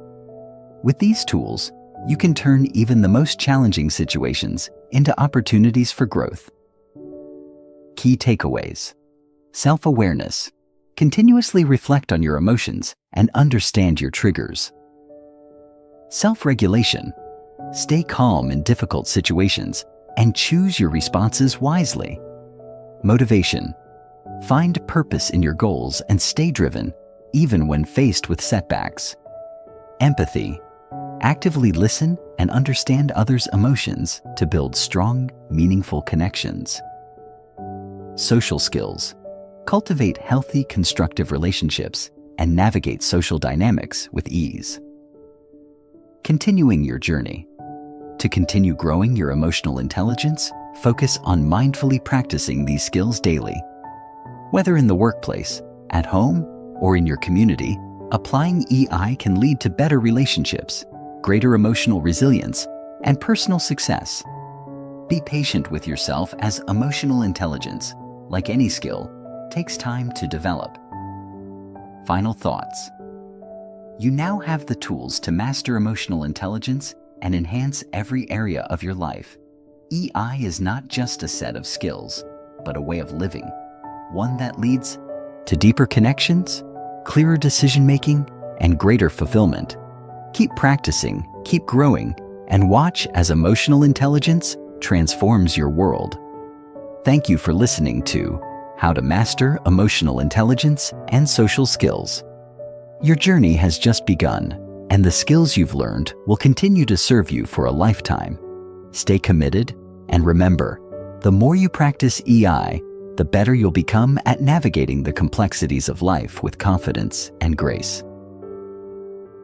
With these tools, you can turn even the most challenging situations into opportunities for growth. Key takeaways. Self-awareness. Continuously reflect on your emotions and understand your triggers. Self-regulation. Stay calm in difficult situations and choose your responses wisely. Motivation. Find purpose in your goals and stay driven, even when faced with setbacks. Empathy. Actively listen and understand others' emotions to build strong, meaningful connections. Social skills. Cultivate healthy, constructive relationships and navigate social dynamics with ease. Continuing your journey. To continue growing your emotional intelligence, focus on mindfully practicing these skills daily. Whether in the workplace, at home, or in your community, applying EI can lead to better relationships, greater emotional resilience, and personal success. Be patient with yourself, as emotional intelligence, like any skill, takes time to develop. Final thoughts. You now have the tools to master emotional intelligence and enhance every area of your life. EI is not just a set of skills, but a way of living, one that leads to deeper connections, clearer decision-making, and greater fulfillment. Keep practicing, keep growing, and watch as emotional intelligence transforms your world. Thank you for listening to How to Master Emotional Intelligence and Social Skills. Your journey has just begun, and the skills you've learned will continue to serve you for a lifetime. Stay committed, and remember, the more you practice EI, the better you'll become at navigating the complexities of life with confidence and grace.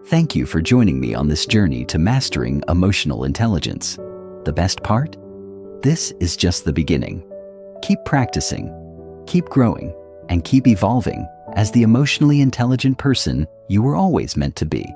Thank you for joining me on this journey to mastering emotional intelligence. The best part? This is just the beginning. Keep practicing, keep growing, and keep evolving as the emotionally intelligent person you were always meant to be.